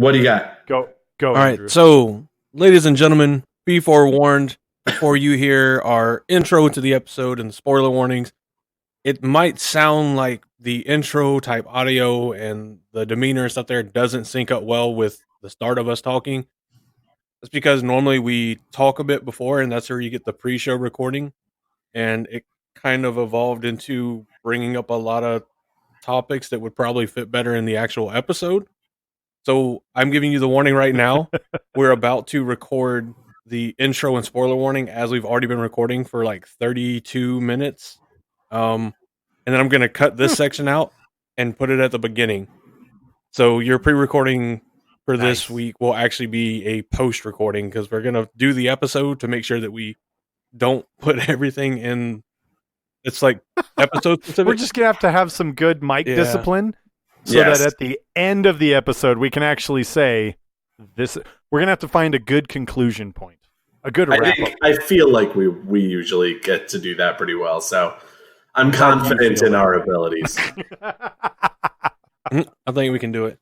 What do you got? Go. All Andrew. right. So, ladies and gentlemen, be forewarned before you hear our intro to the episode and the spoiler warnings. It might sound like the intro type audio and the demeanor and stuff there doesn't sync up well with the start of us talking. That's because normally we talk a bit before, and that's where you get the pre-show recording. And it kind of evolved into bringing up a lot of topics that would probably fit better in the actual episode. So I'm giving you the warning right now. We're about to record the intro and spoiler warning as we've already been recording for like 32 minutes. And then I'm going to cut this section out and put it at the beginning. So your pre-recording for this week will actually be a post-recording because we're going to do the episode to make sure that we don't put everything in. It's like episode specific. We're just going to have some good mic discipline so that at the end of the episode, we can actually say this. We're going to have to find a good conclusion point, a good wrap-up. I feel like we usually get to do that pretty well, so I'm confident in our abilities. I think we can do it.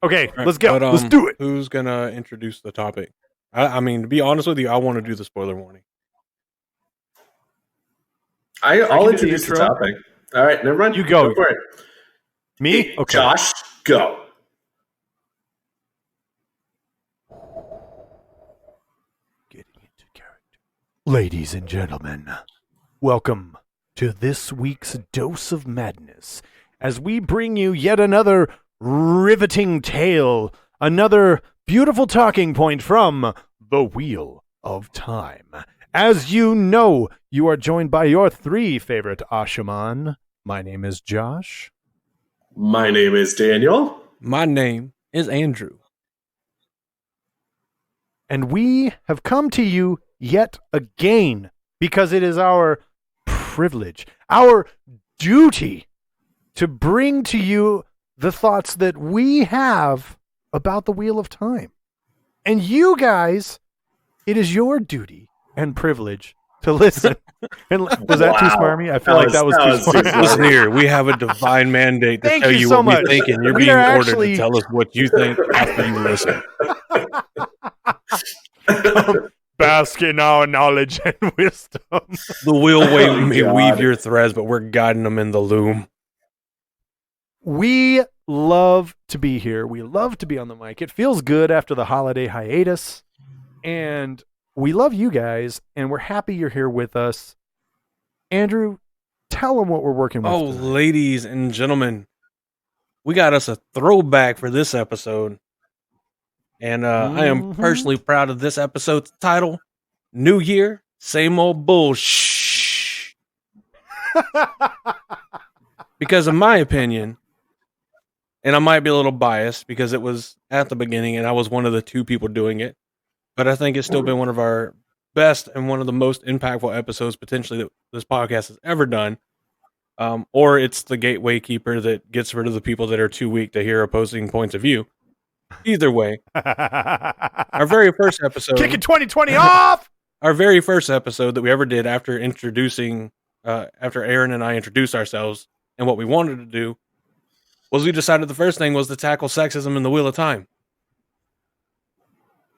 Okay, let's go. Let's do it. Who's going to introduce the topic? I mean, to be honest with you, I want to do the spoiler warning. I'll introduce the topic. All right, never mind. You go. For it. Me? Okay. Josh, go. Getting into character. Ladies and gentlemen, welcome to this week's Dose of Madness as we bring you yet another riveting tale, another beautiful talking point from the Wheel of Time. As you know, you are joined by your three favorite Ashaman. My name is Josh. My name is Daniel. My name is Andrew. And we have come to you yet again because it is our privilege, our duty to bring to you the thoughts that we have about the Wheel of Time. And you guys, it is your duty and privilege to listen. And was that too smarmy? I feel like that was too smart. Listen here, we have a divine mandate to Thank tell you you so what much. we think, and you're We being are ordered actually- to tell us what you think after you listen. Bask in our knowledge and wisdom. The wheel may God. weave your threads, but we're guiding them in the loom. We love to be here. We love to be on the mic. It feels good after the holiday hiatus. And we love you guys, and we're happy you're here with us. Andrew, tell them what we're working with. Oh, tonight. ladies and gentlemen, we got us a throwback for this episode. And I am personally proud of this episode's title, New Year, Same Old Bullssshhhhhh. Because in my opinion, and I might be a little biased because it was at the beginning and I was one of the two people doing it, but I think it's still been one of our best and one of the most impactful episodes potentially that this podcast has ever done. Or it's the gateway keeper that gets rid of the people that are too weak to hear opposing points of view. Either way, our very first episode, Kicking 2020 off. our very first episode that we ever did after after Aaron and I introduced ourselves and what we wanted to do was we decided the first thing was to tackle sexism in the Wheel of Time.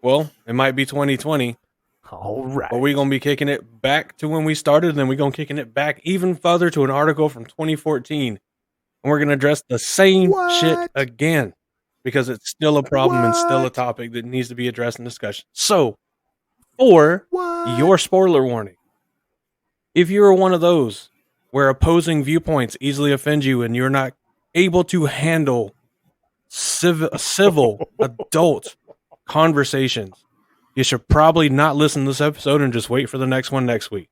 Well, it might be 2020. All right. But we're going to be kicking it back to when we started, and then we're going to kicking it back even further to an article from 2014. And we're going to address the same shit again because it's still a problem and still a topic that needs to be addressed and discussed. So, for your spoiler warning, if you're one of those where opposing viewpoints easily offend you and you're not able to handle civil adult conversations, you should probably not listen to this episode and just wait for the next one next week.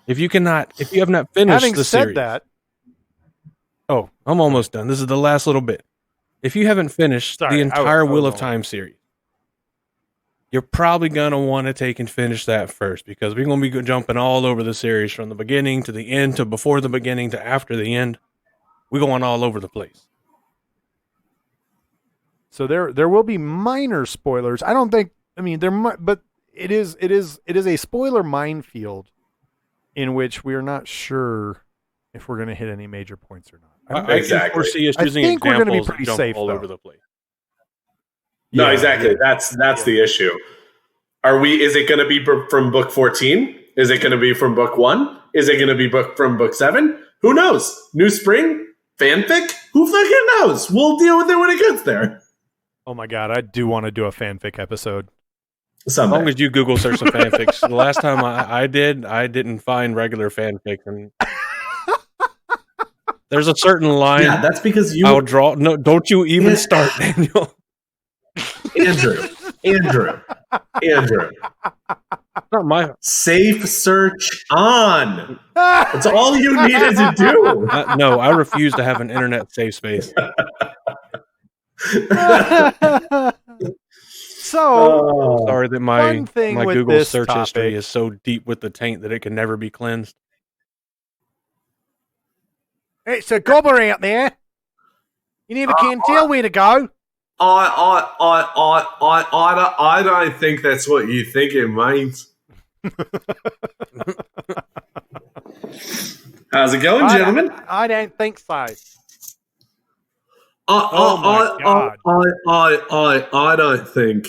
If you have not finished Having the said series, that, I'm almost done. This is the last little bit. If you haven't finished the entire Wheel of Time series, you're probably going to want to take and finish that first because we're going to be jumping all over the series from the beginning to the end to before the beginning to after the end. We're going all over the place. so there will be minor spoilers. I don't think. I mean, there might, but it is a spoiler minefield in which we are not sure if we're going to hit any major points or not. I can foresee us I using think we're gonna be examples that pretty jump safe, all though. over the place. No, Yeah, exactly. yeah. That's the issue. Is it going to be from book 14? Is it going to be from book 1? Is it going to be from book 7? Who knows? New spring? Fanfic? Who fucking knows? We'll deal with it when it gets there. Oh my god, I do want to do a fanfic episode. As long as you Google search some fanfics. The last time I didn't find regular fanfics. And there's a certain line. Yeah, that's because I'll draw. No, don't you even start, Daniel. Andrew. Not my safe search on. That's all you needed to do. No, I refuse to have an internet safe space. So sorry that my Google search topic history is so deep with the taint that it can never be cleansed. It's a gobber out there. You never can tell where to go. I don't think that's what you think it means. How's it going, gentlemen? I don't think so. I don't think.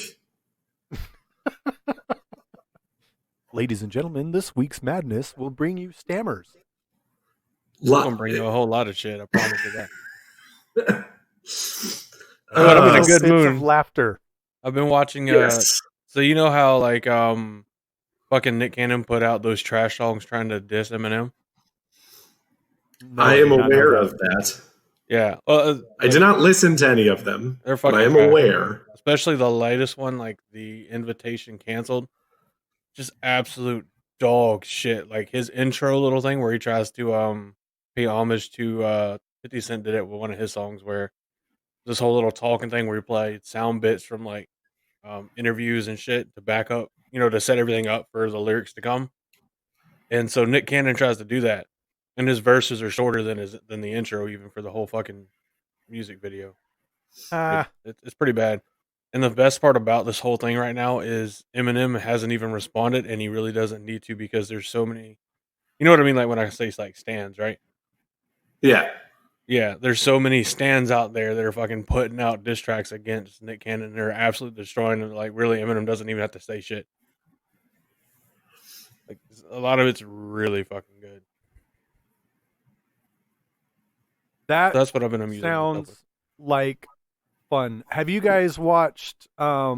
Ladies and gentlemen, this week's madness will bring you stammers. It's going to bring you a whole lot of shit. I promise you that. I'm in a good mood. Of laughter. I've been watching. Yes. So you know how fucking Nick Cannon put out those trash songs trying to diss Eminem. No, I am aware of that. Yeah, I did not listen to any of them. They're fucking. But I am aware, especially the latest one, like the invitation canceled. Just absolute dog shit. Like his intro little thing where he tries to pay homage to 50 Cent did it with one of his songs where this whole little talking thing where he played sound bits from like interviews and shit to back up, to set everything up for the lyrics to come. And so Nick Cannon tries to do that, and his verses are shorter than the intro, even for the whole fucking music video. It's pretty bad. And the best part about this whole thing right now is Eminem hasn't even responded, and he really doesn't need to because there's so many. You know what I mean? Like when I say like stands, right? Yeah. Yeah, there's so many stands out there that are fucking putting out diss tracks against Nick Cannon. They're absolutely destroying it. Like, really, Eminem doesn't even have to say shit. Like, a lot of it's really fucking good. That's what I've been amusing. Sounds like fun. Have you guys watched? Have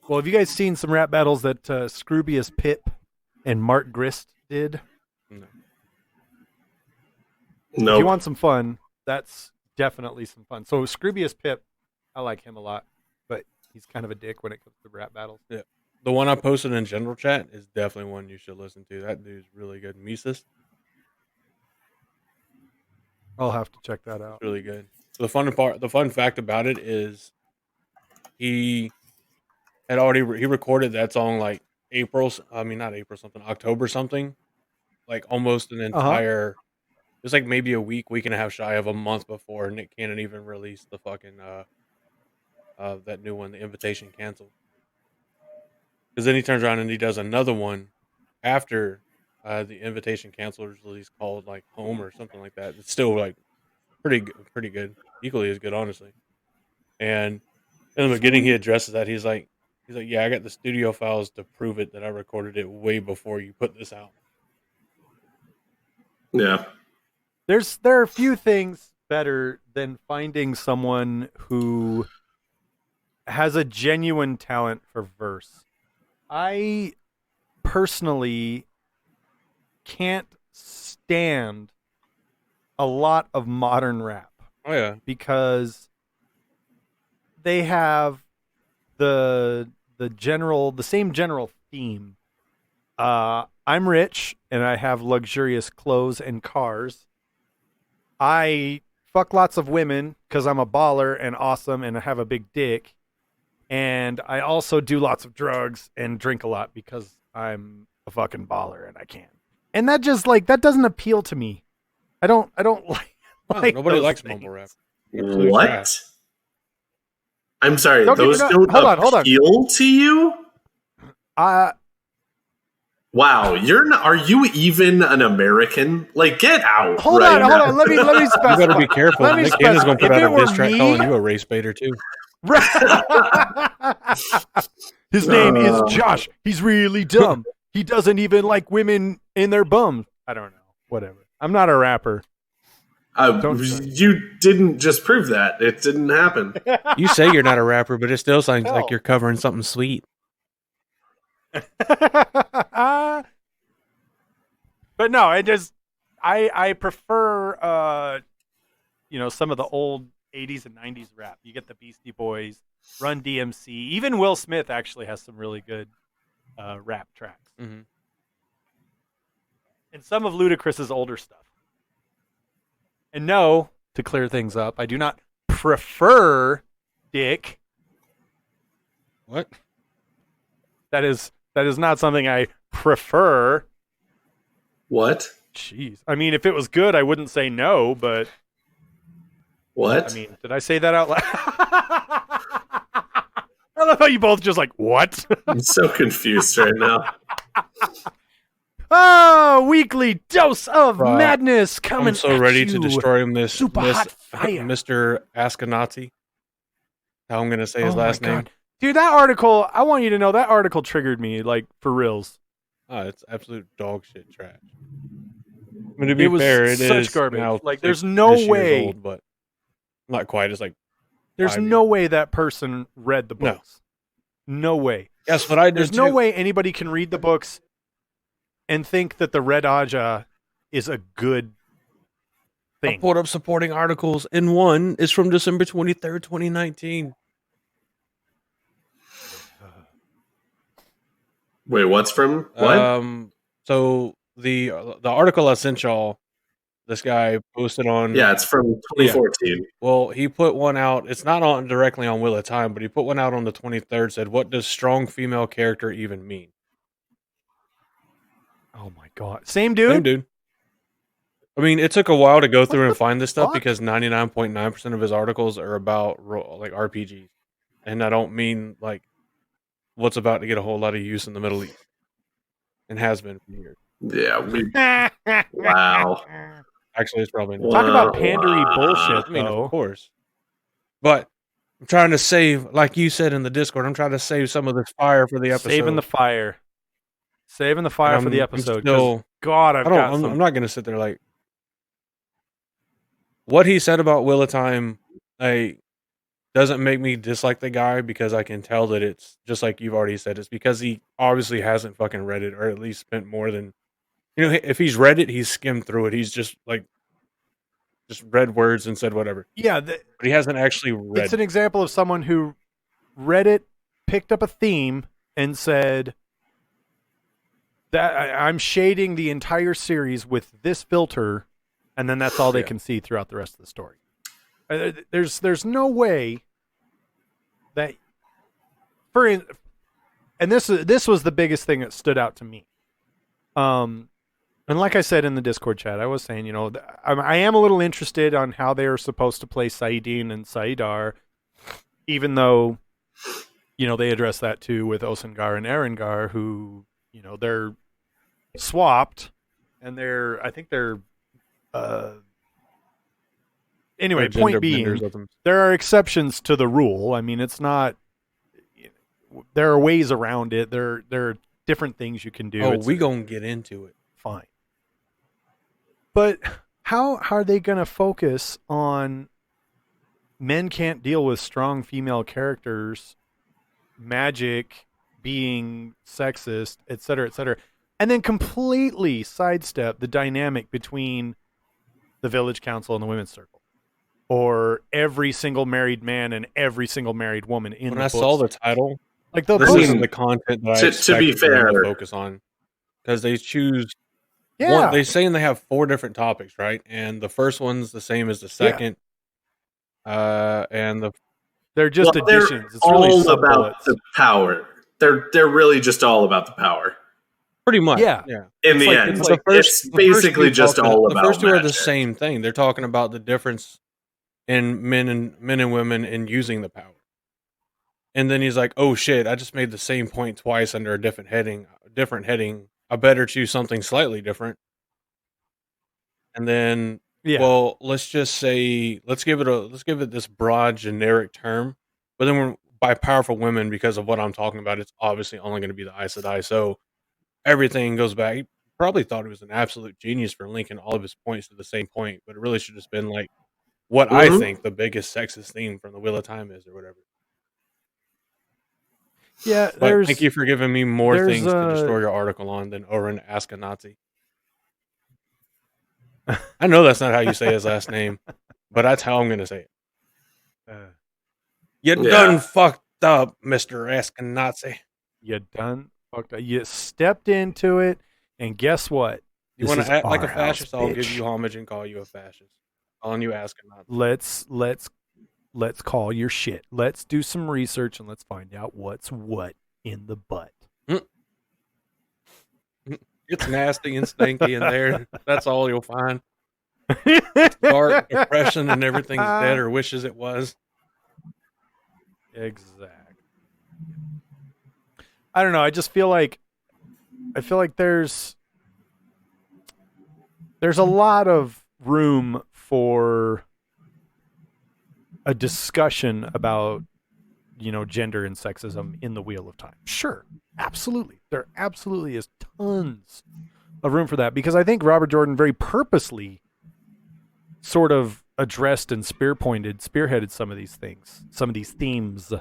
you guys seen some rap battles that Scroobius Pip and Mark Grist did? No. If you want some fun, that's definitely some fun. So Scroobius Pip, I like him a lot, but he's kind of a dick when it comes to rap battles. Yeah. The one I posted in general chat is definitely one you should listen to. That dude's really good. Mises. I'll have to check that out. Really good. So the fun fact about it is he recorded that song like October something, like almost an entire. It was like maybe a week and a half shy of a month before Nick Cannon even released the fucking that new one, the invitation canceled. Because then he turns around and he does another one after the invitation canceled release called like Home or something like that. It's still like pretty good, equally as good, honestly. And in the beginning, he addresses that he's like, yeah, I got the studio files to prove it that I recorded it way before you put this out. Yeah. There are a few things better than finding someone who has a genuine talent for verse. I personally can't stand a lot of modern rap. Oh yeah, because they have the same general theme. I'm rich and I have luxurious clothes and cars. I fuck lots of women because I'm a baller and awesome and I have a big dick. And I also do lots of drugs and drink a lot because I'm a fucking baller and I can. And that just that doesn't appeal to me. I don't like. Nobody likes mumble rap. What? I'm sorry. Hold on. appeal to you? Wow, you're not, are you even an American? Like, get out! Hold right on. now. Let me specify. You better be careful. Let me Nick Cannon's going to specify. put If out it a diss were track me- calling you a race baiter too. His name is Josh. He's really dumb. He doesn't even like women in their bums. I don't know. Whatever. I'm not a rapper. You didn't just prove that. It didn't happen. You say you're not a rapper, but it still sounds Hell. like you're covering something sweet. But no, I prefer some of the old 80s and 90s rap. You get the Beastie Boys, Run DMC, even Will Smith actually has some really good rap tracks. Mm-hmm. And some of Ludacris's older stuff. And no, to clear things up, I do not prefer Dick. What? That is not something I prefer. What? Jeez. I mean, if it was good, I wouldn't say no, but What? I mean, did I say that out loud? I love how you both just like, what? I'm so confused right now. Oh, weekly dose of madness coming I'm so ready at to you. destroy him, Super hot fire. Mr. Ashkenazi. How I'm going to say his Oh my last name. God. Dude, that article, I want you to know that article triggered me, like, for reals. Oh, it's absolute dog shit trash. I mean, to be It was fair, it such is garbage. now Like, there's 6 no years way. old, but not quite. It's like There's 5 no way that person read the No. books. No way. Yes, but I did There's no too. way anybody can read the books and think that the Red Aja is a good I thing. pulled up supporting articles, and one is from December 23rd, 2019. Wait, what's from what? So the article I sent y'all, this guy posted on. Yeah, it's from 2014. Well, he put one out. It's not on directly on Wheel of Time, but he put one out on the 23rd. Said, "What does strong female character even mean?" Oh my God. Same dude? Same dude. I mean, it took a while to go through and find this stuff fuck? because 99.9% of his articles are about like RPGs, and I don't mean like what's about to get a whole lot of use in the Middle East, and has been for years. Yeah, wow. Actually, it's probably not. Talk about pandery Wow. bullshit, I mean, though. of course. But I'm trying to save, like you said in the Discord, I'm trying to save some of this fire for the episode. Saving the fire. Saving the fire And for the I'm episode. 'cause still- God, I'm not going to sit there like what he said about Wheel of Time. Doesn't make me dislike the guy because I can tell that it's just like you've already said. It's because he obviously hasn't fucking read it, or at least spent more than if he's read it, he's skimmed through it. He's just read words and said whatever. Yeah, But he hasn't actually read. it's an example of someone who read it, picked up a theme, and said that I'm shading the entire series with this filter, and then that's all they Yeah. can see throughout the rest of the story. There's no way that and this was the biggest thing that stood out to me. And like I said in the Discord chat, I was saying, I am a little interested on how they are supposed to play Saidin and Saidar, even though, they address that too with Osengar and Erengar, who, they're swapped, and I think they're, anyway, Gender point being, benders of them. there are exceptions to the rule. I mean, it's not, there are ways around it. There are different things you can do. Oh, we gonna get into it. Fine. But how are they going to focus on men can't deal with strong female characters, magic being sexist, et cetera, and then completely sidestep the dynamic between the village council and the women's circle, or every single married man and every single married woman in When the I books. saw the title, Like the this post, isn't the content that I To be expected them fair- to focus on, because they choose. yeah, They saying they have 4 different topics, right? And the first one's the same as the second. And they're just Well, they're additions. It's really all sub about bullets. the power. They're really just all about the power. pretty much, Yeah. yeah. In It's the like- end, it's it's, like the basically two just talking- all the about first two are the magic. same thing. They're talking about the difference in men and women in using the power. And then he's like, "Oh shit! I just made the same point twice under a different heading, I better choose something slightly different. And then, Yeah. well, let's just say, let's give it this broad generic term. But then by powerful women, because of what I'm talking about, it's obviously only going to be the Aes Sedai. So everything goes back. He probably thought he was an absolute genius for linking all of his points to the same point, but it really should have just been like what I think the biggest sexist theme from the Wheel of Time is, or whatever. Yeah, but thank you for giving me more things to destroy your article on than Oren Ashkenazi. I know that's not how you say his last name, but that's how I'm going to say it. You done fucked up, Mr. Ashkenazi. You done fucked up. You stepped into it, and guess what? You want to act like a fascist? I'll give you homage and call you a fascist. Calling you Ashkenazi. Let's call your shit. Let's do some research and let's find out what's what in the butt. It's nasty and stinky in there. That's all you'll find. Dark depression and everything's dead or wishes it was. Exactly. I don't know. I just feel like there's a lot of room for a discussion about, gender and sexism in the Wheel of Time. Sure, absolutely. There absolutely is tons of room for that, because I think Robert Jordan very purposely sort of addressed and spearheaded some of these things, some of these themes,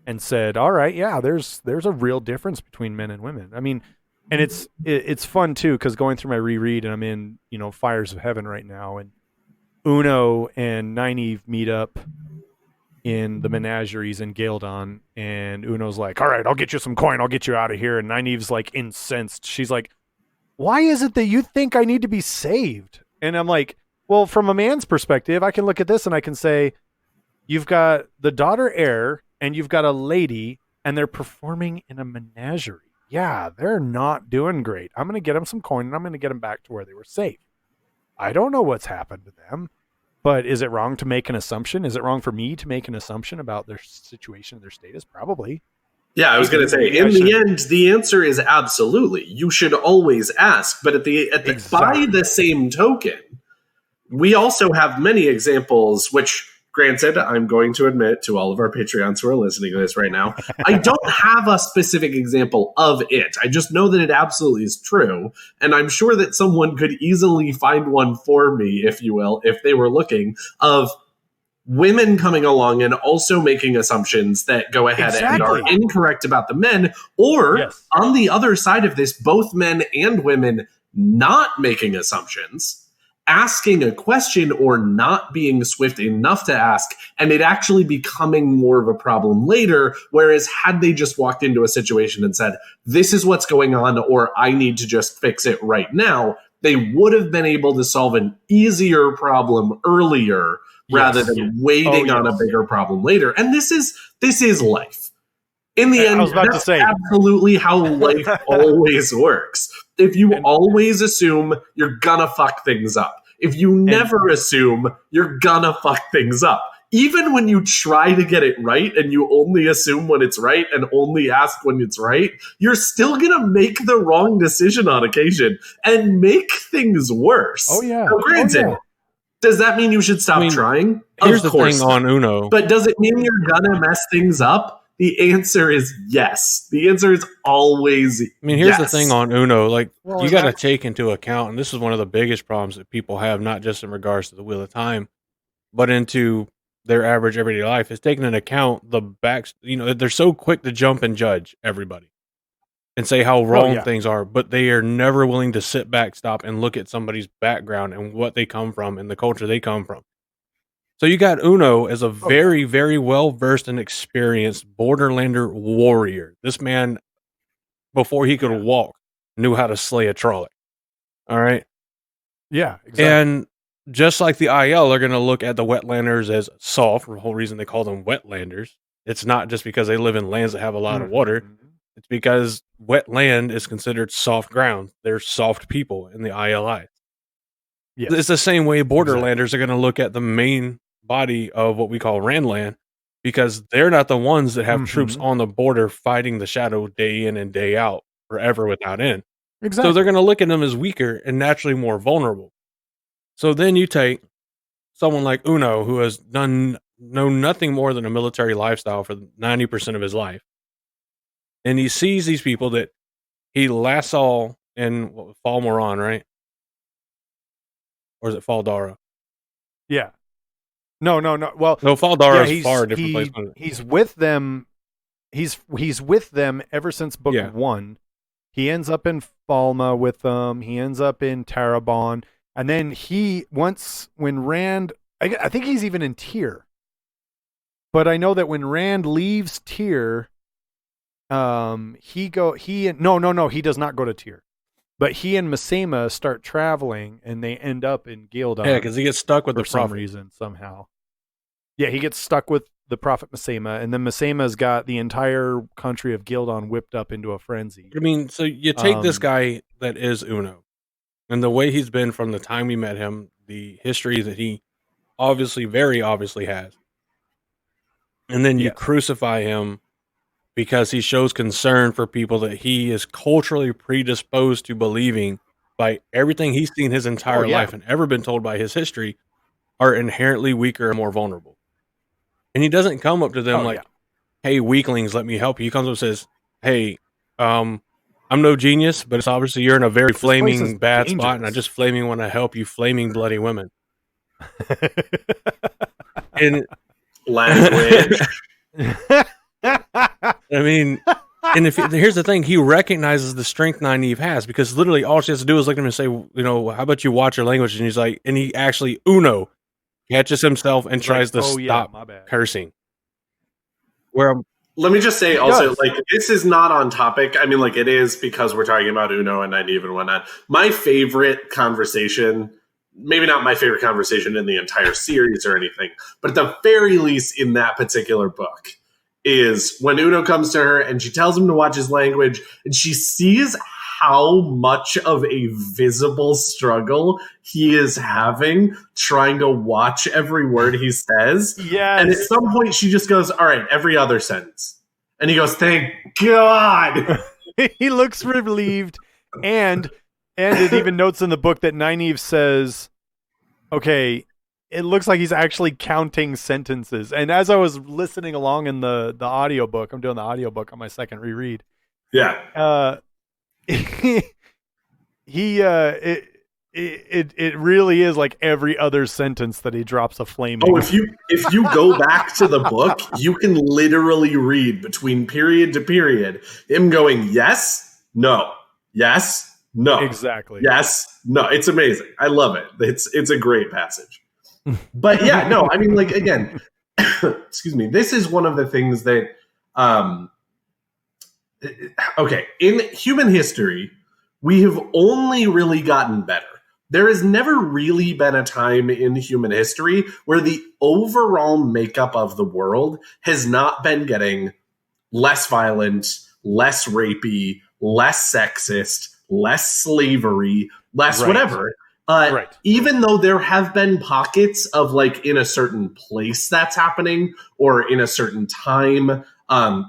and said, all right, yeah, there's a real difference between men and women. I mean, and it's fun too, because going through my reread, and I'm in, Fires of Heaven right now, and Uno and Nynaeve meet up in the menageries in Galdon, and Uno's like, all right, I'll get you some coin, I'll get you out of here. And Nynaeve's like incensed. She's like, why is it that you think I need to be saved? And I'm like, well, from a man's perspective, I can look at this and I can say, you've got the daughter heir and you've got a lady and they're performing in a menagerie. Yeah, they're not doing great. I'm going to get them some coin and I'm going to get them back to where they were safe. I don't know what's happened to them, but is it wrong to make an assumption? Is it wrong for me to make an assumption about their situation, their status? Probably. Yeah, I was going to say, in the end, the answer is absolutely. You should always ask, but by the same token, we also have many examples, which, granted, I'm going to admit to all of our Patreons who are listening to this right now, I don't have a specific example of it. I just know that it absolutely is true, and I'm sure that someone could easily find one for me, if you will, if they were looking, of women coming along and also making assumptions that go ahead and are incorrect about the men, or on the other side of this, both men and women not making assumptions, asking a question or not being swift enough to ask, and it actually becoming more of a problem later, whereas had they just walked into a situation and said, this is what's going on, or I need to just fix it right now, they would have been able to solve an easier problem earlier rather than waiting on a bigger problem later. And this is life. In the end, that's absolutely how life always works. If you always assume, you're gonna fuck things up. If you never assume, you're gonna fuck things up. Even when you try to get it right and you only assume when it's right and only ask when it's right, you're still gonna make the wrong decision on occasion and make things worse. Oh, yeah. Now, granted, does that mean you should stop trying? Here's the thing on Uno. But does it mean you're gonna mess things up? The answer is yes. The answer is always here's the thing on Uno. Like, you got to take into account, and this is one of the biggest problems that people have, not just in regards to the Wheel of Time, but into their average everyday life, is taking into account the backs. They're so quick to jump and judge everybody and say how wrong things are, but they are never willing to sit back, stop, and look at somebody's background and what they come from and the culture they come from. So you got Uno as a very, very well-versed and experienced Borderlander warrior. This man, before he could walk, knew how to slay a Trolloc. All right? Yeah, exactly. And just like the IL are going to look at the Wetlanders as soft, the whole reason they call them Wetlanders, it's not just because they live in lands that have a lot of water. It's because wet land is considered soft ground. They're soft people in the ILI. Yes. It's the same way Borderlanders are going to look at the main body of what we call Randland, because they're not the ones that have troops on the border fighting the shadow day in and day out forever without end. Exactly. So they're going to look at them as weaker and naturally more vulnerable. So then you take someone like Uno, who has known nothing more than a military lifestyle for 90% of his life. And he sees these people that he last saw in Fall Moran, right? Or is it Fall Dara? Yeah. No. Well, No, Fall Dara yeah, is far different place. He's with them. He's with them ever since book 1. He ends up in Falma with them. He ends up in Tarabon. And then when Rand, I think he's even in Tyr. But I know that when Rand leaves Tyr, he does not go to Tyr. But he and Masema start traveling, and they end up in Gildan. Yeah, because he gets stuck with for the some prophet. reason, somehow. Yeah, he gets stuck with the prophet Masema, and then Masema's got the entire country of Gildan whipped up into a frenzy. I mean, so you take this guy that is Uno, and the way he's been from the time we met him, the history that he very obviously has, and then you crucify him because he shows concern for people that he is culturally predisposed to believing by everything he's seen his entire life and ever been told by his history are inherently weaker and more vulnerable. And he doesn't come up to them hey, weaklings, let me help you. He comes up and says, hey, I'm no genius, but it's obviously you're in a very flaming bad spot, and I just flaming want to help you flaming bloody women. And language. I mean, and here's the thing, he recognizes the strength Nynaeve has, because literally all she has to do is look at him and say, how about you watch your language? And he's like, and he actually, Uno, catches himself and tries to stop cursing. Let me just say also, this is not on topic. I mean, it is because we're talking about Uno and Nynaeve and whatnot. My favorite conversation, maybe not my favorite conversation in the entire series or anything, but at the very least in that particular book, is when Uno comes to her and she tells him to watch his language, and she sees how much of a visible struggle he is having trying to watch every word he says. Yes. And at some point she just goes, all right, every other sentence. And he goes, thank God. He looks relieved. And it even notes in the book that Nynaeve says, okay, it looks like he's actually counting sentences. And as I was listening along in the audiobook, I'm doing the audiobook on my second reread. Yeah. It really is like every other sentence that he drops a flame. Oh, if you go back to the book, you can literally read between period to period him going yes, no, yes, no, exactly, yes, no. It's amazing. I love it. It's a great passage. But yeah, no, I mean, again, excuse me. This is one of the things that okay, in human history, we have only really gotten better. There has never really been a time in human history where the overall makeup of the world has not been getting less violent, less rapey, less sexist, less slavery, less whatever. Even though there have been pockets of in a certain place that's happening, or in a certain time,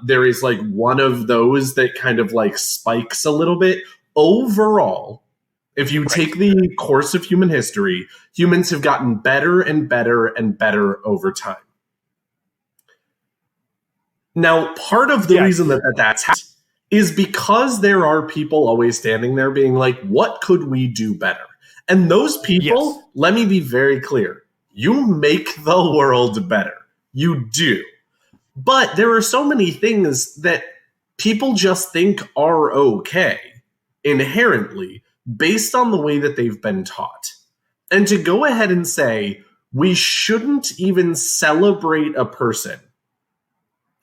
there is one of those that kind of spikes a little bit. Overall, if you take the course of human history, humans have gotten better and better and better over time. Now, part of the reason that's happened is because there are people always standing there being like, what could we do better? And those people, let me be very clear, you make the world better. You do. But there are so many things that people just think are okay inherently based on the way that they've been taught. And to go ahead and say, we shouldn't even celebrate a person.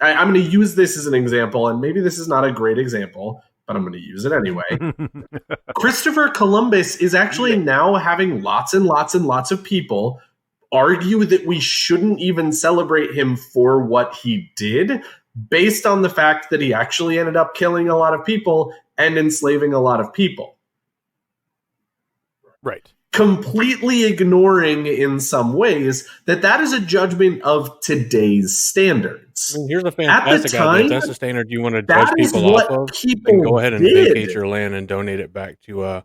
I'm going to use this as an example, and maybe this is not a great example, but I'm going to use it anyway. Christopher Columbus is actually now having lots and lots and lots of people argue that we shouldn't even celebrate him for what he did, based on the fact that he actually ended up killing a lot of people and enslaving a lot of people. Right. completely ignoring in some ways that is a judgment of today's standards. I mean, here's a fantastic idea. If that's the standard you want to judge people off of, then go ahead and vacate your land and donate it back to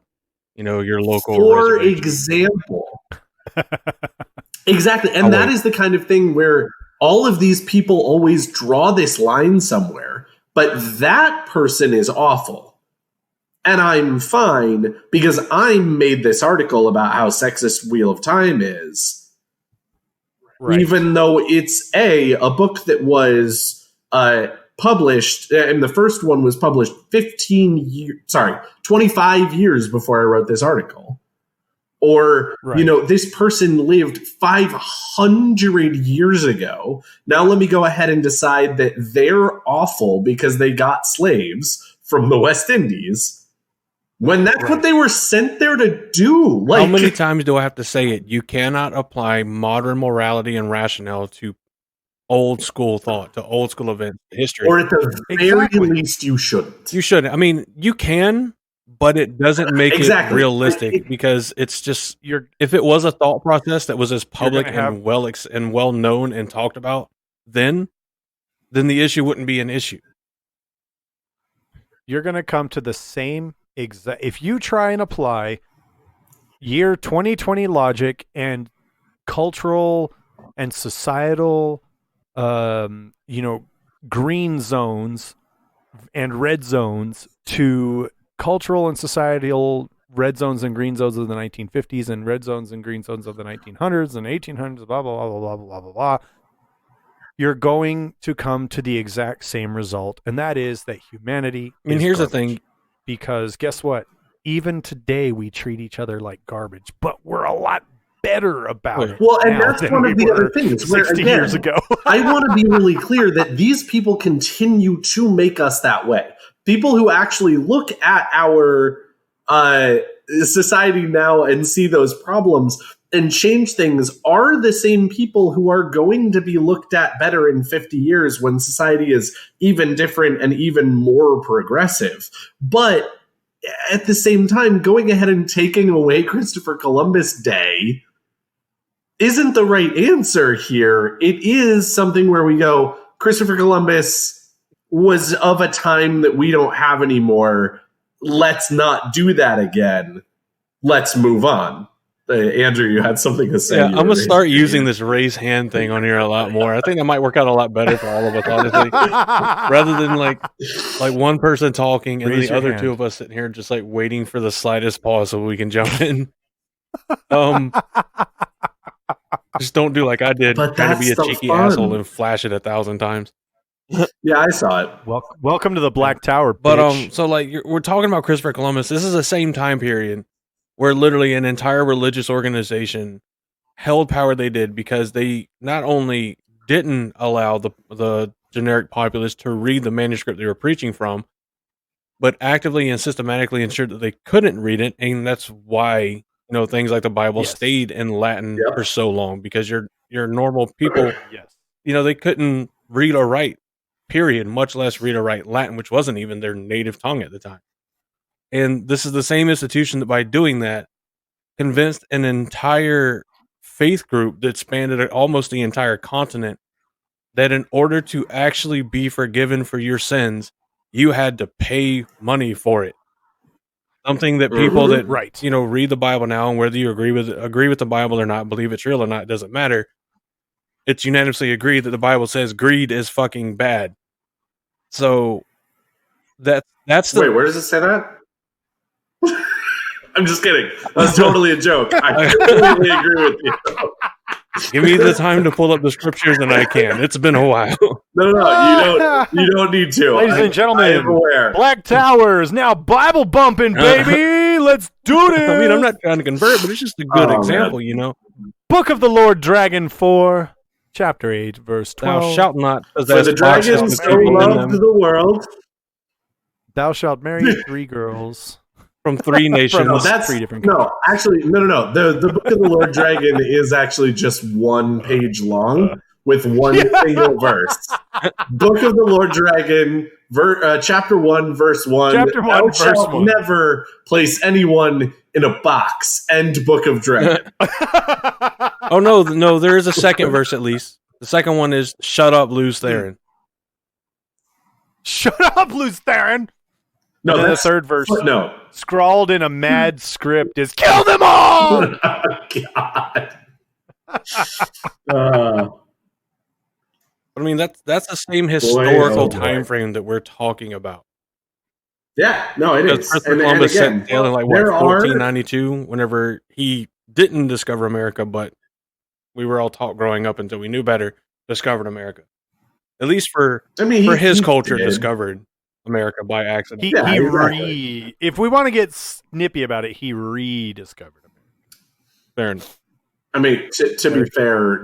your local for example. Exactly. And that is the kind of thing where all of these people always draw this line somewhere, but that person is awful. And I'm fine because I made this article about how sexist Wheel of Time is. Right. Even though it's a book that was published, and the first one was published 25 years before I wrote this article. Or, this person lived 500 years ago. Now let me go ahead and decide that they're awful because they got slaves from the West Indies. When that's what they were sent there to do. How many times do I have to say it? You cannot apply modern morality and rationale to old school thought, to old school events, history. Or at the very least, you shouldn't. You shouldn't. I mean, you can, but it doesn't make it realistic because it's just if it was a thought process that was as public and well known and talked about, then the issue wouldn't be an issue. You're going to come to the same if you try and apply year 2020 logic and cultural and societal, green zones and red zones to cultural and societal red zones and green zones of the 1950s and red zones and green zones of the 1900s and 1800s, blah, blah, blah, blah, blah, blah, blah, you're going to come to the exact same result. And that is that humanity is here's garbage. The thing. Because guess what? Even today, we treat each other like garbage, but we're a lot better about it. Well, and that's one of the other things. 60 years ago. I want to be really clear that these people continue to make us that way. People who actually look at our society now and see those problems and change things are the same people who are going to be looked at better in 50 years when society is even different and even more progressive. But at the same time, going ahead and taking away Christopher Columbus Day isn't the right answer here. It is something where we go, Christopher Columbus was of a time that we don't have anymore. Let's not do that again. Let's move on. Andrew, you had something to say. Yeah, I'm going to start using this raise hand thing on here a lot more. I think that might work out a lot better for all of us, honestly. Rather than like one person talking and the other two of us sitting here just like waiting for the slightest pause so we can jump in. Just don't do like I did, trying to be a cheeky asshole and flash it 1,000 times. Yeah, I saw it. Welcome to the Black Tower, bitch. But so like we're talking about Christopher Columbus. This is the same time period where literally an entire religious organization held power they did because they not only didn't allow the generic populace to read the manuscript they were preaching from, but actively and systematically ensured that they couldn't read it, and that's why things like the Bible stayed in Latin for so long, because your normal people, they couldn't read or write, period, much less read or write Latin, which wasn't even their native tongue at the time. And this is the same institution that by doing that convinced an entire faith group that spanned almost the entire continent that in order to actually be forgiven for your sins, you had to pay money for it. Something that people that read the Bible now, and whether you agree with the Bible or not, believe it's real or not, doesn't matter. It's unanimously agreed that the Bible says greed is fucking bad. So that's the wait. Where does it say that? I'm just kidding. That's totally a joke. I completely agree with you. Give me the time to pull up the scriptures, and I can. It's been a while. No, you don't need to. Ladies and gentlemen, Black Tower is now Bible bumping, baby. Let's do this. I mean, I'm not trying to convert, but it's just a good example, Book of the Lord, Dragon 4, chapter 8, verse 12. Thou shalt not possess the dragons so loved the world. Thou shalt marry 3 girls. From 3 nations. That's 3 different countries. No, actually, no. The Book of the Lord Dragon is actually just 1 page long with 1 single verse. Book of the Lord Dragon Chapter 1, verse 1. Chapter 1, Thou verse shalt 1. never place anyone in a box. End Book of Dragon. Oh, no, there is a second verse at least. The second one is, shut up, Luz Theron. Shut up, Luz Theron. No, and then the that's third verse, no. scrawled in a mad script, is kill them all! Oh, God. I mean, that's the same historical boy. time frame that we're talking about. Yeah, no, it Because is. Christopher And Columbus again, set sail in like there are 1492, whenever he didn't discover America, but we were all taught growing up until we knew better, discovered America. At least for his culture, did. discovered America by accident. If we want to get snippy about it, he rediscovered America. Fair enough. I mean, to be fair,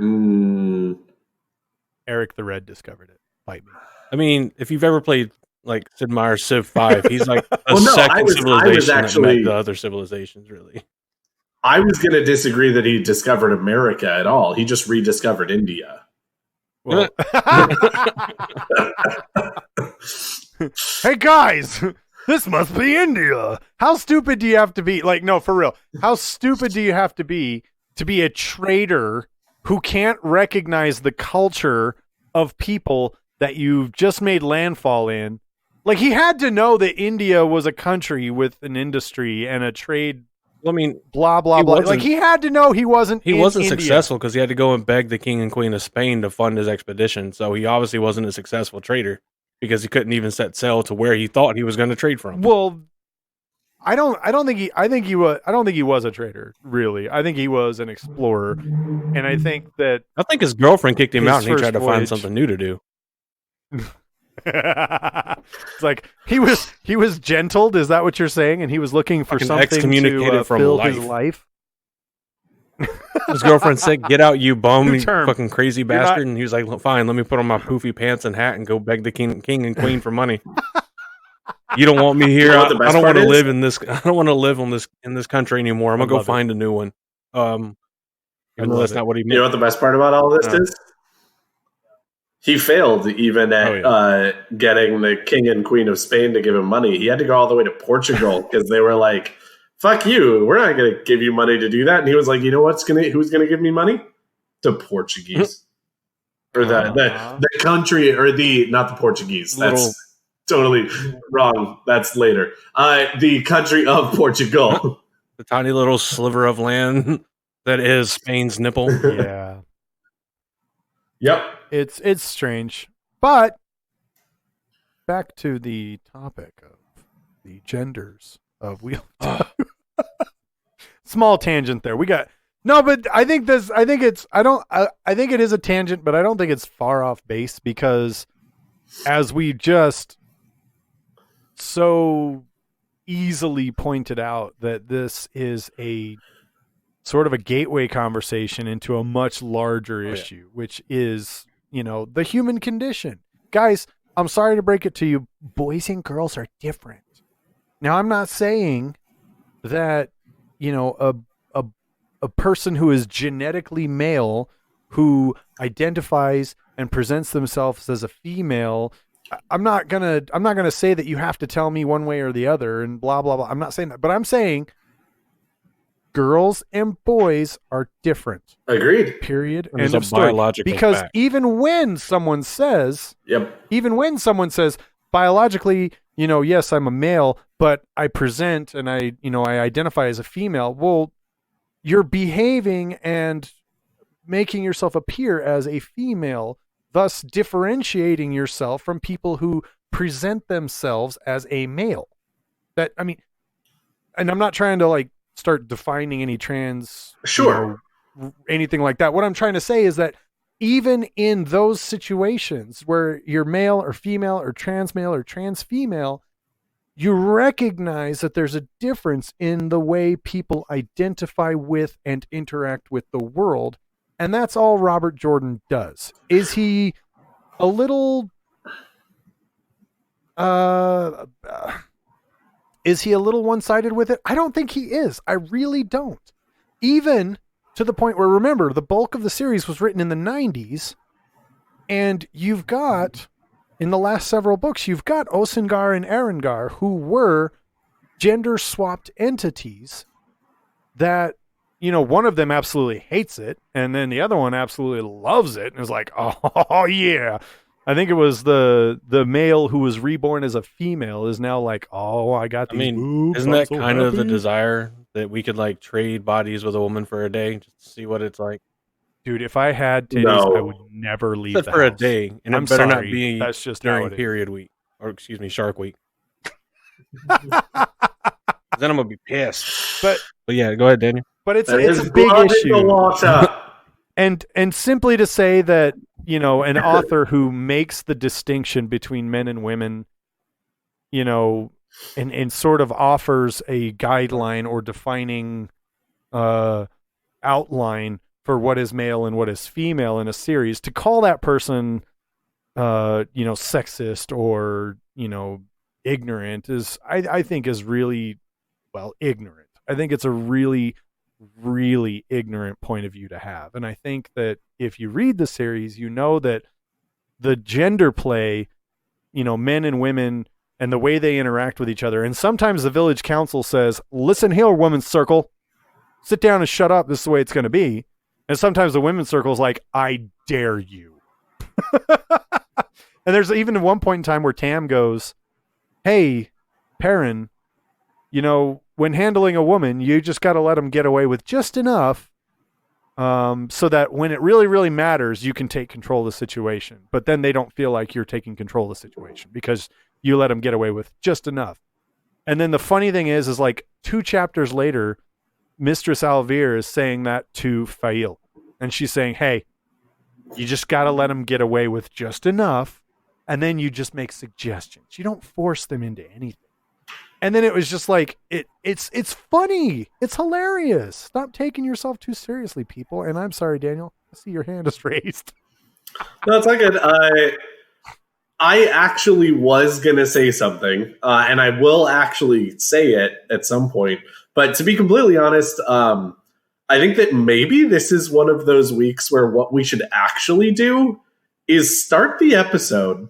Eric the Red discovered it. Fight me. I mean, if you've ever played like Sid Meier's Civ 5, he's like the Well, no, second civilization that met actually- the other civilizations, really. I was going to disagree that he discovered America at all. He just rediscovered India. Well, hey guys, this must be India. How stupid do you have to be? Like, no, for real. How stupid do you have to be a traitor who can't recognize the culture of people that you've just made landfall in? Like, he had to know that India was a country with an industry and a trade. I mean, blah blah blah. Like, he had to know he wasn't. He wasn't India. successful because he had to go and beg the king and queen of Spain to fund his expedition. So he obviously wasn't a successful trader because he couldn't even set sail to where he thought he was going to trade from. Well, I don't think he was a trader, really. I think he was an explorer. And I think his girlfriend kicked him his out and he first tried to find voyage- something new to do. It's like he was gentled. Is that what you're saying? And he was looking for Fucking something excommunicated to from fill life. his life. His girlfriend said, "Get out, you bum, New you term. fucking crazy You're bastard!" And he was like, "Fine, let me put on my poofy pants and hat and go beg the king and queen for money." You don't want me here. You know what the I best don't part want to is? live in this. I don't want to live in this country anymore. I'm gonna go love it. find a new one. Even though love that's it. not what he You know meant. what the best part about all this No. is? He failed even at getting the king and queen of Spain to give him money. He had to go all the way to Portugal because they were like, "Fuck you, we're not going to give you money to do that." And he was like, "You know who's going to give me money? The Portuguese, or the country, or not the Portuguese. That's totally wrong. That's later. The country of Portugal." The tiny little sliver of land that is Spain's nipple. Yeah. Yep. It's strange. But back to the topic of the genders of wheel. Small tangent there. But I think it is a tangent, but I don't think it's far off base because as we just so easily pointed out that this is a sort of a gateway conversation into a much larger issue, which is, the human condition. Guys, I'm sorry to break it to you. Boys and girls are different. Now, I'm not saying that, a person who is genetically male who identifies and presents themselves as a female, I'm not gonna say that you have to tell me one way or the other and blah blah blah. I'm not saying that, but I'm saying girls and boys are different. Agreed. Period. There's End a of story. biological Because fact. even when someone says Yep. biologically, yes, I'm a male, but I present and I identify as a female. Well, you're behaving and making yourself appear as a female, thus differentiating yourself from people who present themselves as a male. And I'm not trying to start defining any trans, Sure. anything like that. What I'm trying to say is that even in those situations where you're male or female or trans male or trans female, you recognize that there's a difference in the way people identify with and interact with the world. And that's all Robert Jordan does. Is he a little one-sided with it? I don't think he is. I really don't. Even to the point where, remember, the bulk of the series was written in the 90s, and you've got in the last several books, you've got Osengar and Erengar, who were gender-swapped entities that, you know, one of them absolutely hates it, and then the other one absolutely loves it, and is like, oh yeah. I think it was the male who was reborn as a female is now like, oh, I got these boobs. Isn't I'm that so kind of the happy." desire that we could like trade bodies with a woman for a day just to see what it's like? Dude, if I had titties, No. I would never leave Except the for a house. day, and it I'm better sorry, not be that's just how during it is. period week, or excuse me, Shark Week. Then I'm gonna be pissed. But yeah, go ahead, Daniel. But it's There's a big blood in the issue. water. And simply to say that, you know, an author who makes the distinction between men and women, you know, and sort of offers a guideline or defining outline for what is male and what is female in a series, to call that person you know, sexist or, you know, ignorant is, I think is really, well, ignorant. I think it's a really, really ignorant point of view to have. And I think that if you read the series, you know that the gender play, you know, men and women and the way they interact with each other. And sometimes the village council says, listen here, women's circle, sit down and shut up. This is the way it's going to be. And sometimes the women's circle is like, I dare you. And there's even one point in time where Tam goes, hey, Perrin, you know, when handling a woman, you just got to let them get away with just enough so that when it really, really matters, you can take control of the situation. But then they don't feel like you're taking control of the situation because you let them get away with just enough. And then the funny thing is like 2 chapters later, Mistress Alvir is saying that to Fail. And she's saying, hey, you just got to let them get away with just enough. And then you just make suggestions. You don't force them into anything. And then it was just like, it's funny. It's hilarious. Stop taking yourself too seriously, people. And I'm sorry, Daniel. I see your hand is raised. No, it's not good. I actually was going to say something, and I will actually say it at some point. But to be completely honest, I think that maybe this is one of those weeks where what we should actually do is start the episode,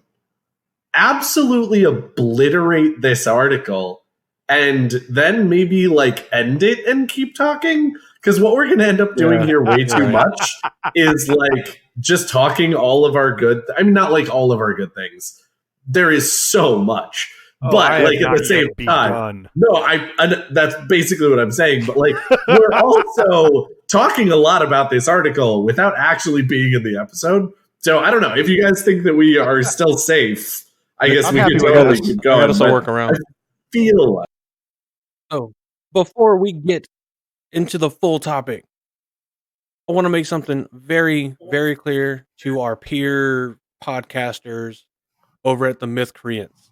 absolutely obliterate this article, and then maybe like end it and keep talking. Because what we're going to end up doing here way too much is like just talking all of our good. I mean, not like all of our good things. There is so much. But like at the same time, no, I that's basically what I'm saying. But like we're also talking a lot about this article without actually being in the episode. So I don't know if you guys think that we are still safe. I guess we could totally keep going. Let us work around. I feel like. Oh, before we get into the full topic, I want to make something very, very clear to our peer podcasters over at the Mythcreants.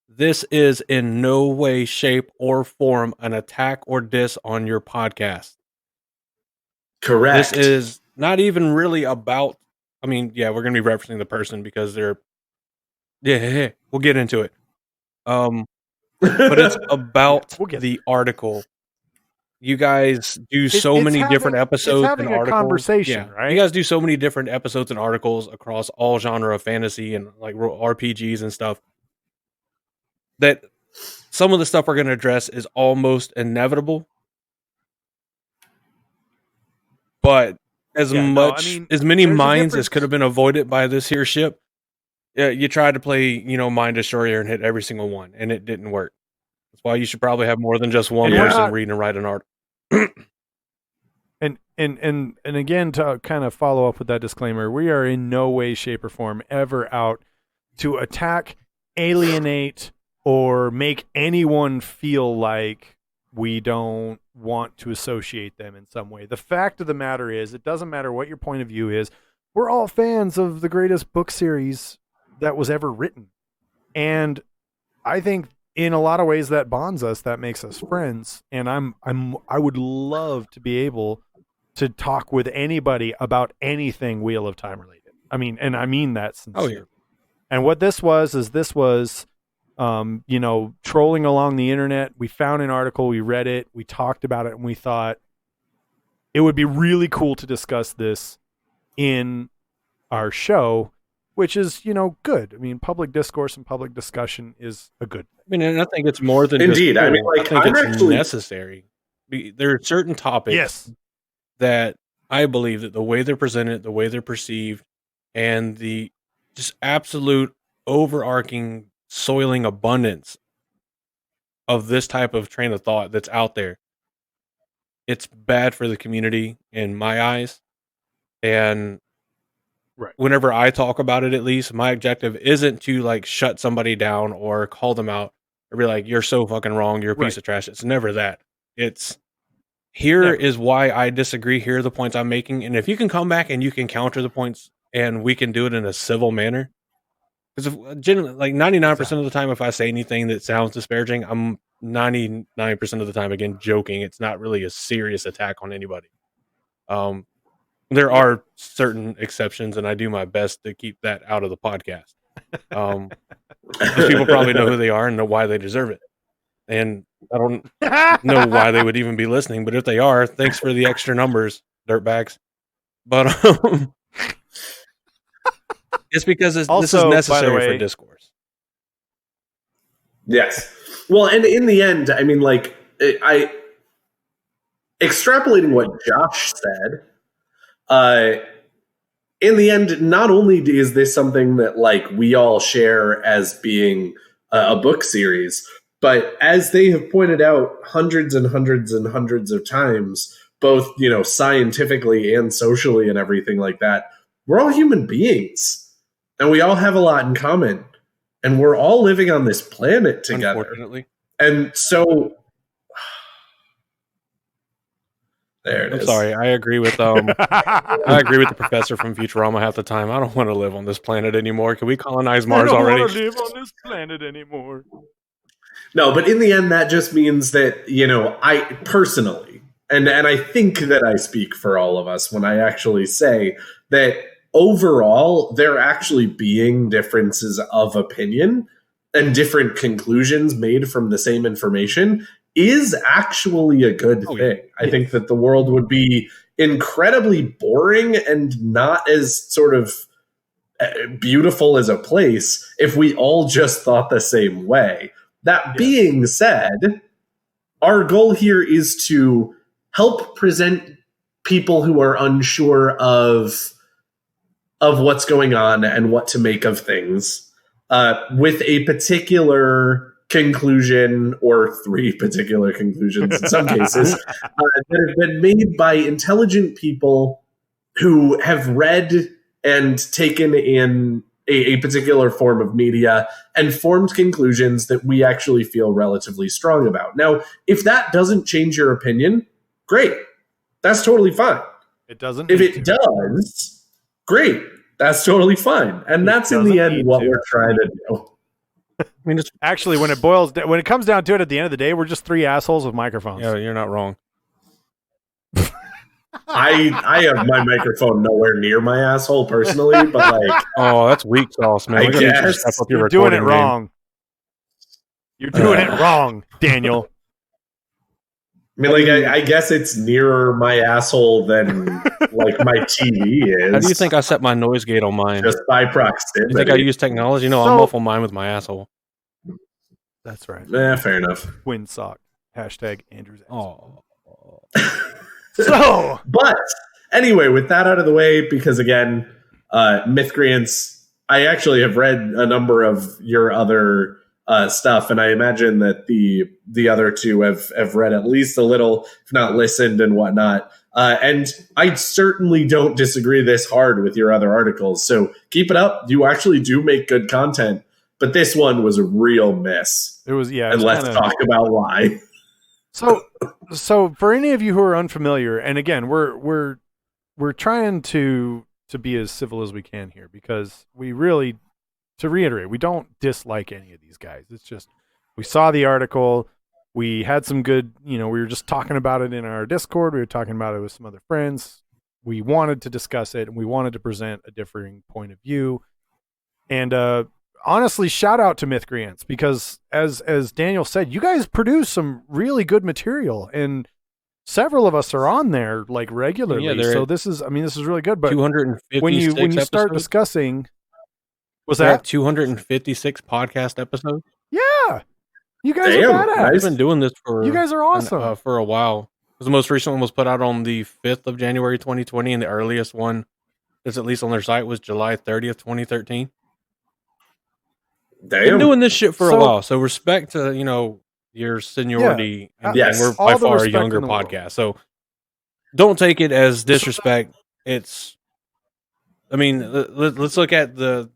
This is in no way, shape, or form an attack or diss on your podcast. Correct. This is not even really about, I mean, yeah, we're going to be referencing the person because they're, yeah, we'll get into it. But it's about the article. You guys do so many different episodes and articles. Conversation, right? You guys do so many different episodes and articles across all genre of fantasy and like RPGs and stuff that some of the stuff we're going to address is almost inevitable. But as many minds as could have been avoided by this here ship, you tried to play, you know, Mind Destroyer and hit every single one, and it didn't work. That's why you should probably have more than just one person read and write an article. And again, to kind of follow up with that disclaimer, we are in no way, shape, or form ever out to attack, alienate, or make anyone feel like we don't want to associate them in some way. The fact of the matter is, it doesn't matter what your point of view is. We're all fans of the greatest book series that was ever written. And I think in a lot of ways that bonds us, that makes us friends. And I would love to be able to talk with anybody about anything Wheel of Time related. I mean, and I mean that sincerely. Oh, yeah. And what this was, you know, trolling along the internet. We found an article, we read it, we talked about it, and we thought it would be really cool to discuss this in our show, which is, good. I mean, public discourse and public discussion is a good thing. I mean, and I think it's more than Indeed. just I mean, I think it's necessary. There are certain topics that I believe that the way they're presented, the way they're perceived, and the just absolute overarching soiling abundance of this type of train of thought that's out there, it's bad for the community in my eyes. And whenever I talk about it, at least my objective isn't to like shut somebody down or call them out or be like, you're so fucking wrong, you're a piece of trash. It's never that. It's here is why I disagree. Here are the points I'm making. And if you can come back and you can counter the points and we can do it in a civil manner, because generally, like 99% of the time, if I say anything that sounds disparaging, I'm 99% of the time, again, joking. It's not really a serious attack on anybody. There are certain exceptions, and I do my best to keep that out of the podcast. Because people probably know who they are and know why they deserve it. And I don't know why they would even be listening, but if they are, thanks for the extra numbers, dirtbags. But it's because this is necessary for discourse. Yes. Well, and in the end, I mean, like, extrapolating what Josh said, in the end, not only is this something that like we all share as being a book series, but as they have pointed out hundreds and hundreds and hundreds of times, both, scientifically and socially and everything like that, we're all human beings and we all have a lot in common and we're all living on this planet together. Unfortunately. And so there it is. I'm sorry. I agree with the professor from Futurama half the time. I don't want to live on this planet anymore. Can we colonize Mars already? I don't want to live on this planet anymore. No, but in the end, that just means that, I personally, and I think that I speak for all of us when I actually say that overall, there actually being differences of opinion and different conclusions made from the same information is actually a good thing. I think that the world would be incredibly boring and not as sort of beautiful as a place if we all just thought the same way. That being said, our goal here is to help present people who are unsure of what's going on and what to make of things with a particular conclusion or three particular conclusions in some cases that have been made by intelligent people who have read and taken in a particular form of media and formed conclusions that we actually feel relatively strong about. Now, if that doesn't change your opinion, great. That's totally fine. It doesn't. If it does, great. That's totally fine. And that's in the end what we're trying to do. I mean, actually, when it comes down to it, at the end of the day, we're just three assholes with microphones. Yeah, you're not wrong. I have my microphone nowhere near my asshole personally, but like, oh, that's weak sauce, man. I guess you're doing it wrong. You're doing it wrong, Daniel. I mean, like, I guess it's nearer my asshole than like my TV is. How do you think I set my noise gate on mine? Just by proximity. You think I use technology? No, I muffle mine with my asshole. That's right. Yeah, fair enough. Windsock. Hashtag Andrew's asshole. So, but anyway, with that out of the way, because again, Mythcreants, I actually have read a number of your other stuff, and I imagine that the other two have read at least a little, if not listened and whatnot. And I certainly don't disagree this hard with your other articles. So keep it up. You actually do make good content, but this one was a real miss. It was, yeah. And let's talk about why. So for any of you who are unfamiliar, and again, we're trying to be as civil as we can here, because we really, to reiterate, we don't dislike any of these guys. It's just, we saw the article, we had some good, we were just talking about it in our Discord, we were talking about it with some other friends, we wanted to discuss it, and we wanted to present a differing point of view. And honestly, shout out to Mythcreants, because as Daniel said, you guys produce some really good material, and several of us are on there like regularly. So this is really good. But when you start discussing, Was We're that? at 256 podcast episodes. Yeah. You guys Damn, are badass. nice. We've been doing this for You guys are awesome. for a while. The most recent one was put out on the 5th of January 2020, and the earliest one that's at least on their site was July 30th, 2013. Been Damn. doing this shit for a So- while, so respect to your seniority, and Yes. we're All by the far a respect younger in the world. podcast. So don't take it as disrespect. It's, I mean, let's look at the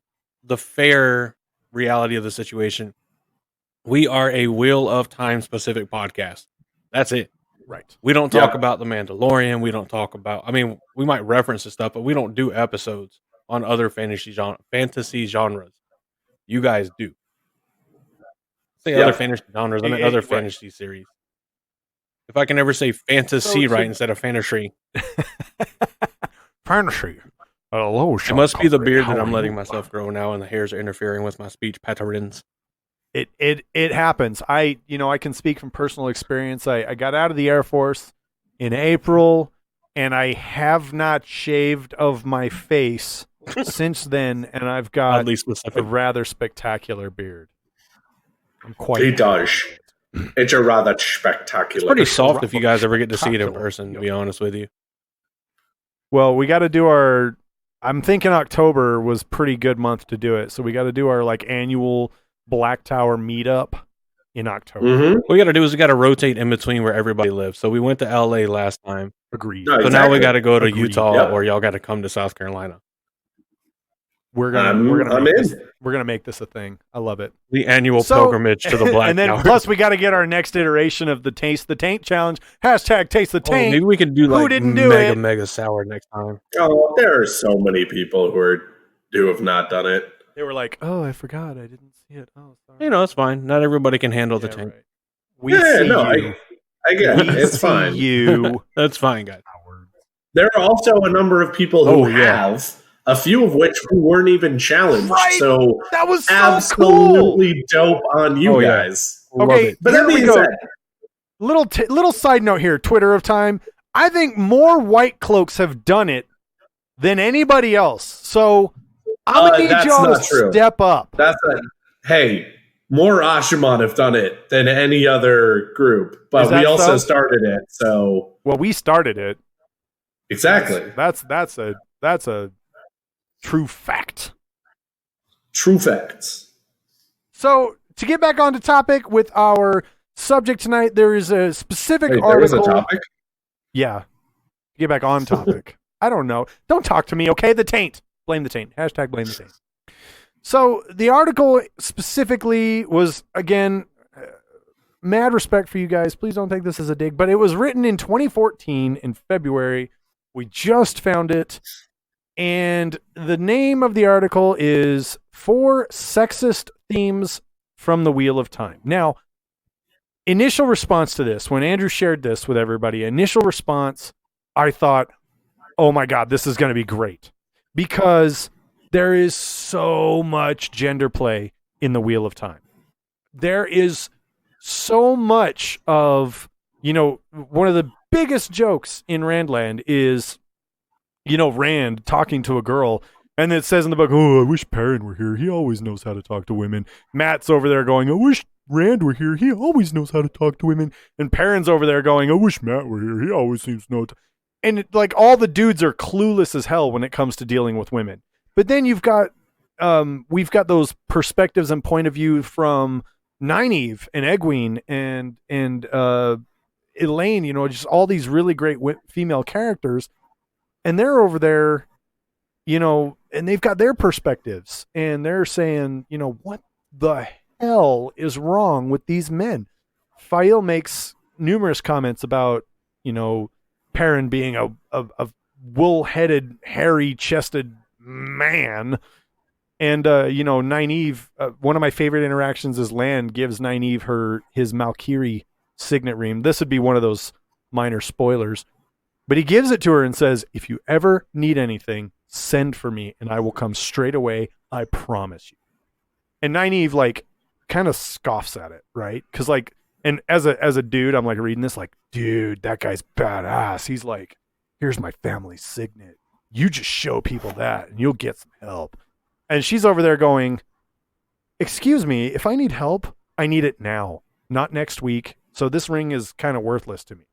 fair reality of the situation. We are a Wheel of Time specific podcast. That's it. Right. We don't talk Yeah. about The Mandalorian. We don't talk about, I mean, we might reference this stuff, but we don't do episodes on other fantasy genres. You guys do. Say Yeah. other fantasy genres. I mean, other Right. fantasy series. If I can ever say fantasy So- right instead of fantasy, Fantasy. Hello, it must be the beard How that are I'm you? letting myself grow now, and the hairs are interfering with my speech patterns. It happens. I can speak from personal experience. I got out of the Air Force in April, and I have not shaved of my face since then, and I've got Oddly a specific. rather spectacular beard. I'm quite. He does. It's a rather spectacular. It's pretty soft if you guys ever get to see it in person, to be honest with you. Well, we got to do our. I'm thinking October was pretty good month to do it, so we got to do our annual Black Tower meetup in October. Mm-hmm. What we got to do is we got to rotate in between where everybody lives. So we went to LA last time. Agreed. No, So now exactly. we got to go to Agreed. Utah, Yep. or y'all got to come to South Carolina. We're gonna I'm make in. this, we're gonna make this a thing. I love it. The annual So- pilgrimage to the Black and then Tower. plus we got to get our next iteration of the Taste the Taint challenge. Hashtag Taste the Oh, Taint. maybe we could do Who like didn't do mega it? mega sour next time. Oh, there are so many people who have not done it. They were like, "Oh, I forgot. I didn't see it. Oh, sorry." You know, it's fine. Not everybody can handle the Yeah, tank. right. We Yeah, see no, you. I get it. We It's see fine. you. That's fine, guys. There are also a number of people who Oh, yeah. have, a few of which who weren't even challenged. Right. So That was so cool. absolutely dope on you Oh, yeah. guys. Love Okay, it. But here that we being go. said, Little side note here. Twitter of time. I think more white cloaks have done it than anybody else. So I'm gonna need that's y'all not to true. step up. that's hey, more Ashaman have done it than any other group, Is but that we also so? started it. So Well, we started it. exactly, That's a true fact. true facts. So to get back onto topic with our subject tonight, there is a specific Wait, there was article. a topic. Yeah. Get back on topic. I don't know. Don't talk to me, okay? The taint. Blame the taint. Hashtag blame the taint. So the article specifically was, again, mad respect for you guys. Please don't take this as a dig, but it was written in 2014 in February. We just found it. And the name of the article is 4 Sexist Themes from the Wheel of Time. Now, initial response to this, when Andrew shared this with everybody, initial response, I thought, oh my God, this is going to be great. Because there is so much gender play in the Wheel of Time. There is so much of, one of the biggest jokes in Randland is, Rand talking to a girl, and it says in the book, oh, I wish Perrin were here. He always knows how to talk to women. Matt's over there going, I wish Rand were here. He always knows how to talk to women. And Perrin's over there going, I wish Matt were here. He always seems to know. And all the dudes are clueless as hell when it comes to dealing with women. But then we've got those perspectives and point of view from Nynaeve and Egwene and Elaine, just all these really great female characters. And they're over there, and they've got their perspectives, and they're saying, what the hell is wrong with these men? Fael makes numerous comments about, Perrin being a wool-headed, hairy-chested man. And, Nynaeve, one of my favorite interactions is Land gives Nynaeve his Malkiri signet ring. This would be one of those minor spoilers. But he gives it to her and says, if you ever need anything, send for me and I will come straight away. I promise you. And Nynaeve, kind of scoffs at it, right? Because, and as a dude, I'm reading this dude, that guy's badass. He's like, here's my family signet. You just show people that and you'll get some help. And she's over there going, excuse me, if I need help, I need it now, not next week. So this ring is kind of worthless to me.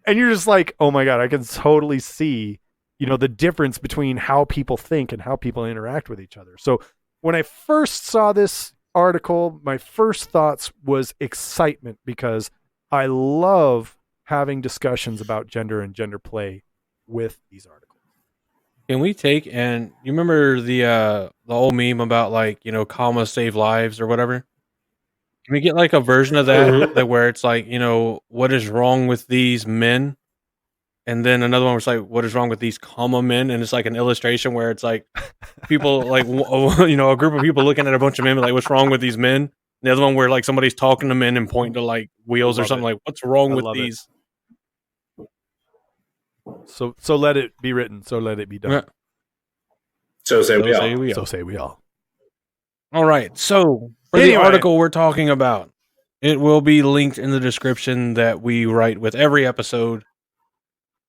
And you're just like, oh my God, I can totally see, the difference between how people think and how people interact with each other. So when I first saw this article, my first thoughts was excitement, because I love having discussions about gender and gender play with these articles. Can we take, and you remember the old meme about like, commas save lives or whatever? Can we get like a version of that where it's like, what is wrong with these men? And then another one was like, what is wrong with these comma men? And it's like an illustration where it's like people like, a group of people looking at a bunch of men like, what's wrong with these men? And the other one where like somebody's talking to men and pointing to like wheels or something like, what's wrong with these? So let it be written. So let it be done. Yeah. So say we all. So say we all. All right. So for the article we're talking about, it will be linked in the description that we write with every episode.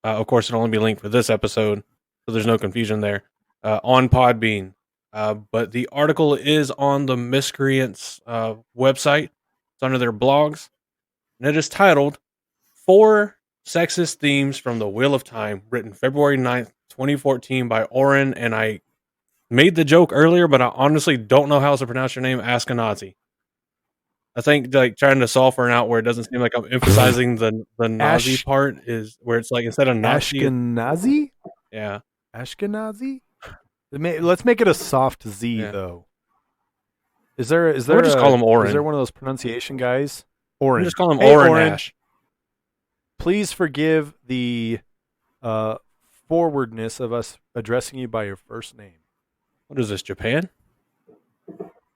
Of course, it'll only be linked for this episode, so there's no confusion there, on Podbean. But the article is on the Mythcreants website. It's under their blogs. And it is titled 4 Sexist Themes from the Wheel of Time, written February 9th, 2014 by Oren, and I made the joke earlier, but I honestly don't know how to pronounce your name, Ashkenazi. I think like trying to soften out where it doesn't seem like I'm emphasizing the Nazi part is where it's like instead of Nazi. Ashkenazi? Yeah. Ashkenazi? Let's make it a soft Z though. Is there we'll just call him Oren. Is there one of those pronunciation guys? Oren. We'll just call him Oren Ash. Please forgive the forwardness of us addressing you by your first name. What is this, Japan?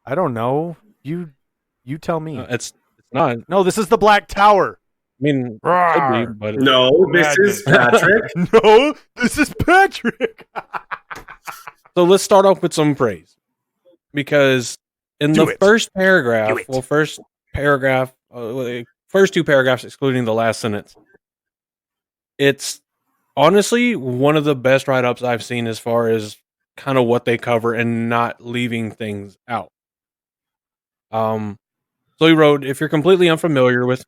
I don't know. You tell me. It's not. No, this is the Black Tower. I mean, it could be, but no, this is Patrick. No, this is Patrick. So let's start off with some praise, because in the first paragraph, first 2 paragraphs excluding the last sentence, it's honestly one of the best write-ups I've seen as far as kind of what they cover and not leaving things out. So he wrote, if you're completely unfamiliar with...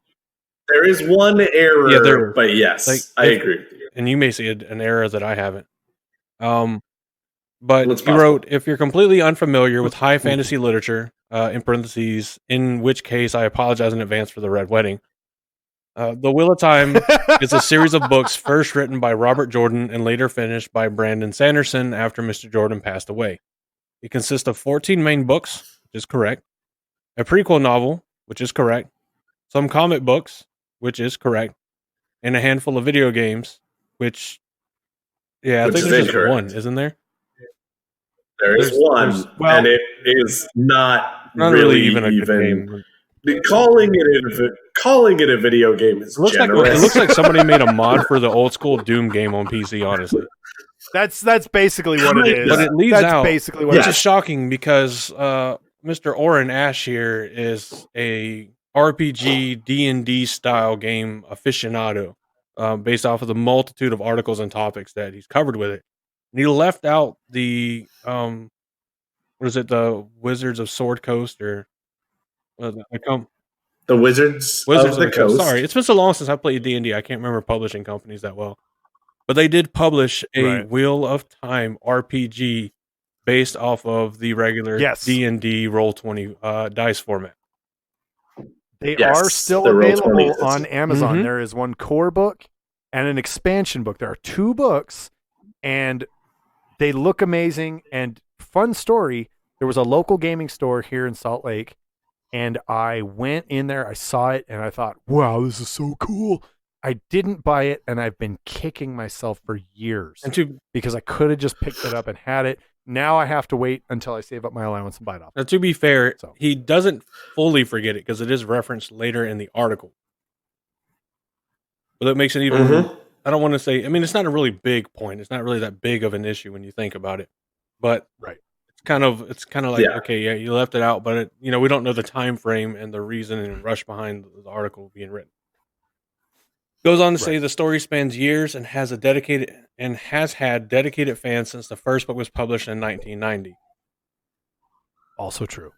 There is one error, but yes, like, I agree with you. And you may see an error that I haven't. But he wrote, if you're completely unfamiliar with high fantasy literature, in parentheses, in which case I apologize in advance for the Red Wedding. The Wheel of Time is a series of books first written by Robert Jordan and later finished by Brandon Sanderson after Mr. Jordan passed away. It consists of 14 main books, which is correct. A prequel novel, which is correct. Some comic books, which is correct. And a handful of video games, which I think there's just one, isn't there? There's one, and it is not really even a good game. Calling it a video game is generous. It looks like somebody made a mod for the old school Doom game on PC, honestly. That's basically what it is. But it leaves out, basically what which is shocking because Mr. Oren Ash here is a RPG D&D style game aficionado, based off of the multitude of articles and topics that he's covered with it. And he left out the what is it, the Wizards of Sword Coast or the Wizards of the Coast. Sorry, it's been so long since I played D&D. I can't remember publishing companies that well. But they did publish a Wheel of Time RPG based off of the regular D&D Roll20 dice format. They are still available on Amazon. Mm-hmm. There is one core book and an expansion book. There are 2 books, and they look amazing. And fun story, there was a local gaming store here in Salt Lake, and I went in there, I saw it, and I thought, wow, this is so cool. I didn't buy it, and I've been kicking myself for years because I could have just picked it up and had it. Now I have to wait until I save up my allowance and buy it off. Now, to be fair, he doesn't fully forget it because it is referenced later in the article. But that makes it even, I don't want to say, I mean, it's not a really big point. It's not really that big of an issue when you think about it. But it's kind of like, okay, you left it out, but we don't know the time frame and the reason and rush behind the article being written. Goes on to say the story spans years and has had dedicated fans since the first book was published in 1990. Also true.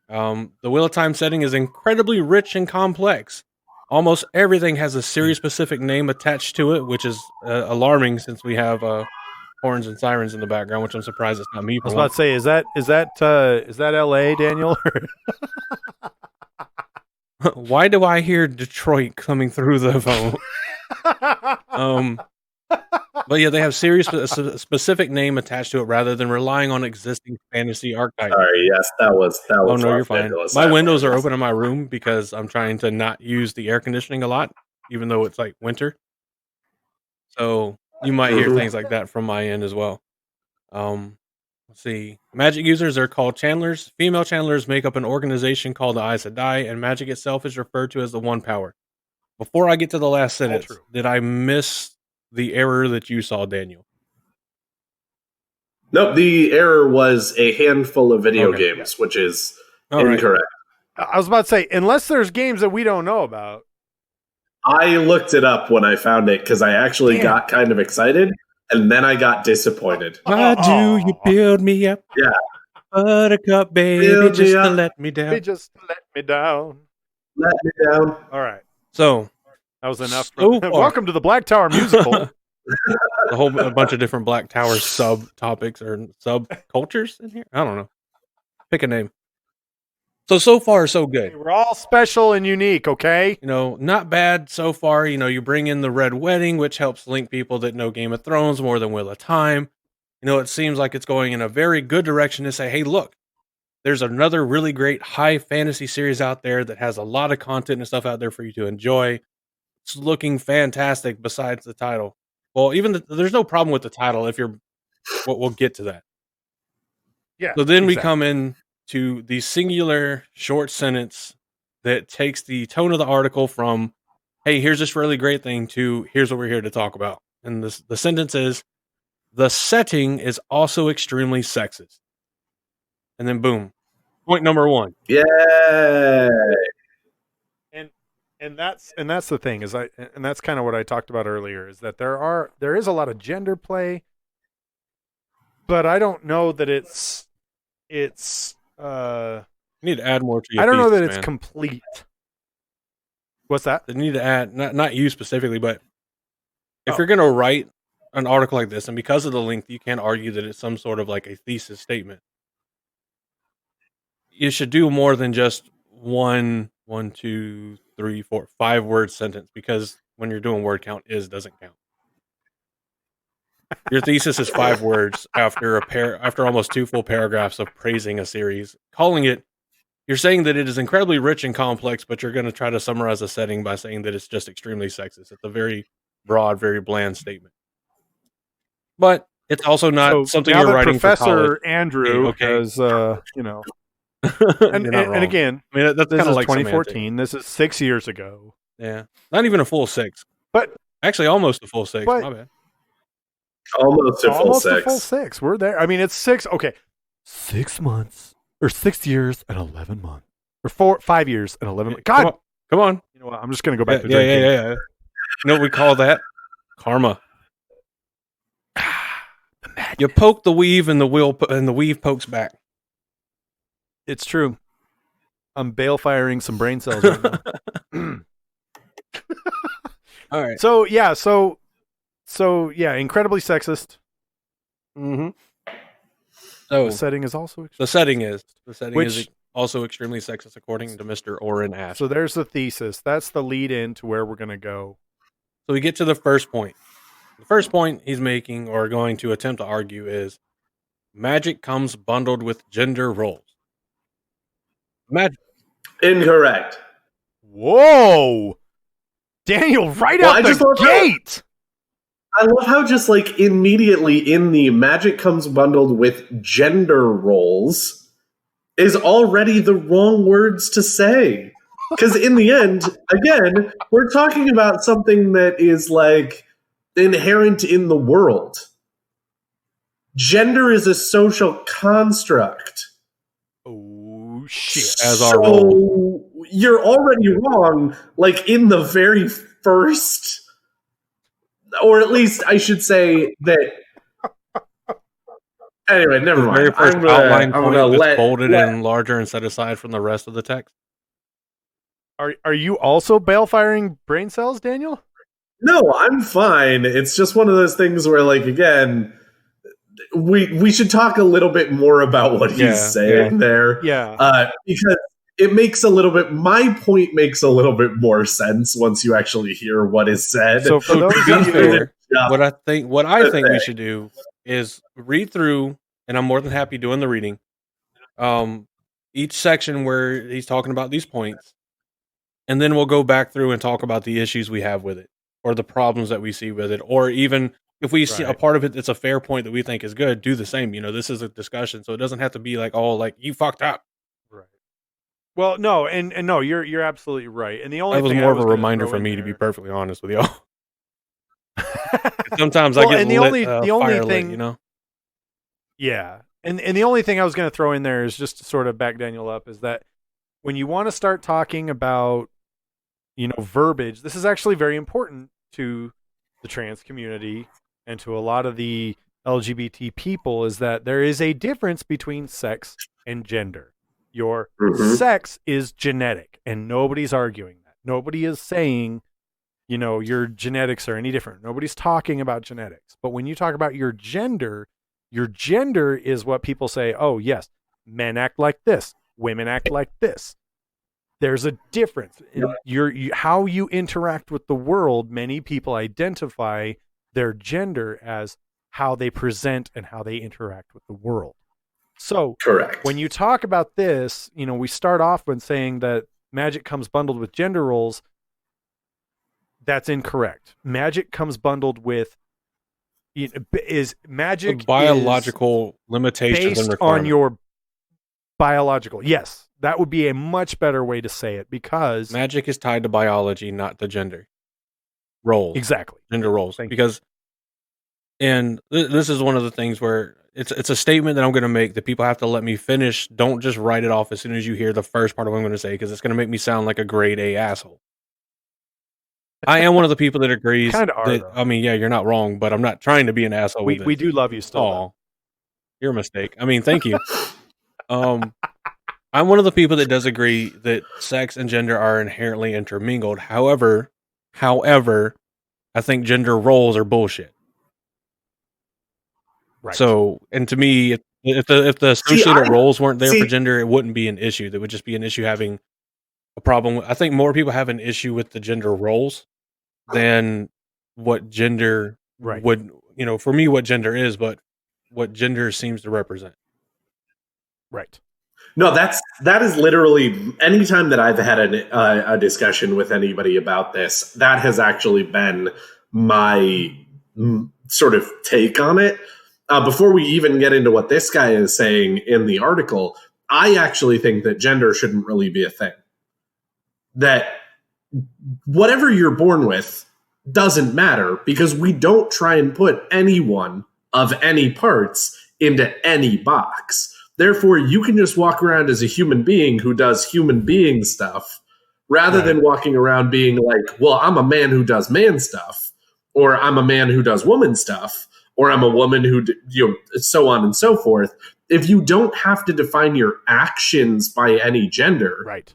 The Wheel of Time setting is incredibly rich and complex. Almost everything has a series-specific name attached to it, which is alarming since we have horns and sirens in the background, which I'm surprised it's not me. I was about to say, is that L.A., Daniel? Why do I hear Detroit coming through the phone? But yeah, they have specific name attached to it rather than relying on existing fantasy archetypes. Sorry, yes, that was. Oh no, you're fine. My windows are open in my room because I'm trying to not use the air conditioning a lot, even though it's like winter. So you might hear things like that from my end as well. Let's see. Magic users are called channelers. Female channelers make up an organization called the Aes Sedai, and magic itself is referred to as the One Power. Before I get to the last sentence, did I miss the error that you saw, Daniel? Nope, the error was a handful of video games, which is incorrect. Right. I was about to say, unless there's games that we don't know about. I looked it up when I found it because I actually got kind of excited, and then I got disappointed. Why do you build me up? Yeah. Buttercup, baby, just to let me down. Just let me down. Let me down. All right. So that was enough. Welcome to the Black Tower musical. A bunch of different Black Tower sub-topics or sub-cultures in here. I don't know. Pick a name. So far, so good. We're all special and unique, okay? Not bad so far. You bring in the Red Wedding, which helps link people that know Game of Thrones more than Wheel of Time. It seems like it's going in a very good direction to say, hey, look, there's another really great high fantasy series out there that has a lot of content and stuff out there for you to enjoy. It's looking fantastic besides the title. Well, even there's no problem with the title we'll get to that. Yeah. So then we come in to the singular short sentence that takes the tone of the article from, hey, here's this really great thing to here's what we're here to talk about. And the sentence is, the setting is also extremely sexist. And then boom, point number 1. Yeah. And that's the thing and that's kind of what I talked about earlier is that there is a lot of gender play, but I don't know that it's you need to add more to your I don't know that it's complete. What's that? You need to add not you specifically, but if you're going to write an article like this, and because of the length, you can't argue that it's some sort of like a thesis statement. You should do more than just 1, 2, 3, 4, 5 word sentence, because when you're doing word count, doesn't count. Your thesis is 5 words after almost 2 full paragraphs of praising a series, you're saying that it is incredibly rich and complex, but you're going to try to summarize a setting by saying that it's just extremely sexist. It's a very broad, very bland statement. But it's also not something you're writing for college. Professor Andrew, because and again, I mean, that's kind of like 2014. semantic. This is 6 years ago. Yeah, not even a full 6, but actually almost a full 6. My bad. Almost a full 6. A full 6. We're there. I mean, it's 6. Okay, 6 months or 6 years and 11 months or 5 years and 11 months. God, come on. You know what? I'm just gonna go back to drinking. Yeah. You know what we call that? Karma. You poke the weave, and the weave pokes back. It's true. I'm bale firing some brain cells right now. All right. So yeah, incredibly sexist. Mm-hmm. So the setting is also also extremely sexist, according to Mr. Oren Ashkenazi. So there's the thesis. That's the lead in to where we're gonna go. So we get to the first point. The first point he's making, or going to attempt to argue, is magic comes bundled with gender roles. Magic. Incorrect. Whoa, Daniel! Right out the gate. I love how just like immediately in the magic comes bundled with gender roles is already the wrong words to say. Because in the end, again, we're talking about something that is like inherent in the world. Gender is a social construct. Oh shit. So you're already wrong, like in the very first or at least I should say that. Anyway, never The mind. very first I'm outline gonna point that's let bolded and larger and set aside from the rest of the text. Are you also bale-firing brain cells, Daniel? No, I'm fine. It's just one of those things where, like, again, we should talk a little bit more about what he's saying there. Yeah. Because it makes my point makes a little bit more sense once you actually hear what is said. So for So those to be of you, fair, Yeah. what I think we should do is read through, and I'm more than happy doing the reading. Each section where he's talking about these points, and then we'll go back through and talk about the issues we have with it, or the problems that we see with it, or even if we see a Right. part of it that's a fair point that we think is good, do the same. This is a discussion, so it doesn't have to be like all like you fucked up. right. Well, no, and no, you're absolutely right. And the only That was thing more I of a was gonna reminder throw for in me, to be there- perfectly honest with y'all. Sometimes I Well, get and the lit, only fire thing, lit, yeah, and the only thing I was going to throw in there is just to sort of back Daniel up is that when you want to start talking about verbiage, this is actually very important to the trans community and to a lot of the LGBT people, is that there is a difference between sex and gender. Your sex is genetic, and nobody's arguing that. Nobody is saying your genetics are any different. Nobody's talking about genetics. But when you talk about your gender is what people say, oh, yes, men act like this, women act like this. There's a difference. In how you interact with the world. Many people identify their gender as how they present and how they interact with the world. So Correct. when you talk about this, we start off when saying that magic comes bundled with gender roles. That's incorrect. Magic comes bundled with magic The biological limitations based and on requirements. your biological. Yes, that would be a much better way to say it, because Magic is tied to biology, not to gender roles. exactly. Gender roles. Thank you. Because, and this is one of the things where it's a statement that I'm going to make that people have to let me finish. Don't just write it off as soon as you hear the first part of what I'm going to say, because it's going to make me sound like a grade A asshole. I am one of the people that agrees. Kinda are, that, though. I mean, yeah, you're not wrong, but I'm not trying to be an asshole. We with this. do love you still. Aw, you're a mistake. I mean, thank you. I'm one of the people that does agree that sex and gender are inherently intermingled. However, I think gender roles are bullshit. Right. So, and to me, if the associated roles weren't there for gender, it wouldn't be an issue. That would just be an issue having a problem. I think more people have an issue with the gender roles than what gender would, for me, what gender is, but what gender seems to represent. Right. No, that is literally, anytime that I've had a discussion with anybody about this, that has actually been my sort of take on it. Before we even get into what this guy is saying in the article, I actually think that gender shouldn't really be a thing. That whatever you're born with doesn't matter, because we don't try and put anyone of any parts into any box. Therefore, you can just walk around as a human being who does human being stuff, rather than walking around being like, well, I'm a man who does man stuff, or I'm a man who does woman stuff, or I'm a woman who, so on and so forth. If you don't have to define your actions by any gender, right,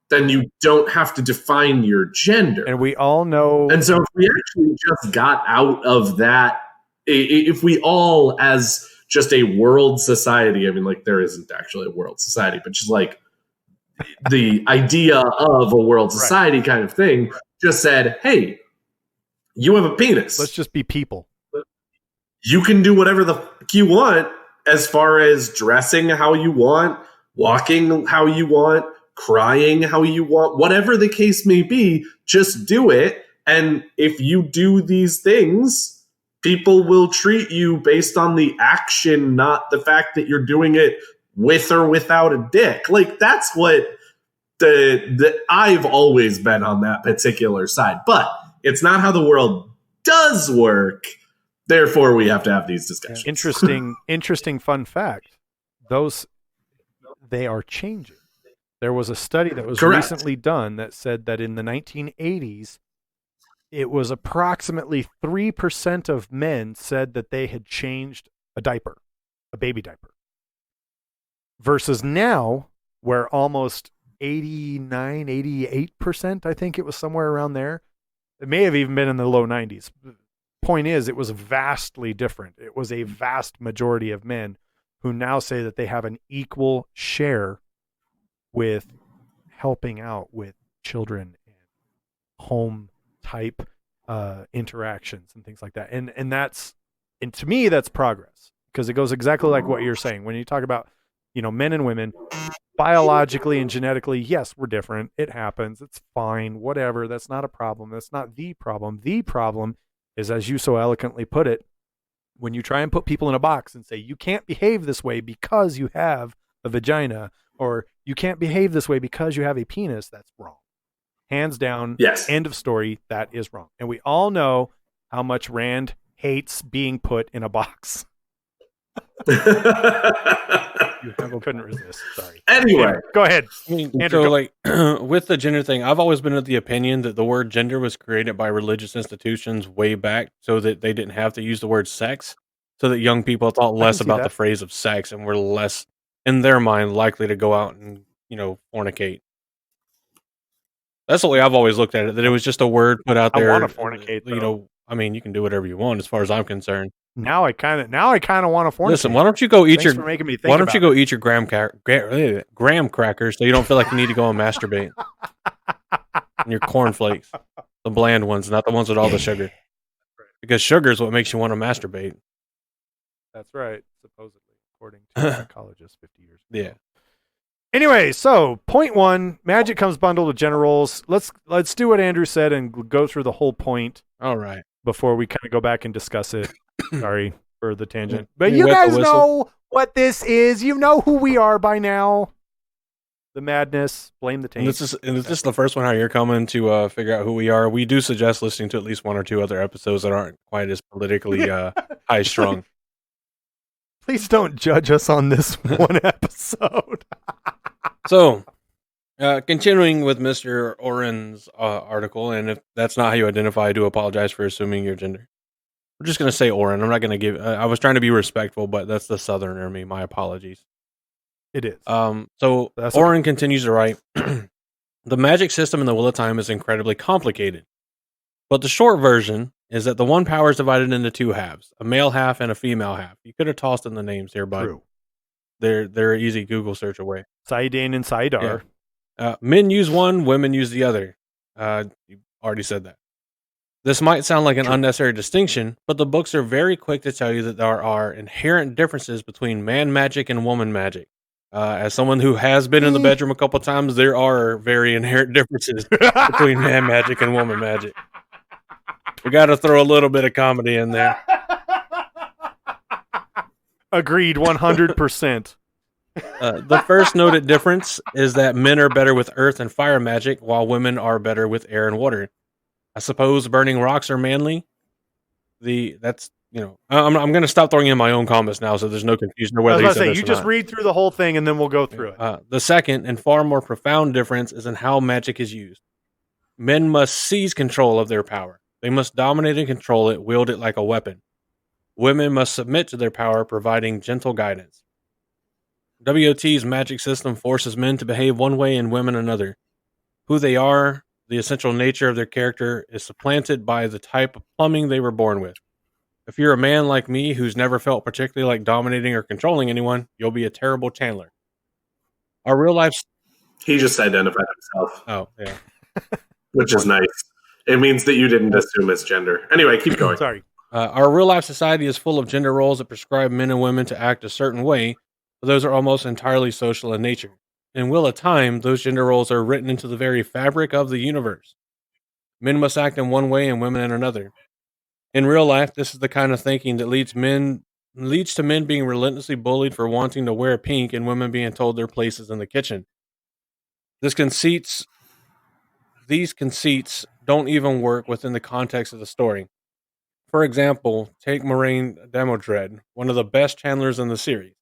then you don't have to define your gender. And we all know. And so if we actually just got out of that, if we all, as just a world society, I mean, like, there isn't actually a world society, but just like the idea of a world society kind of thing, just said, hey, you have a penis. Let's just be people. You can do whatever the fuck you want, as far as dressing how you want, walking how you want, crying how you want, whatever the case may be, just do it. And if you do these things, people will treat you based on the action, not the fact that you're doing it with or without a dick. Like, that's what I've always been on that particular side. But it's not how the world does work. Therefore, we have to have these discussions. Interesting fun fact. They are changing. There was a study that was recently done that said that in the 1980s, it was approximately 3% of men said that they had changed a diaper, a baby diaper. Versus now, where almost 89, 88%, I think it was somewhere around there. It may have even been in the low 90s. Point is, it was vastly different. It was a vast majority of men who now say that they have an equal share with helping out with children and home type interactions and things like that. And to me, that's progress, because it goes exactly like what you're saying. When you talk about, men and women, biologically and genetically, yes, we're different. It happens. It's fine. Whatever. That's not a problem. That's not the problem. The problem is, as you so eloquently put it, when you try and put people in a box and say, you can't behave this way because you have a vagina, or you can't behave this way because you have a penis, that's wrong. Hands down. Yes. End of story. That is wrong. And we all know how much Rand hates being put in a box. I couldn't resist. Sorry. Anyway, go ahead. I mean, Andrew, so like with the gender thing, I've always been of the opinion that the word gender was created by religious institutions way back so that they didn't have to use the word sex, so that young people thought less about the phrase of sex and were less, in their mind, likely to go out and, fornicate. That's the way I've always looked at it, that it was just a word put out there. I want to fornicate, though. You can do whatever you want as far as I'm concerned. Now I kind of want to fornicate. Listen, why don't you go eat Thanks for making me think about it. go eat your graham crackers so you don't feel like you need to go and masturbate? And your cornflakes, the bland ones, not the ones with all the sugar. Because sugar is what makes you want to masturbate. That's right, supposedly, according to a psychologist 50 years ago. Yeah. Anyway, so point one, magic comes bundled with gender roles. Let's do what Andrew said and go through the whole point. All right. Before we kind of go back and discuss it. Sorry for the tangent. But you guys know what this is. You know who we are by now. The madness. Blame the taint. And this is the first one how you're coming to figure out who we are. We do suggest listening to at least one or two other episodes that aren't quite as politically high-strung. Please don't judge us on this one episode. So, continuing with Mr. Oren's article, and if that's not how you identify, I do apologize for assuming your gender. We're just going to say Oren. I'm not going to give... I was trying to be respectful, but that's the southerner in me. My apologies. It is. So, Oren continues to write, the magic system in the Wheel of Time is incredibly complicated. But the short version is that the one power is divided into two halves, a male half and a female half. You could have tossed in the names here, but they're an easy Google search away. Saidane and Saidar. Yeah. Men use one, women use the other. You already said that. This might sound like an unnecessary distinction, but the books are very quick to tell you that there are inherent differences between man magic and woman magic. As someone who has been in the bedroom a couple times, there are very inherent differences between man magic and woman magic. We got to throw a little bit of comedy in there. Agreed, 100%. The first noted difference is that men are better with earth and fire magic, while women are better with air and water. I suppose burning rocks are manly. I'm going to stop throwing in my own comments now, so there's no confusion. I was going to say, you just read through the whole thing, and then we'll go through it. The second and far more profound difference is in how magic is used. Men must seize control of their power. They must dominate and control it, wield it like a weapon. Women must submit to their power, providing gentle guidance. WOT's magic system forces men to behave one way and women another. Who they are, the essential nature of their character, is supplanted by the type of plumbing they were born with. If you're a man like me who's never felt particularly like dominating or controlling anyone, you'll be a terrible Chandler. Our real life... He just identified himself. Oh, yeah. Which is nice. It means that you didn't assume his gender. Anyway, keep going. Sorry. Our real life society is full of gender roles that prescribe men and women to act a certain way, but those are almost entirely social in nature. In Wheel of Time, those gender roles are written into the very fabric of the universe. Men must act in one way and women in another. In real life, this is the kind of thinking that leads to men being relentlessly bullied for wanting to wear pink and women being told their places in the kitchen. These conceits don't even work within the context of the story. For example, take Moraine Demodred, one of the best Chandlers in the series.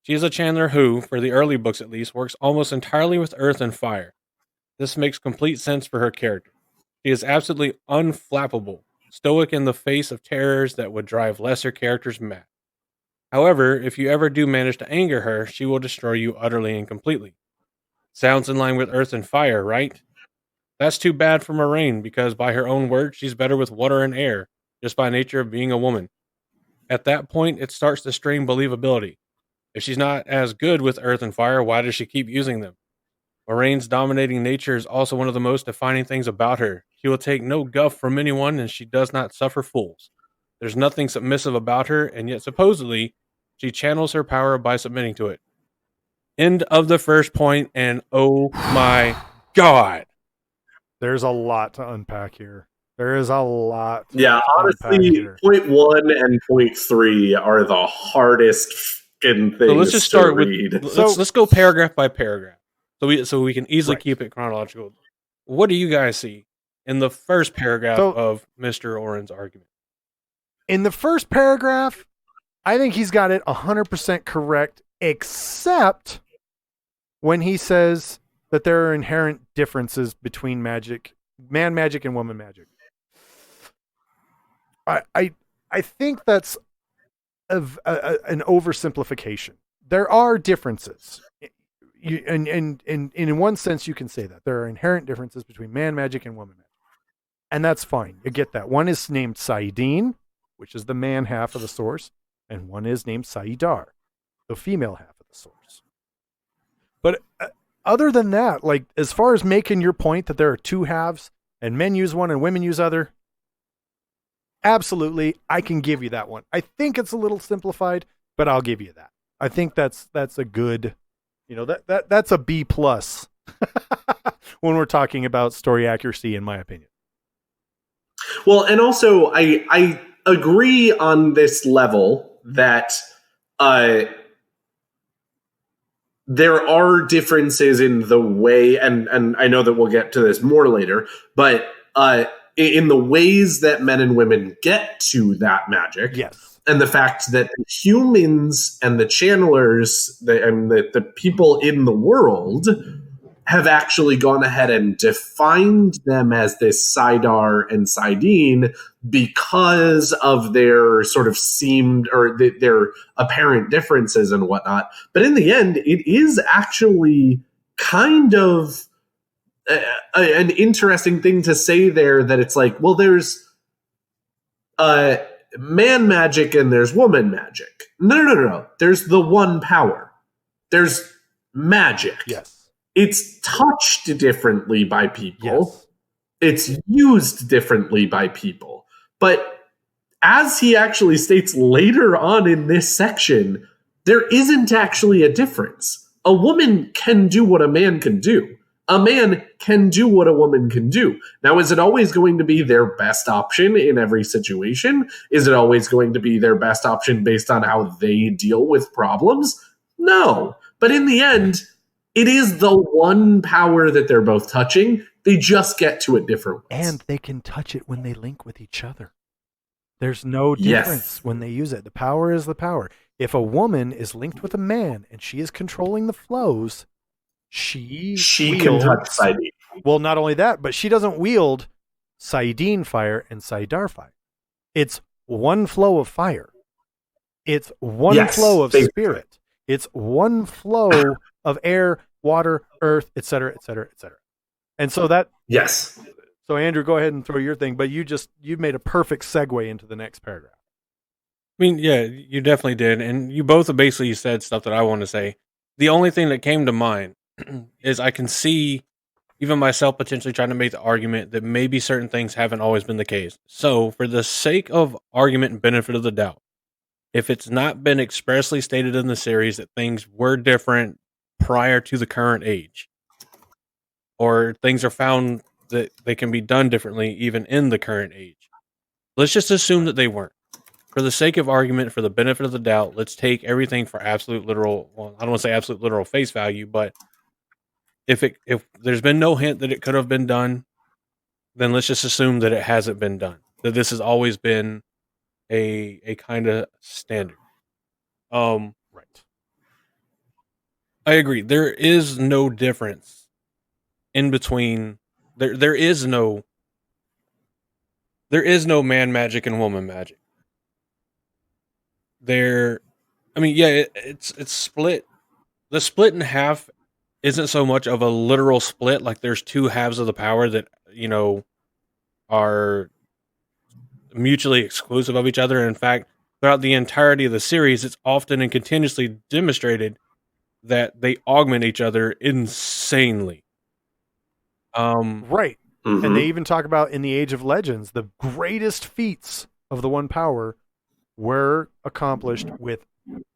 She is a Chandler who, for the early books at least, works almost entirely with earth and fire. This makes complete sense for her character. She is absolutely unflappable, stoic in the face of terrors that would drive lesser characters mad. However, if you ever do manage to anger her, she will destroy you utterly and completely. Sounds in line with earth and fire, right? That's too bad for Moraine, because by her own words, she's better with water and air, just by nature of being a woman. At that point, it starts to strain believability. If she's not as good with earth and fire, why does she keep using them? Moraine's dominating nature is also one of the most defining things about her. She will take no guff from anyone, and she does not suffer fools. There's nothing submissive about her, and yet supposedly, she channels her power by submitting to it. End of the first point, and oh my god. There's a lot to unpack here. There is a lot. Yeah, honestly, point 1 and point 3 are the hardest fucking things. So let's just start to read. with let's go paragraph by paragraph, so we can easily keep it chronological. What do you guys see in the first paragraph of Mr. Oren's argument? In the first paragraph, I think he's got it 100% correct, except when he says that there are inherent differences between magic, man magic and woman magic. I think that's an oversimplification. There are differences. And in one sense, you can say that. There are inherent differences between man magic and woman magic. And that's fine. You get that. One is named Saidin, which is the man half of the source, and one is named Saidar, the female half of the source. But other than that, like as far as making your point that there are two halves and men use one and women use other, absolutely, I can give you that one. I think it's a little simplified, but I'll give you that. I think that's a good, that's a B+ when we're talking about story accuracy, in my opinion. Well, and also I agree on this level that there are differences in the way, and I know that we'll get to this more later, but in the ways that men and women get to that magic. Yes. And the fact that the humans and the channelers and the people in the world have actually gone ahead and defined them as this Saidar and Saidin because of their sort of their apparent differences and whatnot. But in the end, it is actually kind of an interesting thing to say there, that it's like, well, there's man magic and there's woman magic. No. There's the one power. There's magic. Yes. It's touched differently by people. Yes. It's used differently by people. But as he actually states later on in this section, there isn't actually a difference. A woman can do what a man can do. A man can do what a woman can do. Now, is it always going to be their best option in every situation? Is it always going to be their best option based on how they deal with problems? No. But in the end, it is the one power that they're both touching. They just get to it different ways. And they can touch it when they link with each other. There's no difference when they use it. The power is the power. If a woman is linked with a man and she is controlling the flows, she can touch Saidin. Well, not only that, but she doesn't wield Saidin fire and Saidar fire. It's one flow of fire. It's one flow of spirit. It's one flow of air, water, earth, etc., etc., etc. And so that... Yes. So Andrew, go ahead and throw your thing, but you made a perfect segue into the next paragraph. I mean, yeah, you definitely did. And you both have basically said stuff that I want to say. The only thing that came to mind is I can see even myself potentially trying to make the argument that maybe certain things haven't always been the case. So for the sake of argument and benefit of the doubt, if it's not been expressly stated in the series that things were different prior to the current age, or things are found that they can be done differently even in the current age, let's just assume that they weren't. For the sake of argument, for the benefit of the doubt, let's take everything for absolute literal, well, I don't want to say absolute literal face value, but if there's been no hint that it could have been done, then let's just assume that it hasn't been done. That this has always been a kind of standard. Right. I agree. There is no difference in between. There is no there is no man magic and woman magic. It's split. The split in half isn't so much of a literal split, like there's two halves of the power that, are mutually exclusive of each other. In fact, throughout the entirety of the series, it's often and continuously demonstrated that they augment each other insanely. Right. Mhm. And they even talk about in the Age of Legends, the greatest feats of the one power were accomplished with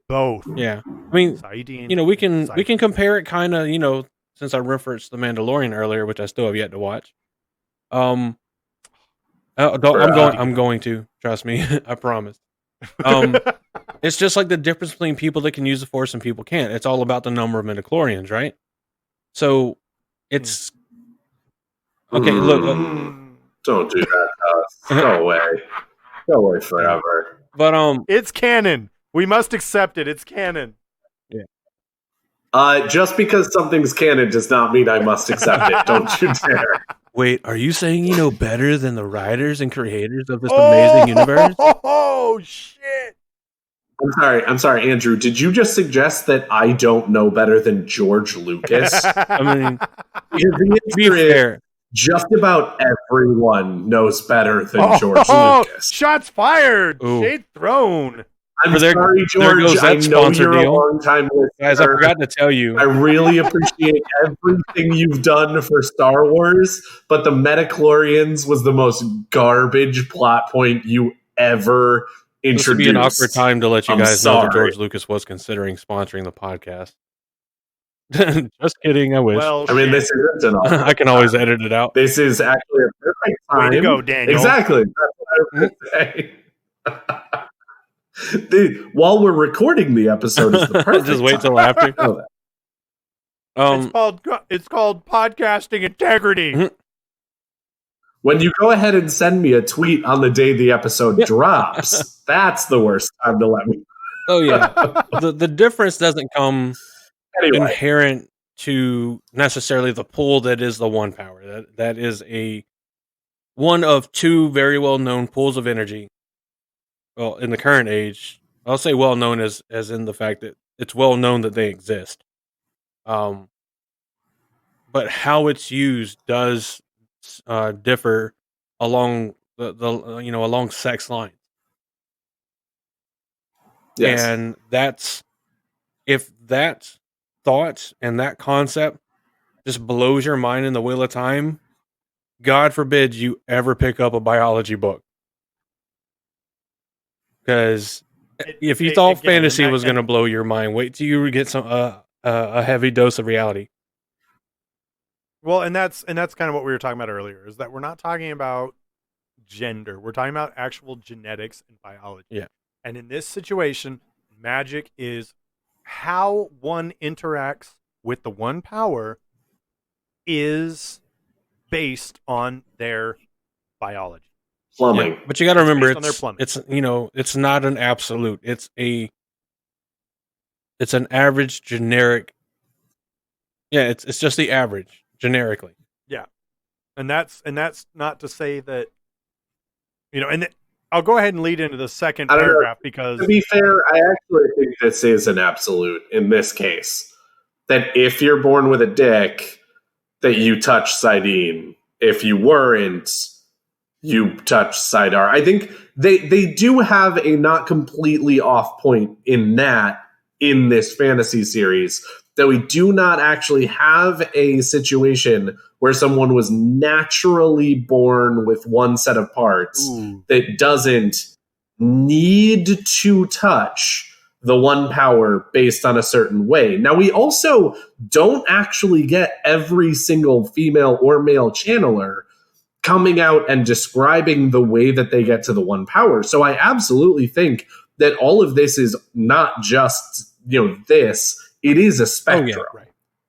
both. Yeah. I mean, Saidin, we can compare it kind of, since I referenced The Mandalorian earlier, which I still have yet to watch. I'm going to, trust me. I promise. It's just like the difference between people that can use the Force and people can't. It's all about the number of midichlorians, right? So it's okay. Look, don't do that to us. Go away. Go away forever. But it's canon. We must accept it. It's canon. Just because something's canon does not mean I must accept it. Don't you dare. Wait, are you saying you know better than the writers and creators of this amazing universe? Oh shit! I'm sorry, Andrew. Did you just suggest that I don't know better than George Lucas? I mean, to be fair, just about everyone knows better than George Lucas. Shots fired! Ooh. Shade thrown. I'm there sorry, goes George. that I know sponsor you're deal. a long-time listener. guys, I forgot to tell you. I really appreciate everything you've done for Star Wars, but the Metachlorians was the most garbage plot point you ever introduced. This would be an awkward time to let you I'm guys know that sorry. George Lucas was considering sponsoring the podcast. Just kidding. I wish. Well, I mean, this isn't an awkward I can always edit it out. This is actually a perfect time. Way to go, Daniel. Exactly. That's what I was going to say. Dude, while we're recording the episode, is the perfect Just wait till time. after. Oh, that. It's called podcasting integrity. When you go ahead and send me a tweet on the day the episode drops, that's the worst time to let me. Oh yeah. The difference doesn't come Anyway, inherent to necessarily the pool that is the one power. That is one of two very well known pools of energy. Well, in the current age, I'll say well known as in the fact that it's well known that they exist. But how it's used does differ along the along sex lines. yes. And if that thought and that concept just blows your mind in the wheel of time, God forbid you ever pick up a biology book. Because if you thought fantasy was going to blow your mind, wait till you get some a heavy dose of reality. Well, and that's kind of what we were talking about earlier, is that we're not talking about gender. We're talking about actual genetics and biology. Yeah. And in this situation, magic is how one interacts with the one power is based on their biology. Plumbing. Yeah. But you got to remember, based on their plumbing. it's not an absolute. It's an average generic. Yeah, it's just the average generically. Yeah. And that's not to say that, and I'll go ahead and lead into the second I don't know. paragraph because To be fair, I actually think this is an absolute in this case. That if you're born with a dick, that you touch Saidin. If you weren't, you touch Saidar. I think they do have a not completely off point in this fantasy series, that we do not actually have a situation where someone was naturally born with one set of parts that doesn't need to touch the one power based on a certain way. Now, we also don't actually get every single female or male channeler coming out and describing the way that they get to the one power. So I absolutely think that all of this is not just, this. It is a spectrum. Oh, yeah, right.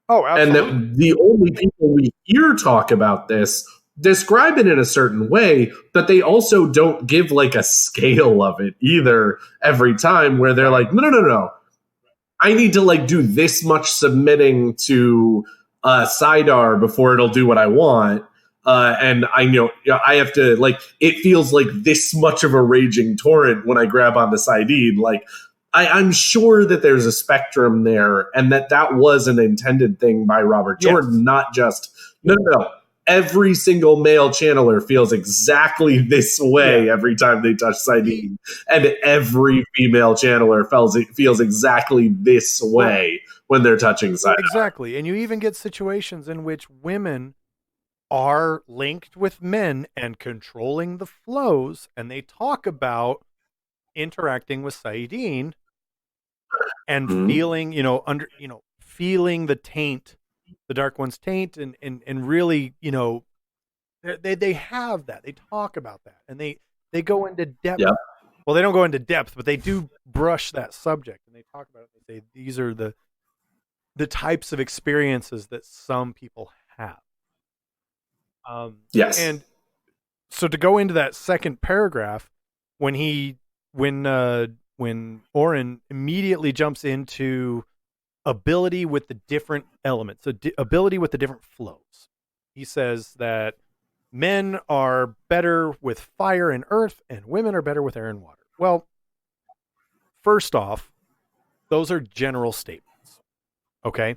Oh, absolutely. And that the only people we hear talk about this describe it in a certain way, but they also don't give like a scale of it either every time, where they're like, no. I need to like do this much submitting to Saidar before it'll do what I want. And I know I have to, like, it feels like this much of a raging torrent when I grab onto Sidene. Like, I'm sure that there's a spectrum there, and that was an intended thing by Robert Jordan, not just no. Every single male channeler feels exactly this way every time they touch Sidene, and every female channeler feels exactly this way when they're touching Sidene. Exactly, and you even get situations in which women are linked with men and controlling the flows, and they talk about interacting with Sidene and feeling, feeling the taint, the Dark One's taint, and really, they have that. They talk about that, and they go into depth. Yeah. Well, they don't go into depth, but they do brush that subject, and they talk about it. They say these are the types of experiences that some people have. Yes. And so to go into that second paragraph, when Oren immediately jumps into ability with the different elements, ability with the different flows, he says that men are better with fire and earth, and women are better with air and water. Well, first off, those are general statements. Okay?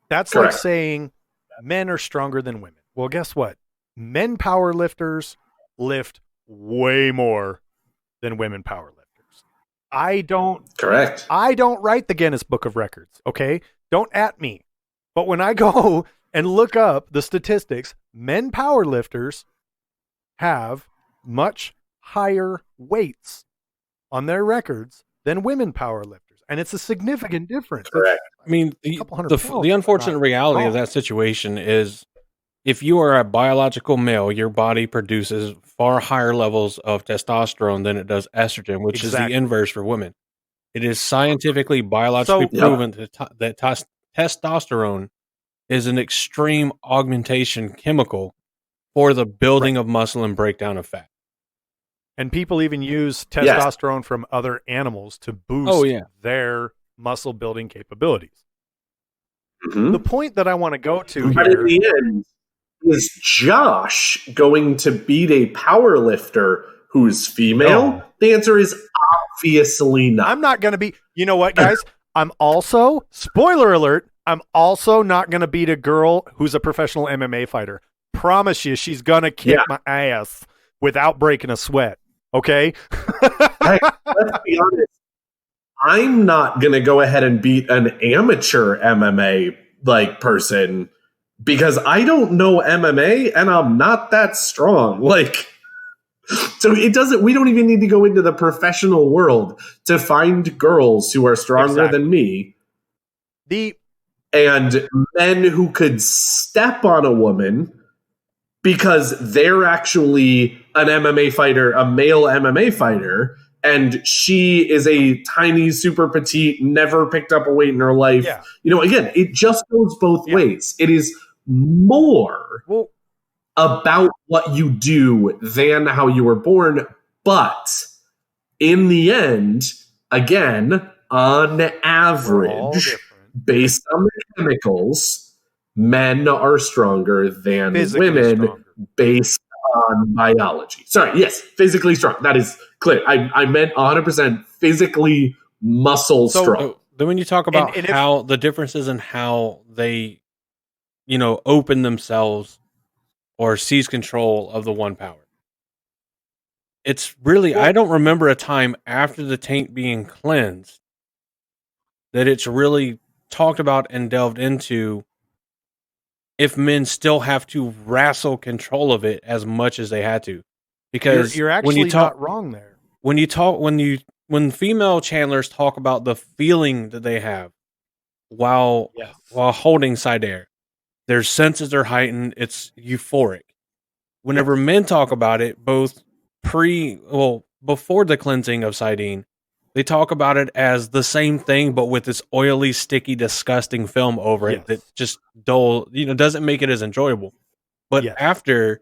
That's Correct. like saying men are stronger than women. Well, guess what? Men power lifters lift way more than women power lifters. Correct. I don't write the Guinness Book of Records, okay? Don't at me. But when I go and look up the statistics, men power lifters have much higher weights on their records than women power lifters. And it's a significant difference. Correct. I mean, the unfortunate reality of that situation is if you are a biological male, your body produces far higher levels of testosterone than it does estrogen, which is the inverse for women. It is scientifically, biologically proven that testosterone is an extreme augmentation chemical for the building of muscle and breakdown of fat. And people even use testosterone from other animals to boost their muscle building capabilities. Mm-hmm. The point that I want to go to but here in the end, is Josh going to beat a power lifter who's female? No. The answer is obviously not. I'm not going to be. You know what, guys? I'm also, spoiler alert, I'm also not going to beat a girl who's a professional MMA fighter. Promise you, she's going to kick my ass without breaking a sweat. Okay? Hey, let's be honest. I'm not going to go ahead and beat an amateur MMA person because I don't know MMA and I'm not that strong. So we don't even need to go into the professional world to find girls who are stronger than me. And men who could step on a woman because they're actually an MMA fighter, a male MMA fighter, and she is a tiny, super petite, never picked up a weight in her life. Yeah. Again, it just goes both ways. It is more about what you do than how you were born. But in the end, again, on average, based on the chemicals, men are stronger than women based on biology. Sorry, yes, physically strong. That is clear. I meant 100% physically muscle strong. Then when you talk about how the differences in how they, open themselves or seize control of the one power, it's really, I don't remember a time after the taint being cleansed that it's really talked about and delved into if men still have to wrestle control of it as much as they had to. Because you're actually not wrong there. When female channelers talk about the feeling that they have while holding Sidere, their senses are heightened, it's euphoric. Whenever men talk about it, both before the cleansing of Sidene, they talk about it as the same thing, but with this oily, sticky, disgusting film over it that just doesn't make it as enjoyable. But after,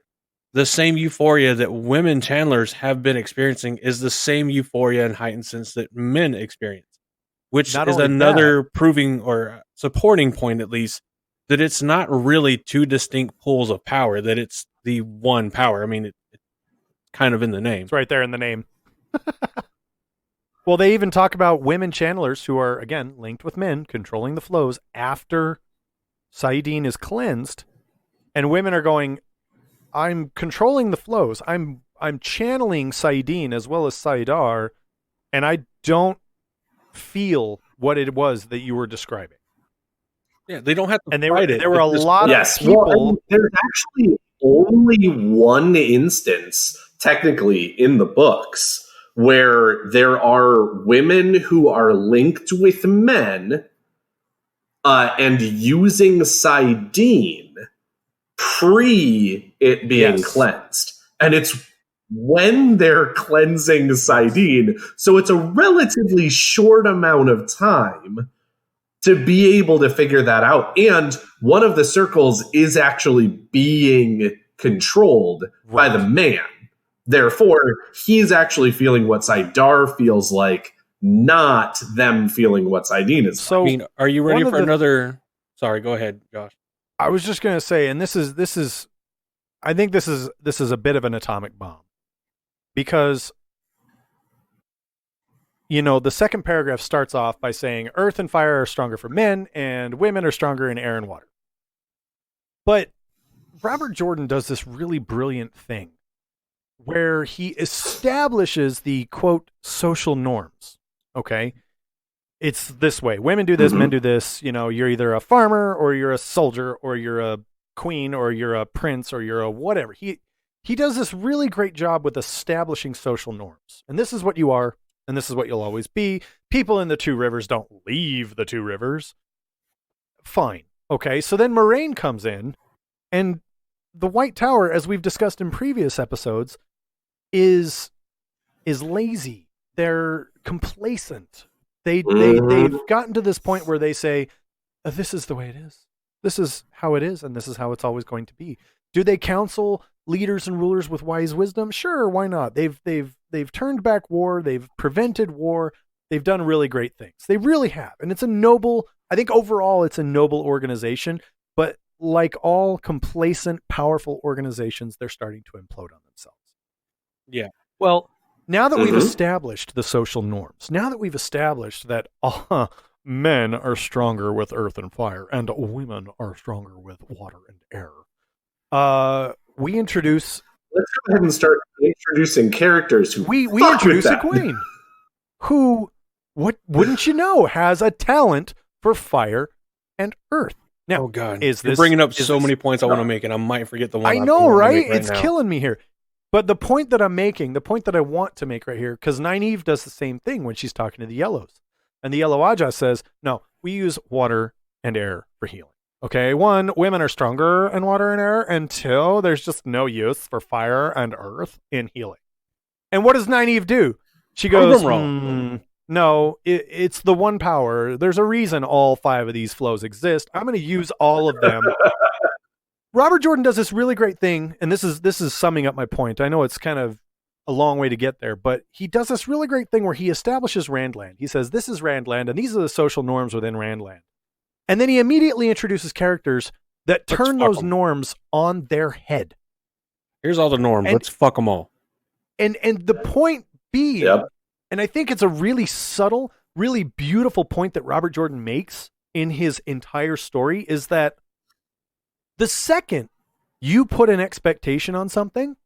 the same euphoria that women channelers have been experiencing is the same euphoria and heightened sense that men experience, which is another proving or supporting point, at least, that it's not really two distinct pools of power, that it's the one power. I mean, it's kind of in the name. It's right there in the name. Well, they even talk about women channelers who are, again, linked with men, controlling the flows after saidin is cleansed. And women are going, I'm controlling the flows. I'm channeling saidin as well as saidar, and I don't feel what it was that you were describing. Yeah, they don't have to And fight it. there were a It's just- lot Yes, of people. well, there's actually only one instance, technically, in the books where there are women who are linked with men and using saidin pre it being Yes. cleansed. And it's when they're cleansing saidin. So it's a relatively short amount of time to be able to figure that out. And one of the circles is actually being controlled by the man. Therefore, he's actually feeling what saidar feels like, not them feeling what saidin is. So I mean, are you ready one for of the- another? Sorry, go ahead, Josh. I was just going to say, and this is, I think this is a bit of an atomic bomb, because, you know, the second paragraph starts off by saying earth and fire are stronger for men and women are stronger in air and water. But Robert Jordan does this really brilliant thing where he establishes the, quote, social norms. Okay. It's this way. Women do this, men do this. You know, you're either a farmer or you're a soldier or you're a queen or you're a prince or you're a whatever. He does this really great job with establishing social norms. And this is what you are, and this is what you'll always be. People in the two rivers don't leave the two rivers. Fine. Okay. So then Moraine comes in, and the White Tower, as we've discussed in previous episodes, is lazy. They're complacent. They've gotten to this point where they say, this is the way it is. This is how it is, and this is how it's always going to be. Do they counsel leaders and rulers with wise wisdom? Sure, why not? They've turned back war. They've prevented war. They've done really great things. They really have. And it's a noble, I think overall it's a noble organization, but like all complacent, powerful organizations, they're starting to implode on themselves. Yeah. Well, now that we've established the social norms, now that we've established that men are stronger with earth and fire and women are stronger with water and air, we introduce... Let's go ahead and start introducing characters who we fuck introduce with a that. queen who, what wouldn't you know, has a talent for fire and earth. Now, Oh God, is you're this- bringing up is so this- many points I want to make, and I might forget the one. I I know, wanna right? make It's now. killing me here. But the point that I'm making, the point that I want to make right here, because Nynaeve does the same thing when she's talking to the Yellows. And the Yellow Aja says, no, we use water and air for healing. Okay, one, women are stronger in water and air, and two, there's just no use for fire and earth in healing. And what does Nynaeve do? She Prove goes, them wrong. no, it's the one power. There's a reason all 5 of these flows exist. I'm going to use all of them. Robert Jordan does this really great thing, and this is summing up my point. I know it's kind of a long way to get there, but he does this really great thing where he establishes Randland. He says, this is Randland, and these are the social norms within Randland. And then he immediately introduces characters that turn fuck those 'em. norms on their head. Here's all the norms. And- Let's fuck them all. And the point being, Yep. and I think it's a really subtle, really beautiful point that Robert Jordan makes in his entire story, is that the second you put an expectation on something,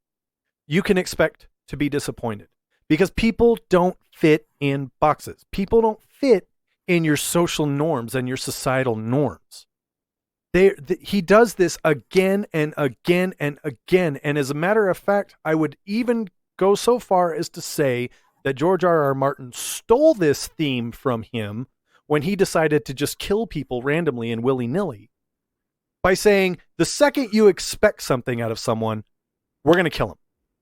you can expect to be disappointed, because people don't fit in boxes. People don't fit in your social norms and your societal norms. He does this again and again and again. And as a matter of fact, I would even go so far as to say that George R.R. Martin stole this theme from him when he decided to just kill people randomly and willy-nilly, by saying, the second you expect something out of someone, we're going to kill him.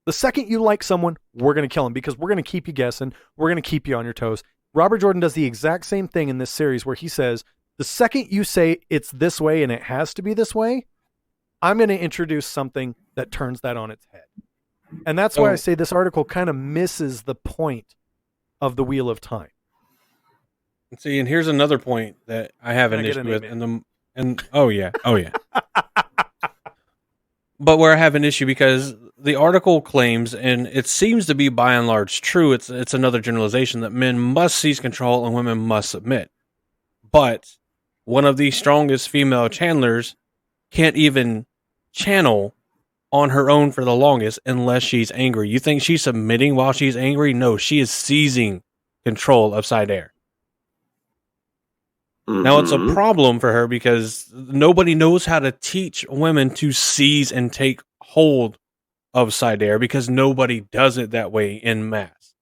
The second you like someone, we're going to kill him, because we're going to keep you guessing. We're going to keep you on your toes. Robert Jordan does the exact same thing in this series, where he says, the second you say it's this way and it has to be this way, I'm going to introduce something that turns that on its head. And that's why I say this article kind of misses the point of the Wheel of Time. See, and here's another point that I have Can an I get issue an with, amen? and oh yeah. But where I have an issue because the article claims, and it seems to be by and large true, it's another generalization that men must seize control and women must submit. But one of the strongest female channelers can't even channel on her own for the longest unless she's angry. You think she's submitting while she's angry? No, she is seizing control of Saidar. Now, it's a problem for her because nobody knows how to teach women to seize and take hold of Saidar because nobody does it that way en masse.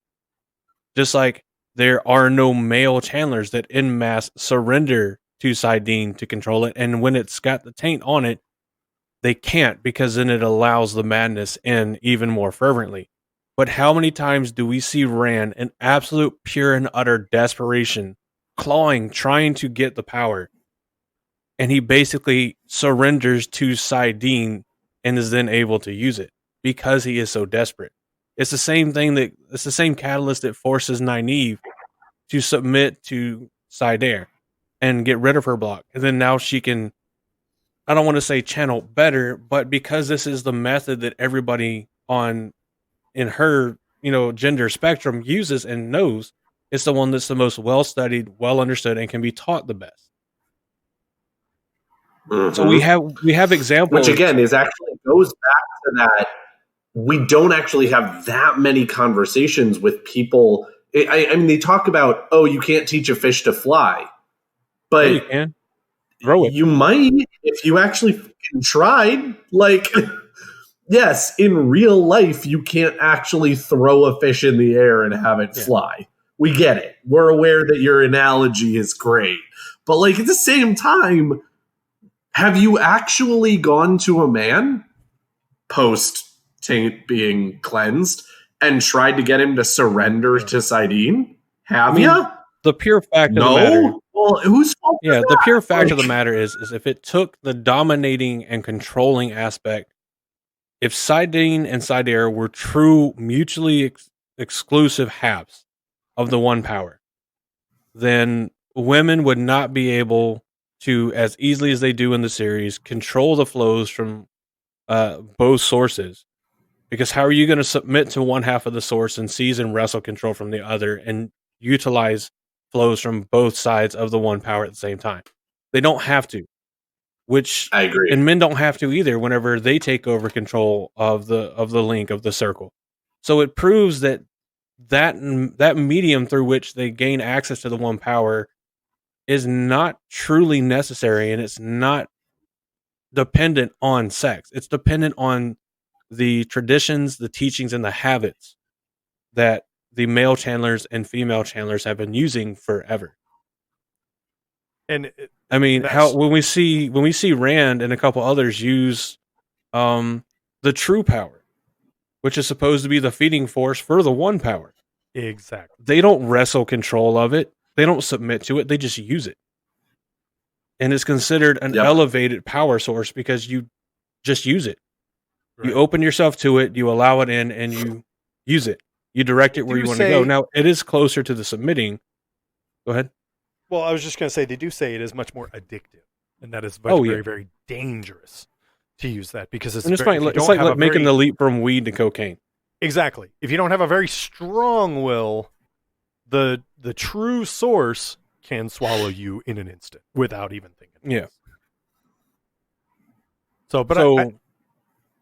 Just like there are no male channelers that en masse surrender to Saidin to control it. And when it's got the taint on it, they can't because then it allows the madness in even more fervently. But how many times do we see Rand in absolute pure and utter desperation clawing, trying to get the power, and he basically surrenders to Saidin and is then able to use it because he is so desperate. It's the same catalyst that forces Nynaeve to submit to Saidar and get rid of her block. And then now she can, I don't want to say channel better, but because this is the method that everybody in her, gender spectrum uses and knows, it's the one that's the most well-studied, well-understood, and can be taught the best. So we have examples, which again is actually goes back to that. We don't actually have that many conversations with people. I mean, they talk about, you can't teach a fish to fly, but you can throw it. You might if you actually tried. Like, yes, in real life, you can't actually throw a fish in the air and have it fly. We get it. We're aware that your analogy is great. But like at the same time, have you actually gone to a man post taint being cleansed and tried to get him to surrender to Saidin? Have you? The pure fact of the matter. Well, whose fault? Yeah, the pure fact of the matter is if it took the dominating and controlling aspect, if Saidin and Saidar were true mutually exclusive halves of the one power, then women would not be able to, as easily as they do in the series, control the flows from both sources. Because how are you going to submit to one half of the source and seize and wrestle control from the other and utilize flows from both sides of the one power at the same time? They don't have to. Which I agree. And men don't have to either whenever they take over control of the link of the circle. So it proves that medium through which they gain access to the one power is not truly necessary, and it's not dependent on sex. It's dependent on the traditions, the teachings, and the habits that the male channelers and female channelers have been using forever. And I mean, when we see Rand and a couple others use the true power, which is supposed to be the feeding force for the one power. Exactly. They don't wrestle control of it. They don't submit to it. They just use it. And it's considered an elevated power source because you just use it. Right. You open yourself to it, you allow it in, and you use it. You direct it where you want to go. Now, it is closer to the submitting. Go ahead. Well, I was just going to say, they do say it is much more addictive. And that is very, very dangerous to use that because it's like making the leap from weed to cocaine. Exactly. If you don't have a very strong will, the true source can swallow you in an instant without even thinking. Yeah. So,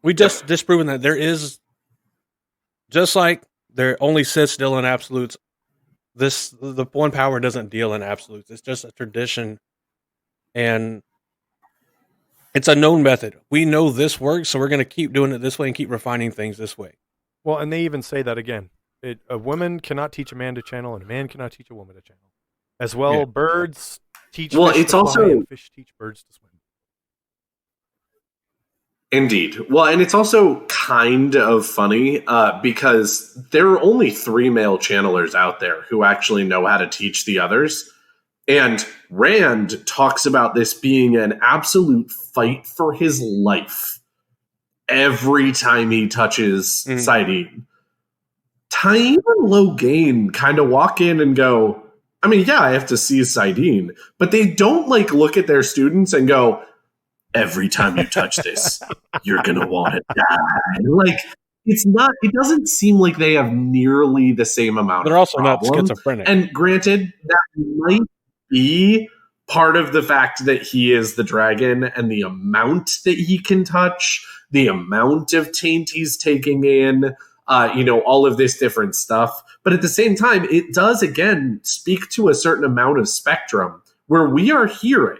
we just disproven that there is, just like there only sits still in absolutes, the one power doesn't deal in absolutes. It's just a tradition, and it's a known method. We know this works, so we're going to keep doing it this way and keep refining things this way. Well, and they even say that again. A woman cannot teach a man to channel, and a man cannot teach a woman to channel. As well, birds teach fish to fly, and fish teach birds to swim. Indeed. Well, and it's also kind of funny because there are only 3 male channelers out there who actually know how to teach the others. And Rand talks about this being an absolute fight for his life every time he touches Saidin. Taim and Logain kind of walk in and go, I mean, yeah, I have to seize Saidin, but they don't look at their students and go, every time you touch this, you're going to want to die. Like, it doesn't seem like they have nearly the same amount They're of also not problem. schizophrenic. And granted, that might be part of the fact that he is the dragon and the amount that he can touch, the amount of taint he's taking in, all of this different stuff. But at the same time, it does, again, speak to a certain amount of spectrum where we are hearing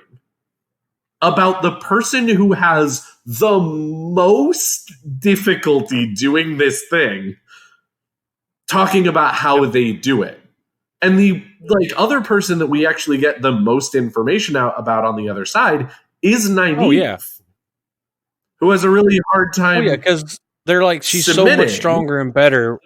about the person who has the most difficulty doing this thing, talking about how they do it. And the other person that we actually get the most information out about on the other side is Nynaeve. Oh, yeah. Who has a really hard time. Oh, yeah, because they're like, she's submitting. so much stronger and better.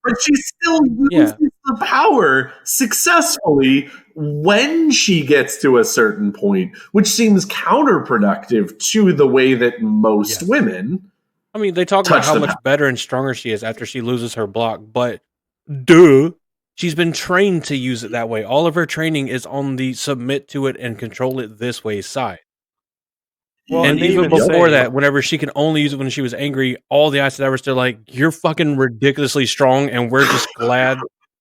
But she still uses the power successfully when she gets to a certain point, which seems counterproductive to the way that most women. I mean, they talk about how much better and stronger she is after she loses her block, but she's been trained to use it that way. All of her training is on the submit to it and control it this way side. Well, and even before that, whenever she can only use it when she was angry, all the Aes Sedai were still like, you're fucking ridiculously strong, and we're just glad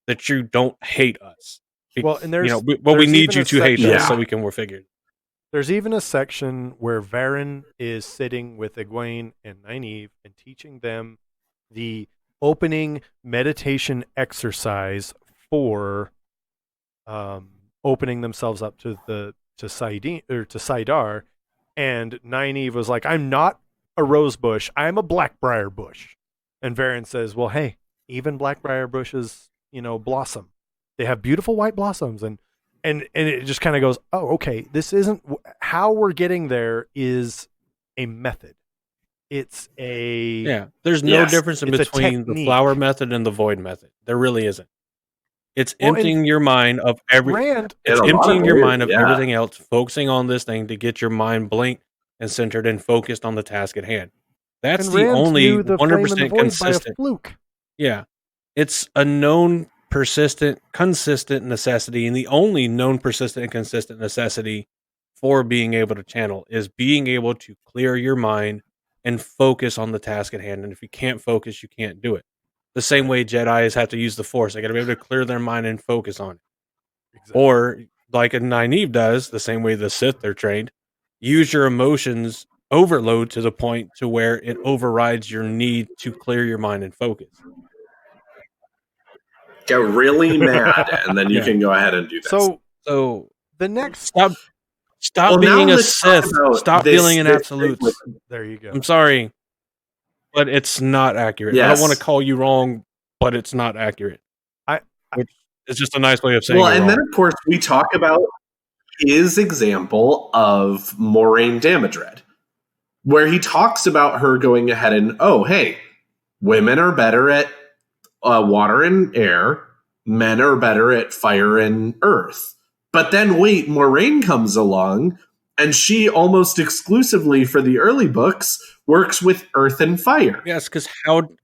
that you don't hate us. Well, and we need you to hate us so we can work figured. There's even a section where Varen is sitting with Egwene and Nynaeve and teaching them the opening meditation exercise for opening themselves up to Saidar. And Nynaeve was like, I'm not a rose bush. I'm a blackbriar bush. And Varen says, well, hey, even blackbriar bushes, blossom. They have beautiful white blossoms. And it just kind of goes, oh, okay, this isn't how we're getting there is a method. It's there's no difference in between the flower method and the void method. There really isn't. It's emptying your mind of everything else, focusing on this thing to get your mind blinked and centered and focused on the task at hand. That's the only 100% consistent. Fluke. Yeah. It's a known, persistent, consistent necessity, and the only known, persistent, and consistent necessity for being able to channel is being able to clear your mind and focus on the task at hand. And if you can't focus, you can't do it. The same way Jedis have to use the Force. They got to be able to clear their mind and focus on it. Exactly. Or, like a Nynaeve does, the same way the Sith are trained, use your emotions overload to the point to where it overrides your need to clear your mind and focus. Get really mad, and then you can go ahead and do this. So the next... Stop being a Sith. Stop dealing in absolutes. There you go. I'm sorry. But it's not accurate. Yes. I don't want to call you wrong, but it's not accurate. It's just a nice way of saying and then, of course, we talk about his example of Moraine Damodred, where he talks about her going ahead and, women are better at water and air, men are better at fire and earth. But then, Moraine comes along, and she almost exclusively for the early books works with earth and fire. Yes, because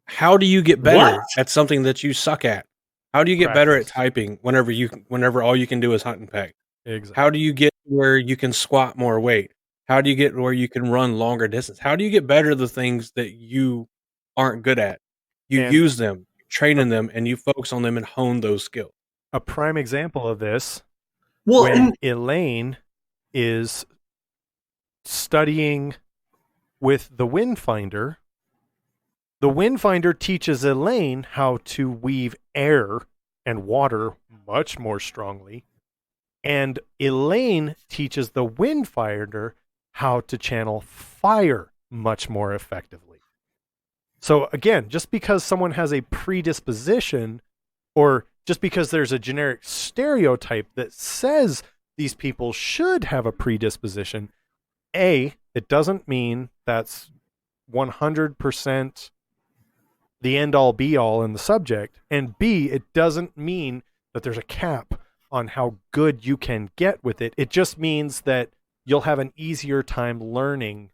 how do you get better at something that you suck at? How do you get better at typing whenever all you can do is hunt and peck? Exactly. How do you get where you can squat more weight? How do you get where you can run longer distance? How do you get better at the things that you aren't good at? You use them, train in them, and you focus on them and hone those skills. A prime example of this, when Elaine is studying with the Windfinder teaches Elaine how to weave air and water much more strongly, and Elaine teaches the Windfinder how to channel fire much more effectively. So again, just because someone has a predisposition, or just because there's a generic stereotype that says these people should have a predisposition, it doesn't mean that's 100% the end-all be-all in the subject, and B, it doesn't mean that there's a cap on how good you can get with it. It just means that you'll have an easier time learning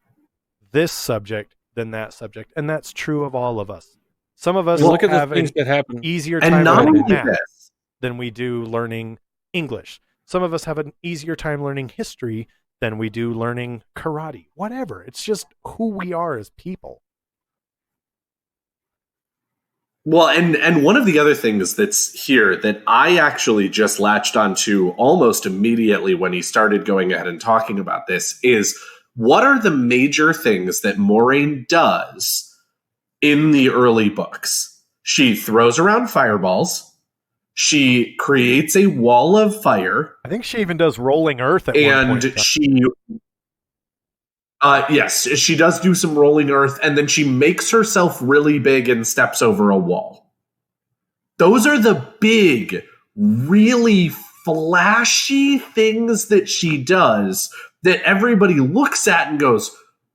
this subject than that subject, and that's true of all of us. Some of us have an easier time learning math than we do learning English. Some of us have an easier time learning history than we do learning karate. Whatever. It's just who we are as people. Well, and one of the other things that's here that I actually just latched onto almost immediately when he started going ahead and talking about this is, what are the major things that Moiraine does in the early books? She throws around fireballs. She creates a wall of fire. I think she even does rolling earth at one point. And she... yes, she does do some rolling earth, and then she makes herself really big and steps over a wall. Those are the big, really flashy things that she does that everybody looks at and goes,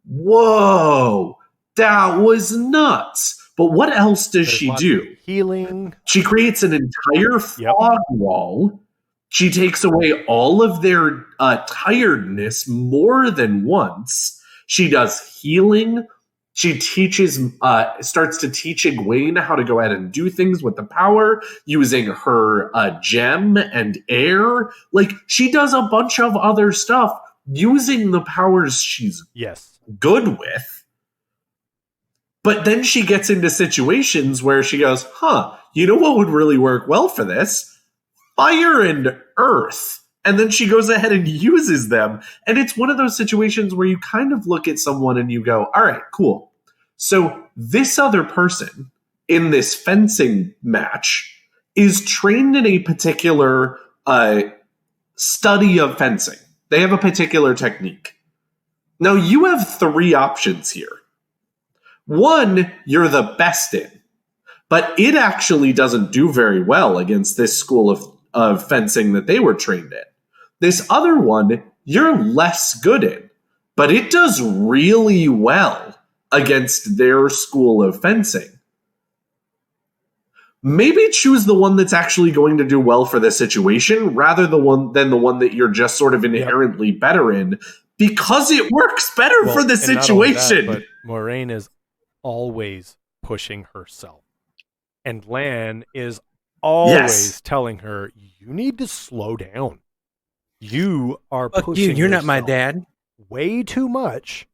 whoa, that was nuts. But what else does she do? Healing. She creates an entire fog wall. She takes away all of their tiredness more than once. She does healing. She teaches, starts to teach Egwene how to go ahead and do things with the power using her gem and air. Like, she does a bunch of other stuff using the powers she's good with. But then she gets into situations where she goes, you know what would really work well for this? Fire and earth. And then she goes ahead and uses them. And it's one of those situations where you kind of look at someone and you go, all right, cool. So this other person in this fencing match is trained in a particular study of fencing. They have a particular technique. Now, you have three options here. One, you're the best in, but it actually doesn't do very well against this school of fencing that they were trained in. This other one, you're less good in, but it does really well against their school of fencing. Maybe choose the one that's actually going to do well for the situation rather than the one that you're just sort of inherently better in, because it works better for the situation. But Moiraine is always pushing herself. And Lan is always telling her, you need to slow down. You are pushing you're not my dad. Way too much.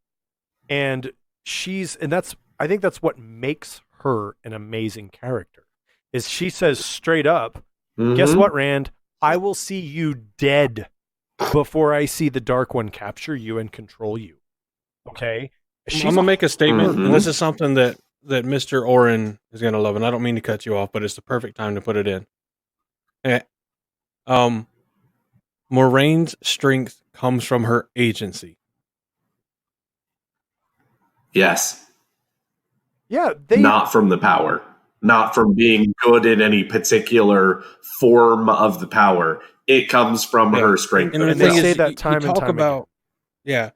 And I think that's what makes her an amazing character. Is she says straight up, guess what, Rand? I will see you dead before I see the Dark One capture you and control you. Okay? I'm going to make a statement, and this is something that Mr. Oren is going to love, and I don't mean to cut you off, but it's the perfect time to put it in. Moraine's strength comes from her agency. Yes. Yeah. Not from the power. Not from being good in any particular form of the power. It comes from her strength. And they say that time and time again. Yeah.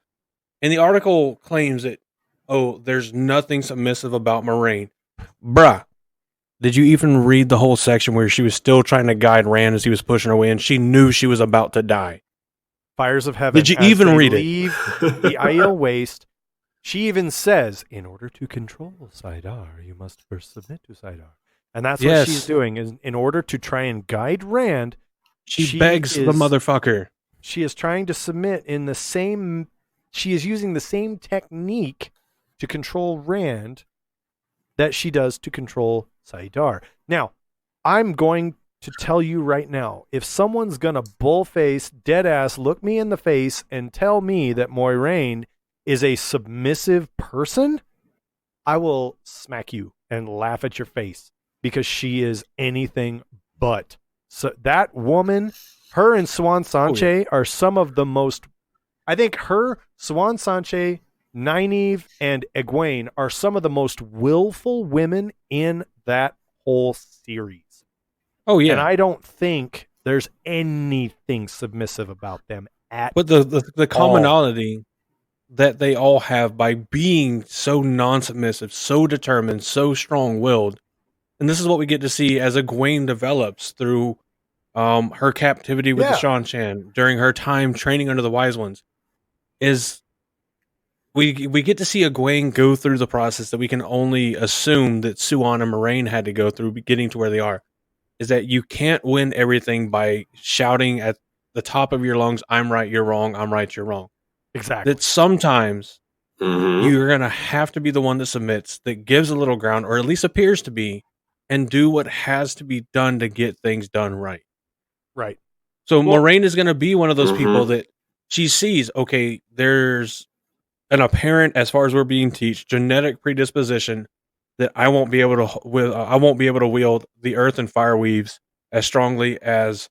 And the article claims that, there's nothing submissive about Moiraine. Bruh. Did you even read the whole section where she was still trying to guide Rand as he was pushing her away, and she knew she was about to die? Fires of Heaven. Did you even read it? Leave the Aiel Waste. She even says, in order to control Saidar, you must first submit to Saidar. And that's what she's doing. Is in order to try and guide Rand, she begs the motherfucker. She is trying to submit in the same... She is using the same technique to control Rand that she does to control Saidar. Now, I'm going to tell you right now, if someone's going to bullface, deadass, look me in the face and tell me that Moiraine is a submissive person, I will smack you and laugh at your face, because she is anything but. So that woman, her and Swan Sanche are some of the most... I think her, Swan Sanche, Nynaeve, and Egwene are some of the most willful women in that whole series. Oh, yeah. And I don't think there's anything submissive about them at all. But the commonality that they all have by being so non-submissive, so determined, so strong-willed, and this is what we get to see as Egwene develops through her captivity with the Shan-Chan, during her time training under the Wise Ones, is... We get to see Egwene go through the process that we can only assume that Suan and Moiraine had to go through getting to where they are. Is that you can't win everything by shouting at the top of your lungs, I'm right, you're wrong, I'm right, you're wrong. Exactly. that sometimes Mhm. you're going to have to be the one that submits, that gives a little ground, or at least appears to be, and do what has to be done to get things done right. Right. So Well- Moraine is going to be one of those Mhm. people that she sees, okay, there's an apparent, as far as we're being taught, genetic predisposition that I won't be able to wield the earth and fire weaves as strongly as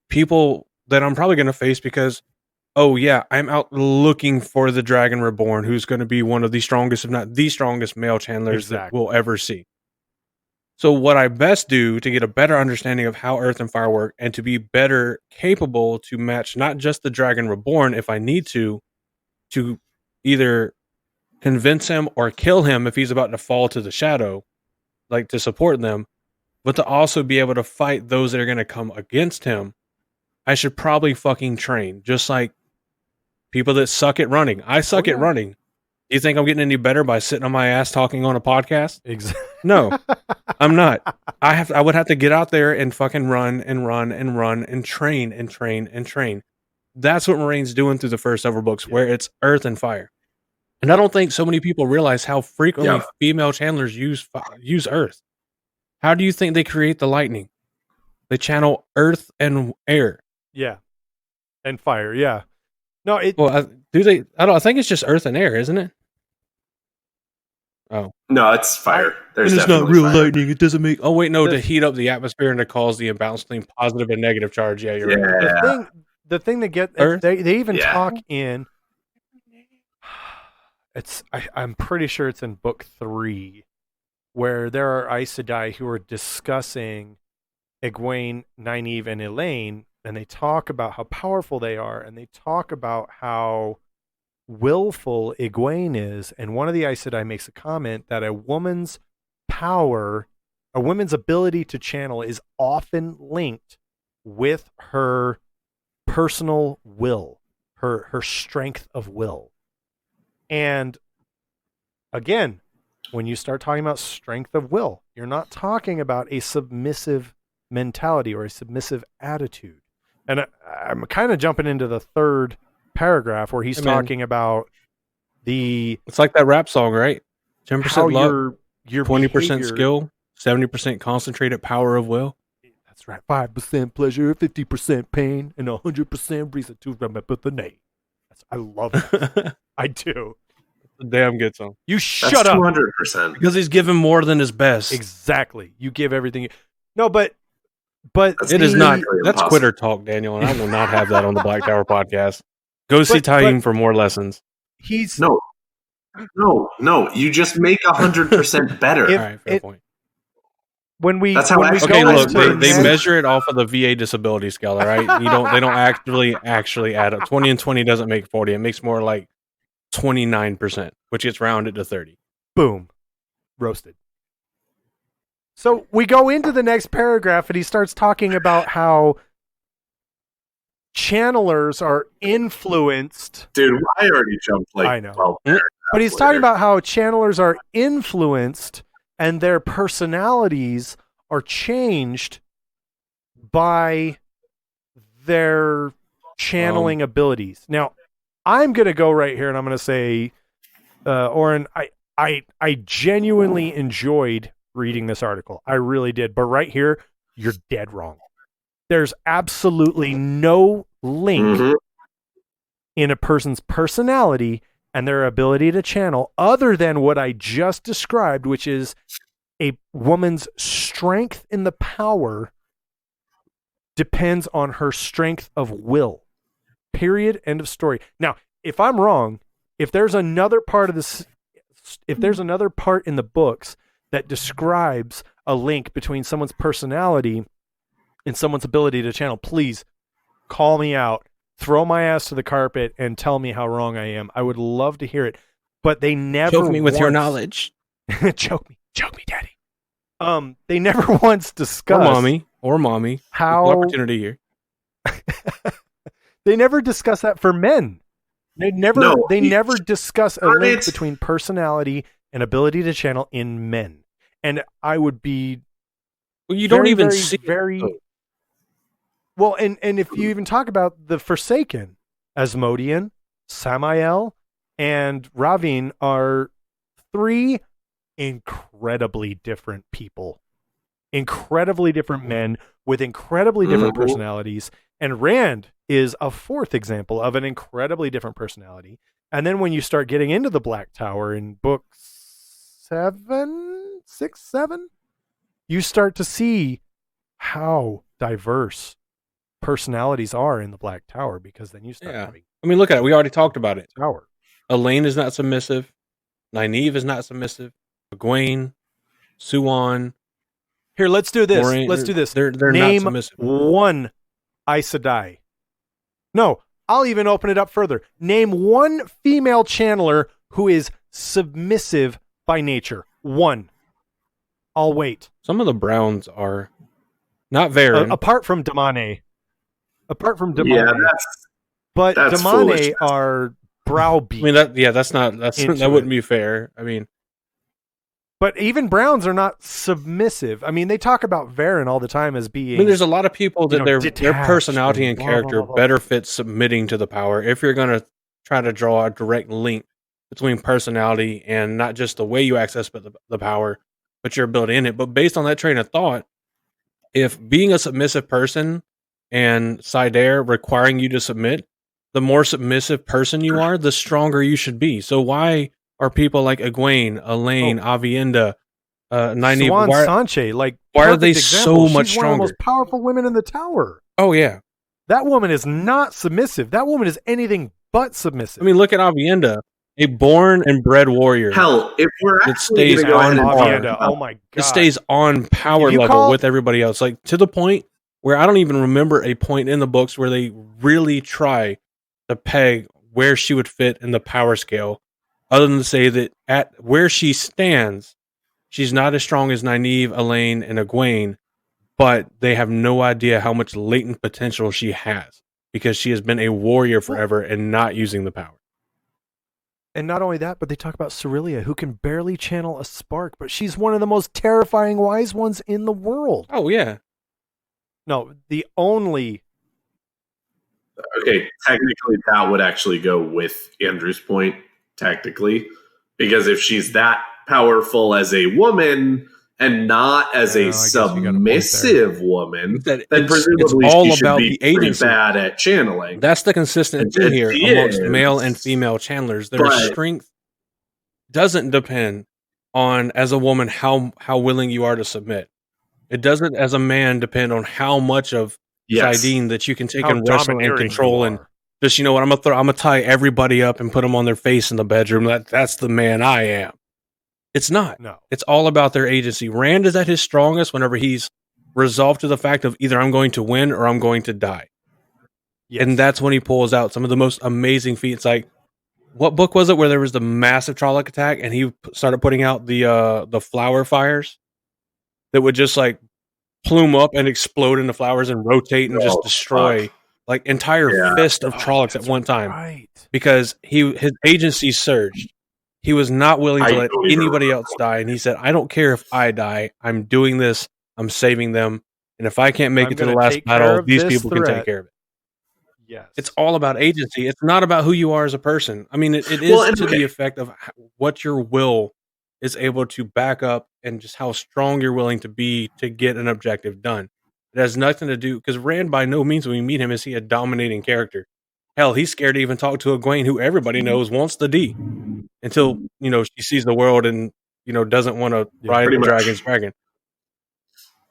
people that I'm probably going to face because, oh yeah, I'm out looking for the Dragon Reborn, who's going to be one of the strongest, if not the strongest, male channelers that we'll ever see. So what I best do to get a better understanding of how earth and fire work, and to be better capable to match not just the Dragon Reborn if I need to either convince him or kill him if he's about to fall to the shadow, like to support them, but to also be able to fight those that are going to come against him, I should probably fucking train. Just like people that suck at running. I suck at running. Do you think I'm getting any better by sitting on my ass talking on a podcast? Exactly. No, I'm not. I would have to get out there and fucking run and run and run and train and train and train. That's what Moraine's doing through the first several books, where it's earth and fire. And I don't think so many people realize how frequently female channelers use earth. How do you think they create the lightning? They channel earth and air. Yeah. And fire, yeah. No, do they? I think it's just earth and air, isn't it? Oh. No, it's fire. There's it's not real fire. Lightning. It doesn't make... Oh, wait, no, to heat up the atmosphere and to cause the imbalance between positive and negative charge. Yeah, you're right. The thing that gets... They even talk in... I'm pretty sure it's in book 3, where there are Aes Sedai who are discussing Egwene, Nynaeve, and Elaine, and they talk about how powerful they are, and they talk about how willful Egwene is, and one of the Aes Sedai makes a comment that a woman's power, a woman's ability to channel is often linked with her personal will, her strength of will. And again, when you start talking about strength of will, you're not talking about a submissive mentality or a submissive attitude. And I'm kind of jumping into the third paragraph where he's talking about it's like that rap song, right? 10% luck, your 20% behavior, skill, 70% concentrated power of will. That's right. 5% pleasure, 50% pain, and 100% reason to remember the name. I love it. I do. It's a damn good song. You shut up. 200%. Because he's giving more than his best. Exactly. You give everything. No, but it is not. That's quitter talk, Daniel, and I will not have that on the Black Tower podcast. Go see Taim for more lessons. No. You just make 100% better. All right, fair point. That's how they measure it off of the VA disability scale. All right, they don't actually add up. 20 and 20 doesn't make 40. It makes more like 29%, which gets rounded to 30. Boom, roasted. So we go into the next paragraph, and he starts talking about how channelers are influenced. Dude, I already jumped I know. But he's talking about how channelers are influenced and their personalities are changed by their channeling abilities. Now, I'm going to go right here and I'm going to say, Oren, I genuinely enjoyed reading this article. I really did. But right here, you're dead wrong. There's absolutely no link in a person's personality and their ability to channel other than what I just described, which is a woman's strength in the power depends on her strength of will. Period. End of story. Now, if I'm wrong, if there's another part of this, if there's another part in the books that describes a link between someone's personality and someone's ability to channel, please call me out, throw my ass to the carpet, and tell me how wrong I am. I would love to hear it. But they never choke me with your knowledge. choke me, daddy. They never once discussed or mommy. How opportunity here. They never discuss that for men. They never discuss a link between personality and ability to channel in men. And I would be don't even see very well, and if you even talk about the Forsaken Asmodean, Samael, and Ravin are three incredibly different people, incredibly different men with incredibly different personalities. And Rand is a fourth example of an incredibly different personality. And then when you start getting into the Black Tower in book 7, you start to see how diverse personalities are in the Black Tower, because then you start having I mean, look at it. We already talked about it. Tower. Elaine is not submissive. Nynaeve is not submissive. Egwene, Suan. Here, let's do this. Moraine, Let's do this. They're Name not submissive. one Aes Sedai. No, I'll even open it up further. Name one female channeler who is submissive by nature. One. I'll wait. Some of the Browns are not Varen. Apart from Damane. Yeah, but that's Damane foolish. are browbeat. I mean, that wouldn't be fair. I mean, but even Browns are not submissive. I mean, they talk about Varen all the time as being. there's a lot of people that their detached personality and and blah, character blah, blah, blah. better fits submitting to the power. If you're going to try to draw a direct link between personality and not just the way you access the power, but your ability in it. But based on that train of thought, if being a submissive person and Sidair requiring you to submit, the more submissive person you are, the stronger you should be. So why are people like Egwene, Elaine, Avienda, Nynaeve, Swan Sanche, why are they perfect example. so much She's one of the stronger? most powerful women in the tower. Oh yeah, That woman is not submissive. That woman is anything but submissive. I mean, look at Avienda, a born and bred warrior. Hell, if we're It actually stays gonna go ahead on and Avienda, talk oh my god, It stays on power If you level call- with everybody else, like to the point where I don't even remember a point in the books where they really try to peg where she would fit in the power scale, other than to say that at where she stands, she's not as strong as Nynaeve, Elaine, and Egwene, but they have no idea how much latent potential she has because she has been a warrior forever and not using the power. And not only that, but they talk about Cerelia, who can barely channel a spark, but she's one of the most terrifying wise ones in the world. Oh yeah, No, the only. Okay, technically that would actually go with Andrew's point, technically. Because if she's that powerful as a woman and not as Yeah, I a guess you got a point submissive woman, That then it's presumably all she should about be the pretty agency. bad at channeling. That's the consistent And thing here she amongst is. male and female channelers. Their But- strength doesn't depend on, as a woman, how willing you are to submit. It doesn't, as a man, depend on how much of Yes. Sidene that you can take how and wrestle and domineering control, you and are. just, I'm gonna tie everybody up and put them on their face in the bedroom. That's the man I am. It's not. No. It's all about their agency. Rand is at his strongest whenever he's resolved to the fact of either I'm going to win or I'm going to die. Yes. And that's when he pulls out some of the most amazing feats. Like, what book was it where there was the massive Trolloc attack and he started putting out the flower fires that would just like plume up and explode into flowers and rotate and just Oh, destroy fuck. like entire Yeah. fist of Oh, Trollocs at that's one time Right. because his agency surged. He was not willing to I let don't even anybody remember. else die, and he said, "I don't care if I die. I'm doing this. I'm saving them, and if I can't make I'm it to the gonna last take care battle, of these this people can take threat." care of it." Yes. It's all about agency. It's not about who you are as a person. I mean, it is Well, and to okay. the effect of what your will is able to back up and just how strong you're willing to be to get an objective done. It has nothing to do, because Rand, by no means when we meet him is he a dominating character. Hell, he's scared to even talk to Egwene, who everybody knows wants the D, until she sees the world and doesn't want to Yeah, ride pretty the much. dragon's dragon.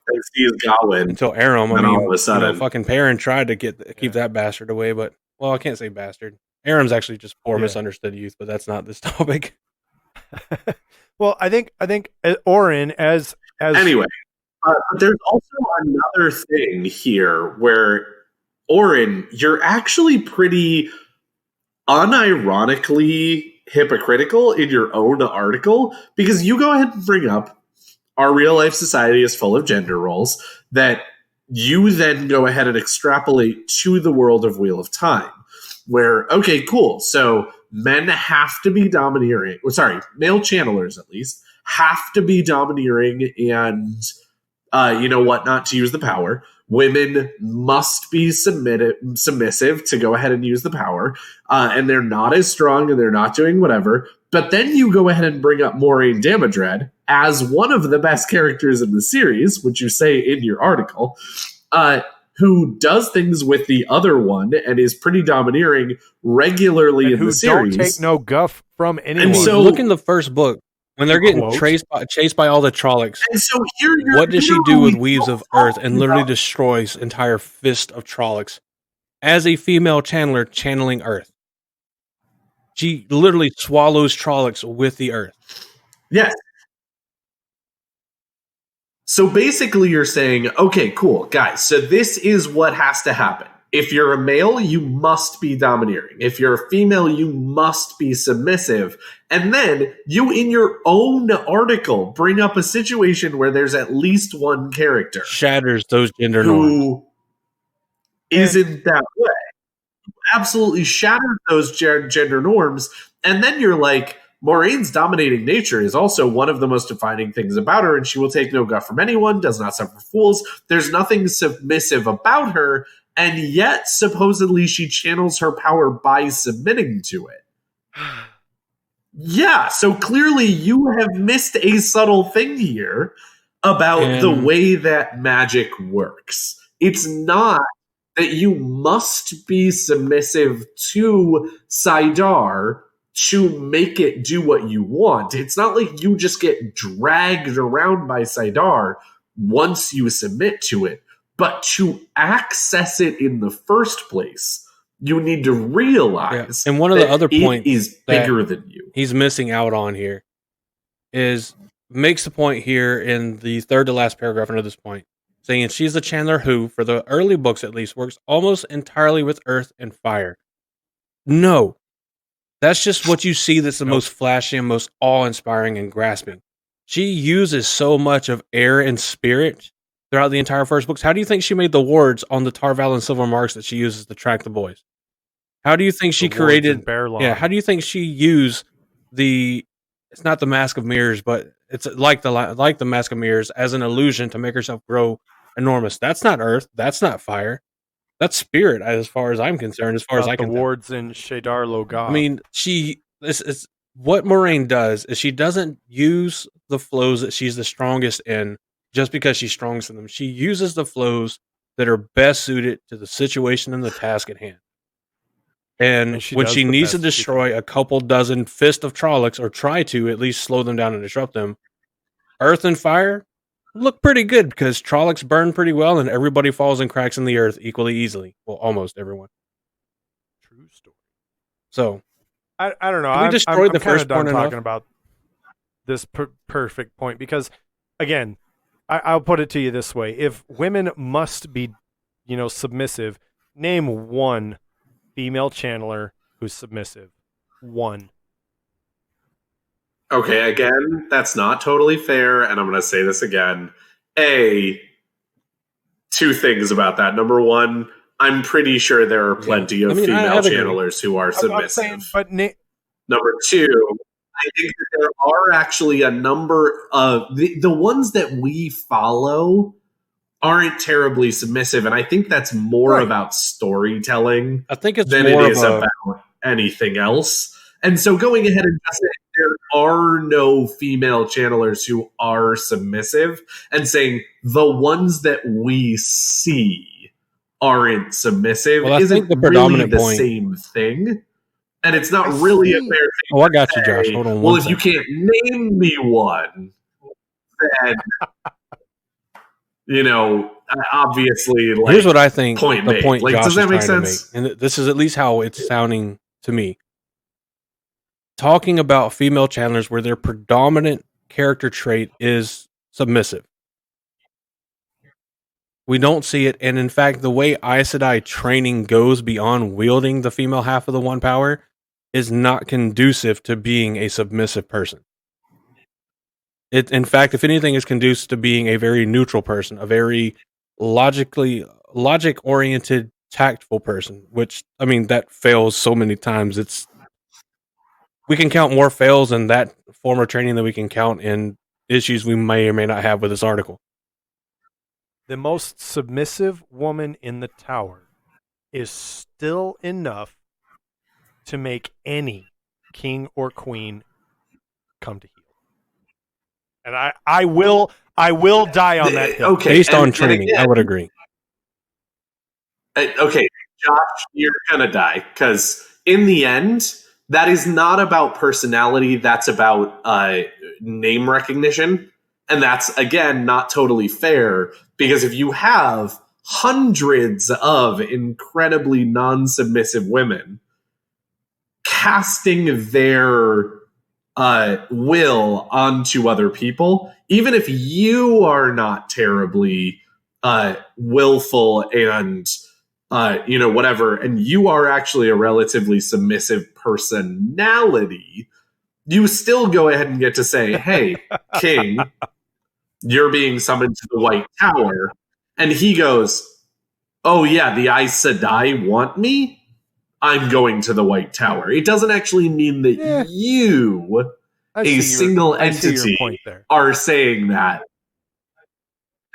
And sees Gawain. Until Aram, I And all mean, of a sudden- fucking Perrin tried to keep that bastard away, but I can't say bastard. Aram's actually just poor, Yeah. misunderstood youth, but that's not this topic. Well, I think Oren as Anyway, there's also another thing here where, Oren, you're actually pretty unironically hypocritical in your own article, because you go ahead and bring up our real life society is full of gender roles that you then go ahead and extrapolate to the world of Wheel of Time, where, okay, cool, so men have to be domineering, male channelers at least, have to be domineering and, not to use the power, women must be submissive to go ahead and use the power, and they're not as strong and they're not doing whatever. But then you go ahead and bring up Moiraine Damodred as one of the best characters in the series, which you say in your article, who does things with the other one and is pretty domineering regularly in the series. Who don't take no guff from anyone. And so, look in the first book. When they're getting chased by all the Trollocs, and so what does she do with Weaves of Earth and literally destroys entire fist of Trollocs as a female channeler channeling Earth? She literally swallows Trollocs with the Earth. Yes. So basically you're saying, okay, cool, guys, so this is what has to happen. If you're a male, you must be domineering. If you're a female, you must be submissive. And then you, in your own article, bring up a situation where there's at least one character. Shatters those gender norms. Who isn't that way. Absolutely shatters those gender norms. And then you're like, Moraine's dominating nature is also one of the most defining things about her, and she will take no guff from anyone, does not suffer fools. There's nothing submissive about her. And yet, supposedly, she channels her power by submitting to it. Yeah, so clearly you have missed a subtle thing here about the way that magic works. It's not that you must be submissive to Saidar to make it do what you want. It's not like you just get dragged around by Saidar once you submit to it. But to access it in the first place, you need to realize and one of the other points it is bigger than you. He's missing out on here is makes the point here in the third to last paragraph under this point, saying she's a channeler who, for the early books at least, works almost entirely with earth and fire. No, that's just what you see that's the most flashy and most awe-inspiring and grasping. She uses so much of air and spirit throughout the entire first books. How do you think she made the wards on the Tarval and Silver Marks that she uses to track the boys? How do you think she created? How do you think she used the? It's not the Mask of Mirrors, but it's like the Mask of Mirrors as an illusion to make herself grow enormous. That's not earth. That's not fire. That's spirit, as far as I'm concerned. As far as I can, the wards in Shadar Logoth. I mean, this is what Moiraine does. Is she doesn't use the flows that she's the strongest in just because she's strongest in them. She uses the flows that are best suited to the situation and the task at hand. And when she needs to destroy a couple dozen fist of Trollocs, or try to at least slow them down and disrupt them, earth and fire look pretty good because Trollocs burn pretty well and everybody falls and cracks in the earth equally easily. Well, almost everyone. True story. So, I don't know. We destroyed the first point talking about this perfect point because, again, I'll put it to you this way. If women must be, submissive, name one female channeler who's submissive. One. Okay, again, that's not totally fair, and I'm going to say this again. Two things about that. Number one, I'm pretty sure there are plenty of female channelers who are submissive. Number two, I think that there are actually a number of the ones that we follow aren't terribly submissive, and I think that's more about storytelling. I think it's than more it is about anything else. And so going ahead and just saying there are no female channelers who are submissive, and saying the ones that we see aren't submissive isn't really the same thing. And it's not really a fair thing. Oh, I got you, Josh. Hold on. Well, if you can't name me one, then obviously, here's what I think. Point Josh does that make sense? And this is at least how it's sounding to me. Talking about female channelers where their predominant character trait is submissive. We don't see it, and in fact, the way Aes Sedai training goes beyond wielding the female half of the one power is not conducive to being a submissive person. It, in fact, if anything, is conducive to being a very neutral person, a very logic-oriented, tactful person. Which, I mean, that fails so many times. We can count more fails in that form of training than we can count in issues we may or may not have with this article. the most submissive woman in the tower is still enough to make any king or queen come to heel. And I will die on that hill. Okay, Based on training, I would agree. Okay, Josh, you're gonna die because in the end, that is not about personality. That's about name recognition, and that's again not totally fair because if you have hundreds of incredibly non-submissive women casting their will onto other people, even if you are not terribly willful and whatever, and you are actually a relatively submissive personality, you still go ahead and get to say, hey, king, you're being summoned to the White Tower. And he goes, oh yeah, the Aes Sedai want me? I'm going to the White Tower. It doesn't actually mean that you, a single entity, are saying that.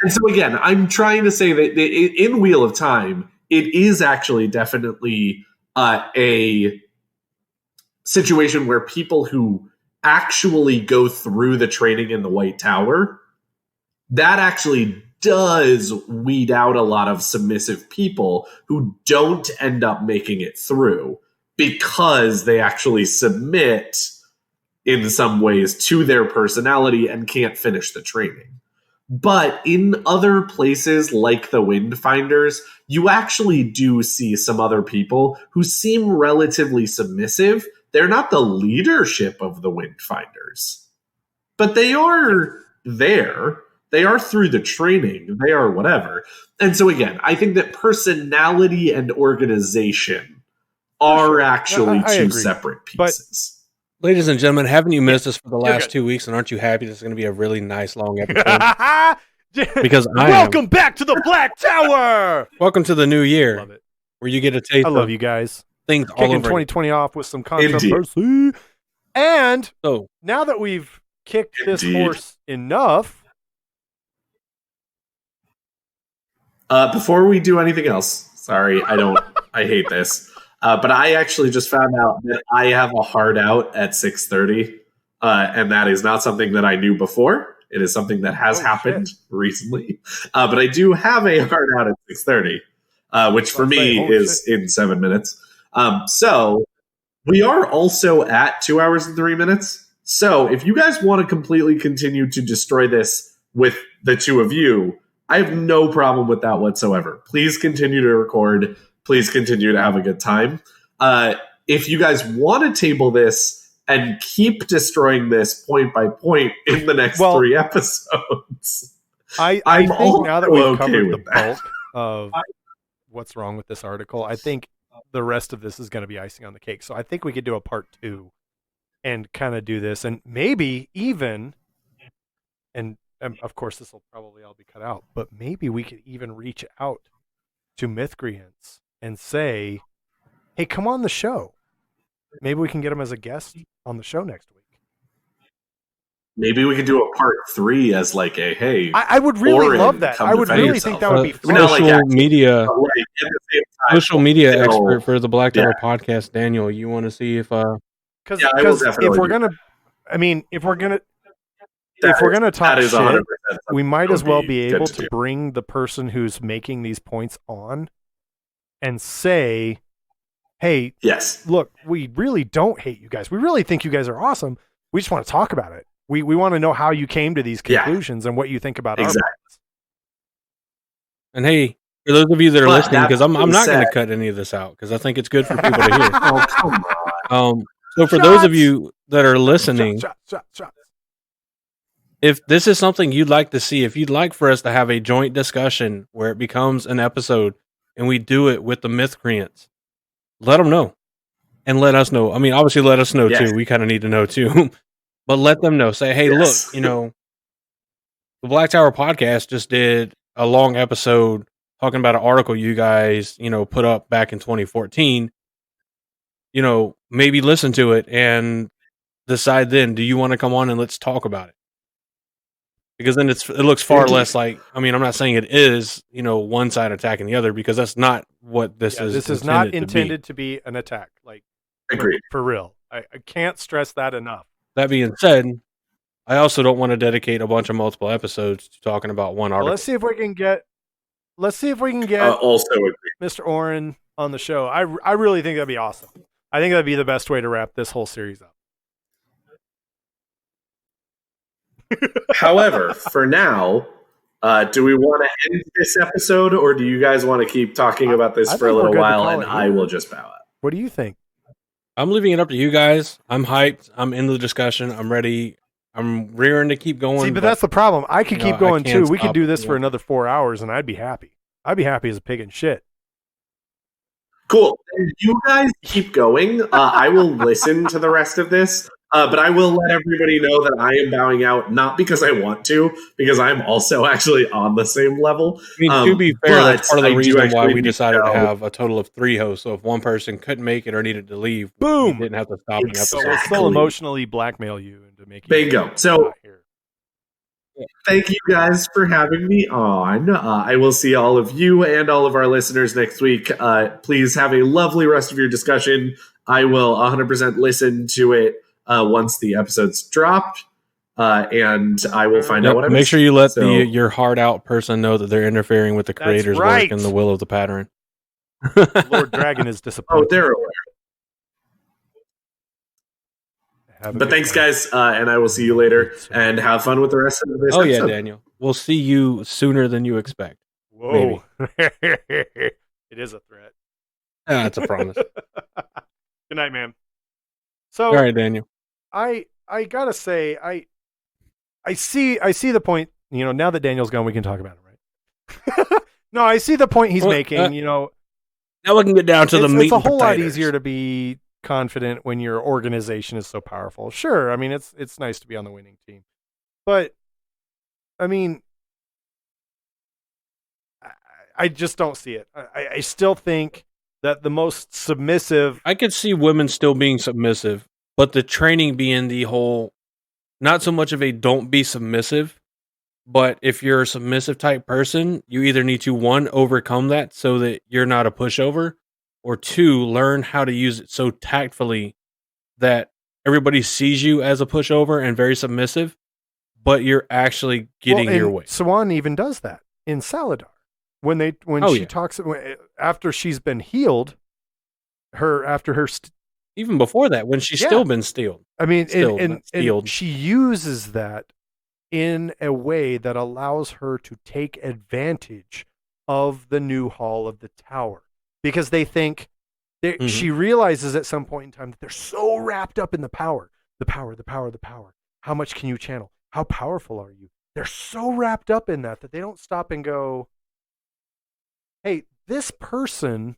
And so again, I'm trying to say that in Wheel of Time, it is actually definitely a situation where people who actually go through the training in the White Tower, that actually does weed out a lot of submissive people who don't end up making it through because they actually submit in some ways to their personality and can't finish the training. But in other places like the Windfinders, you actually do see some other people who seem relatively submissive. They're not the leadership of the Windfinders, but they are there. They are through the training. They are whatever. And so again, I think that personality and organization are actually two separate pieces. But, ladies and gentlemen, haven't you missed us for the last 2 weeks, and aren't you happy this is going to be a really nice long episode? Because welcome back to the Black Tower. Welcome to the new year. Love it. Where you get a taste. I love you guys. Things kicking all over 2020 off with some controversy. Indeed. And so now that we've kicked this horse enough. Before we do anything else, sorry, I hate this. But I actually just found out that I have a hard out at 6:30, and that is not something that I knew before. It is something that has happened recently. But I do have a hard out at 6:30, which for me is in 7 minutes. So we are also at 2 hours and 3 minutes. So if you guys want to completely continue to destroy this with the two of you, I have no problem with that whatsoever. Please continue to record. Please continue to have a good time. If you guys want to table this and keep destroying this point by point in the next 3 episodes, I think now that we've covered the bulk of what's wrong with this article, I think the rest of this is going to be icing on the cake. So I think we could do a part 2 and kind of do this, and maybe even, and of course this will probably all be cut out, but maybe we could even reach out to Mythcreants and say, hey, come on the show. Maybe we can get him as a guest on the show next week. Maybe we could do a part 3 as like a, hey, I would really love that. I would really think that would be fun. Social media expert for the Black Tower podcast, Daniel. You want to see if because if we're gonna, if we're gonna talk shit, we might as well be able to bring the person who's making these points on and say, hey, yes, look, we really don't hate you guys. We really think you guys are awesome. We just want to talk about it. We want to know how you came to these conclusions and what you think about our minds. And hey, for those of you that are listening, because I'm not going to cut any of this out because I think it's good for people to hear. Oh, come on. So for those of you that are listening, if this is something you'd like to see, if you'd like for us to have a joint discussion where it becomes an episode and we do it with the Mythcreants, let them know and let us know. Obviously let us know too. We kind of need to know too, but let them know. Say, hey, look, the Black Tower podcast just did a long episode talking about an article you guys, put up back in 2014. Maybe listen to it and decide then, do you want to come on and let's talk about it? because then it looks far less like. I mean, I'm not saying it is one side attacking the other, because that's not what this is. This is not intended to be an attack. Like, for real. I can't stress that enough. That being said, I also don't want to dedicate a bunch of multiple episodes to talking about one article. Well, let's see if we can get also agree. Mr. Oren on the show. I really think that'd be awesome. I think that'd be the best way to wrap this whole series up. However, for now, do we want to end this episode, or do you guys want to keep talking about this for a little while, and I will just bow out? What do you think? I'm leaving it up to you guys. I'm hyped. I'm in the discussion. I'm ready. I'm rearing to keep going. See, but that's the problem. I could keep going too. We could do this for another 4 hours, and I'd be happy. I'd be happy as a pig in shit. Cool. You guys keep going. I will listen to the rest of this, but I will let everybody know that I am bowing out, not because I want to, because I'm also actually on the same level. I mean, to be fair, that's part of the reason why we decided to have a total of 3 hosts. So if one person couldn't make it or needed to leave, boom, we didn't have to stop an episode. So we'll still emotionally blackmail you into making. Bingo. So thank you guys for having me on. I will see all of you and all of our listeners next week. Please have a lovely rest of your discussion. I will 100% listen to it once the episode's dropped, and I will find out what I missed. Make sure you let your hard out person know that they're interfering with the creator's work and the will of the pattern. Lord Dragon is disappointed. Oh, they're aware. But thanks, guys, and I will see you later. And have fun with the rest of this episode. Yeah, Daniel. We'll see you sooner than you expect. Whoa. It is a threat. That's a promise. Good night, man. So, all right, Daniel. I gotta say, I see the point. Now that Daniel's gone, we can talk about it, right? No, I see the point he's making. Now we can get down to the meat. It's a whole lot easier to be confident when your organization is so powerful. Sure, I mean it's nice to be on the winning team, but I mean, I just don't see it. I still think that the most submissive. I could see women still being submissive, but the training being the whole, not so much of a don't be submissive, but if you're a submissive type person, you either need to, 1, overcome that so that you're not a pushover, or 2, learn how to use it so tactfully that everybody sees you as a pushover and very submissive, but you're actually getting your way. Swan even does that in Saladar. When she talks after she's been healed, even before that, when she's still been steeled. I mean, and she uses that in a way that allows her to take advantage of the new hall of the tower, because they think she realizes at some point in time that they're so wrapped up in the power. How much can you channel? How powerful are you? They're so wrapped up in that they don't stop and go, hey, this person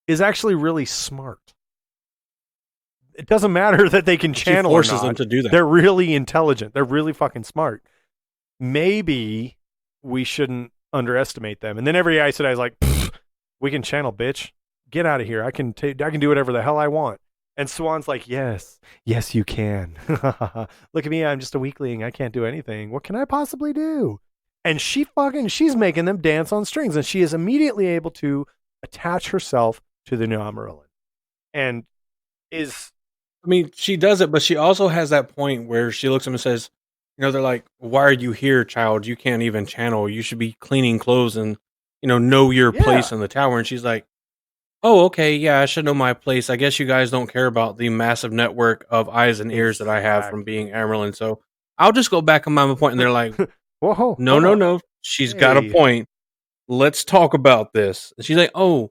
is actually really smart. It doesn't matter that they can channel or not. Them to do that. They're really intelligent. They're really fucking smart. Maybe we shouldn't underestimate them. And then every Aes Sedai is like, we can channel, bitch. Get out of here. I can do whatever the hell I want. And Swan's like, yes, you can. Look at me. I'm just a weakling. I can't do anything. What can I possibly do? And she's making them dance on strings, and she is immediately able to attach herself to the new Amarillan. And she does it, but she also has that point where she looks at him and says, they're like, why are you here, child? You can't even channel. You should be cleaning clothes and, know your place in the tower. And she's like, oh, okay, yeah, I should know my place. I guess you guys don't care about the massive network of eyes and ears that I have from being Amarillan. So I'll just go back on my point. And they're like, whoa, no. She's got a point. Let's talk about this. And she's like, oh,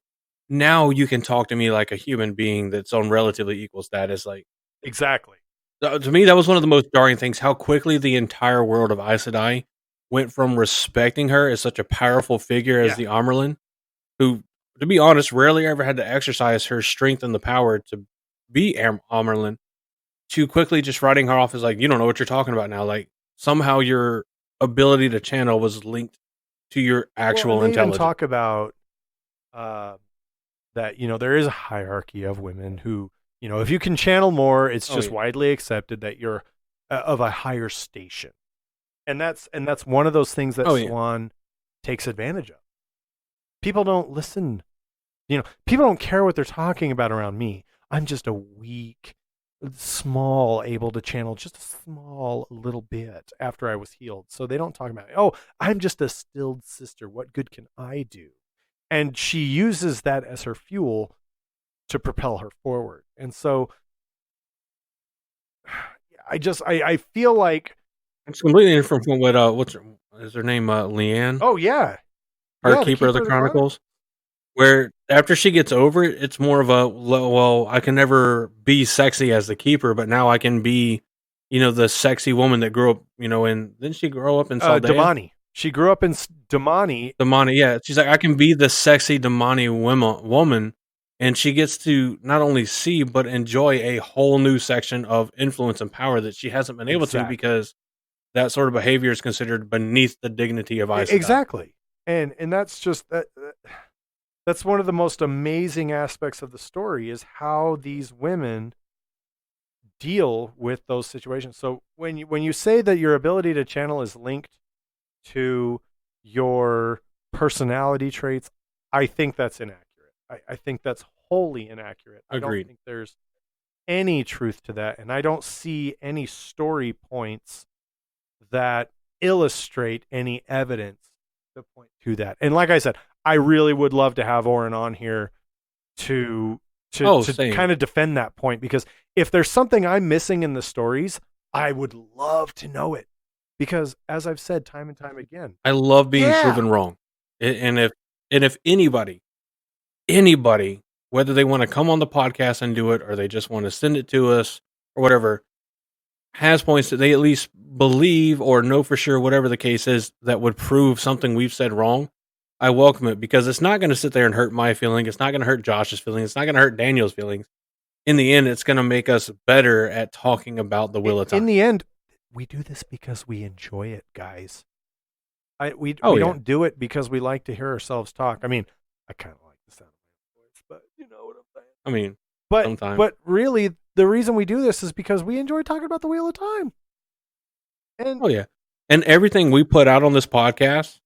now you can talk to me like a human being that's on relatively equal status. Like, exactly. To me, that was one of the most jarring things, how quickly the entire world of Aes Sedai went from respecting her as such a powerful figure as the Amarillan, who, to be honest, rarely ever had to exercise her strength and the power to be Amarillan, to quickly just writing her off as like, you don't know what you're talking about now. Like, somehow your ability to channel was linked to your actual intelligence. Even talk about that, there is a hierarchy of women who, if you can channel more, it's just widely accepted that you're of a higher station. And that's one of those things that Oh, yeah. Swan takes advantage of. People don't listen. People don't care what they're talking about around me. I'm just a weak, small, able to channel just a small little bit after I was healed. So they don't talk about it. Oh, I'm just a stilled sister. What good can I do? And she uses that as her fuel to propel her forward. And so I feel like It's completely different from what is her name? Leanne, oh yeah. her Yeah, the Keeper of the Chronicles. Where after she gets over it, it's more of a well, I can never be sexy as the Keeper, but now I can be, the sexy woman that grew up, and didn't she grow up in Saldea? Damani. She grew up in Damani. Damani, yeah. She's like, I can be the sexy Damani woman, and she gets to not only see but enjoy a whole new section of influence and power that she hasn't been able to because that sort of behavior is considered beneath the dignity of Aes Sedai. Exactly, and that's just that. That's one of the most amazing aspects of the story is how these women deal with those situations. So when you say that your ability to channel is linked to your personality traits, I think that's inaccurate. I think that's wholly inaccurate. Agreed. I don't think there's any truth to that, and I don't see any story points that illustrate any evidence to point to that. And like I said, I really would love to have Oren on here to kind of defend that point, because if there's something I'm missing in the stories, I would love to know it, because as I've said time and time again, I love being proven wrong. And if anybody, whether they want to come on the podcast and do it or they just want to send it to us or whatever, has points that they at least believe or know for sure, whatever the case is, that would prove something we've said wrong, I welcome it, because it's not going to sit there and hurt my feeling. It's not going to hurt Josh's feelings. It's not going to hurt Daniel's feelings. In the end, it's going to make us better at talking about the Wheel of Time. In the end, we do this because we enjoy it, guys. We don't do it because we like to hear ourselves talk. I mean, I kind of like the sound of my voice, but you know what I'm saying. I mean, sometimes. But really, the reason we do this is because we enjoy talking about the Wheel of Time. And and everything we put out on this podcast,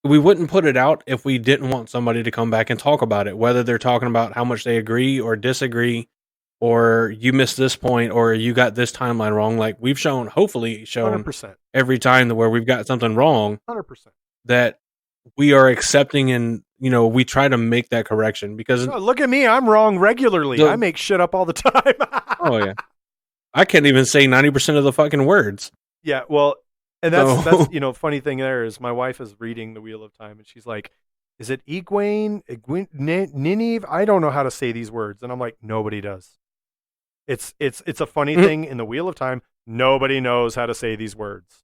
we wouldn't put it out if we didn't want somebody to come back and talk about it, whether they're talking about how much they agree or disagree, or you missed this point, or you got this timeline wrong. Like we've hopefully shown 100%. Every time where we've got something wrong, 100%, that we are accepting, and we try to make that correction, because look at me, I'm wrong regularly. I make shit up all the time. Oh yeah, I can't even say 90% of the fucking words. Yeah, well, and that's funny thing there is my wife is reading the Wheel of Time and she's like, is it Egwene, Nynaeve? I don't know how to say these words. And I'm like, nobody does. It's a funny thing in the Wheel of Time. Nobody knows how to say these words.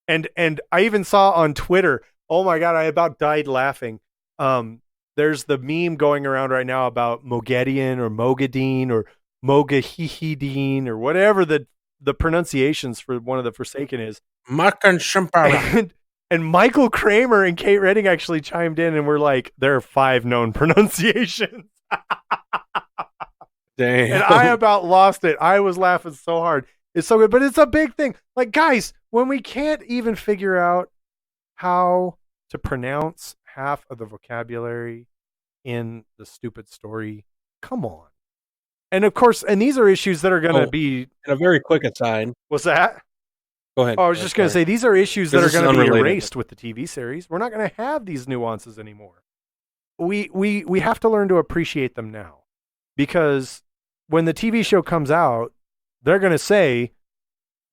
And I even saw on Twitter, oh my God, I about died laughing. There's the meme going around right now about Moghedien or Moghedien or Mogahihidine or whatever the pronunciations for one of the Forsaken is. And Michael Kramer and Kate Redding actually chimed in and were like, there are 5 known pronunciations. Damn. And I about lost it. I was laughing so hard. It's so good, but it's a big thing. Like, guys, when we can't even figure out how to pronounce half of the vocabulary in the stupid story, come on. And of course, and these are issues that are going to be... And a very quick aside. What's that? Go ahead. Oh, I was just going to say, these are issues that are going to be erased with the TV series. We're not going to have these nuances anymore. We have to learn to appreciate them now. Because when the TV show comes out, they're going to say,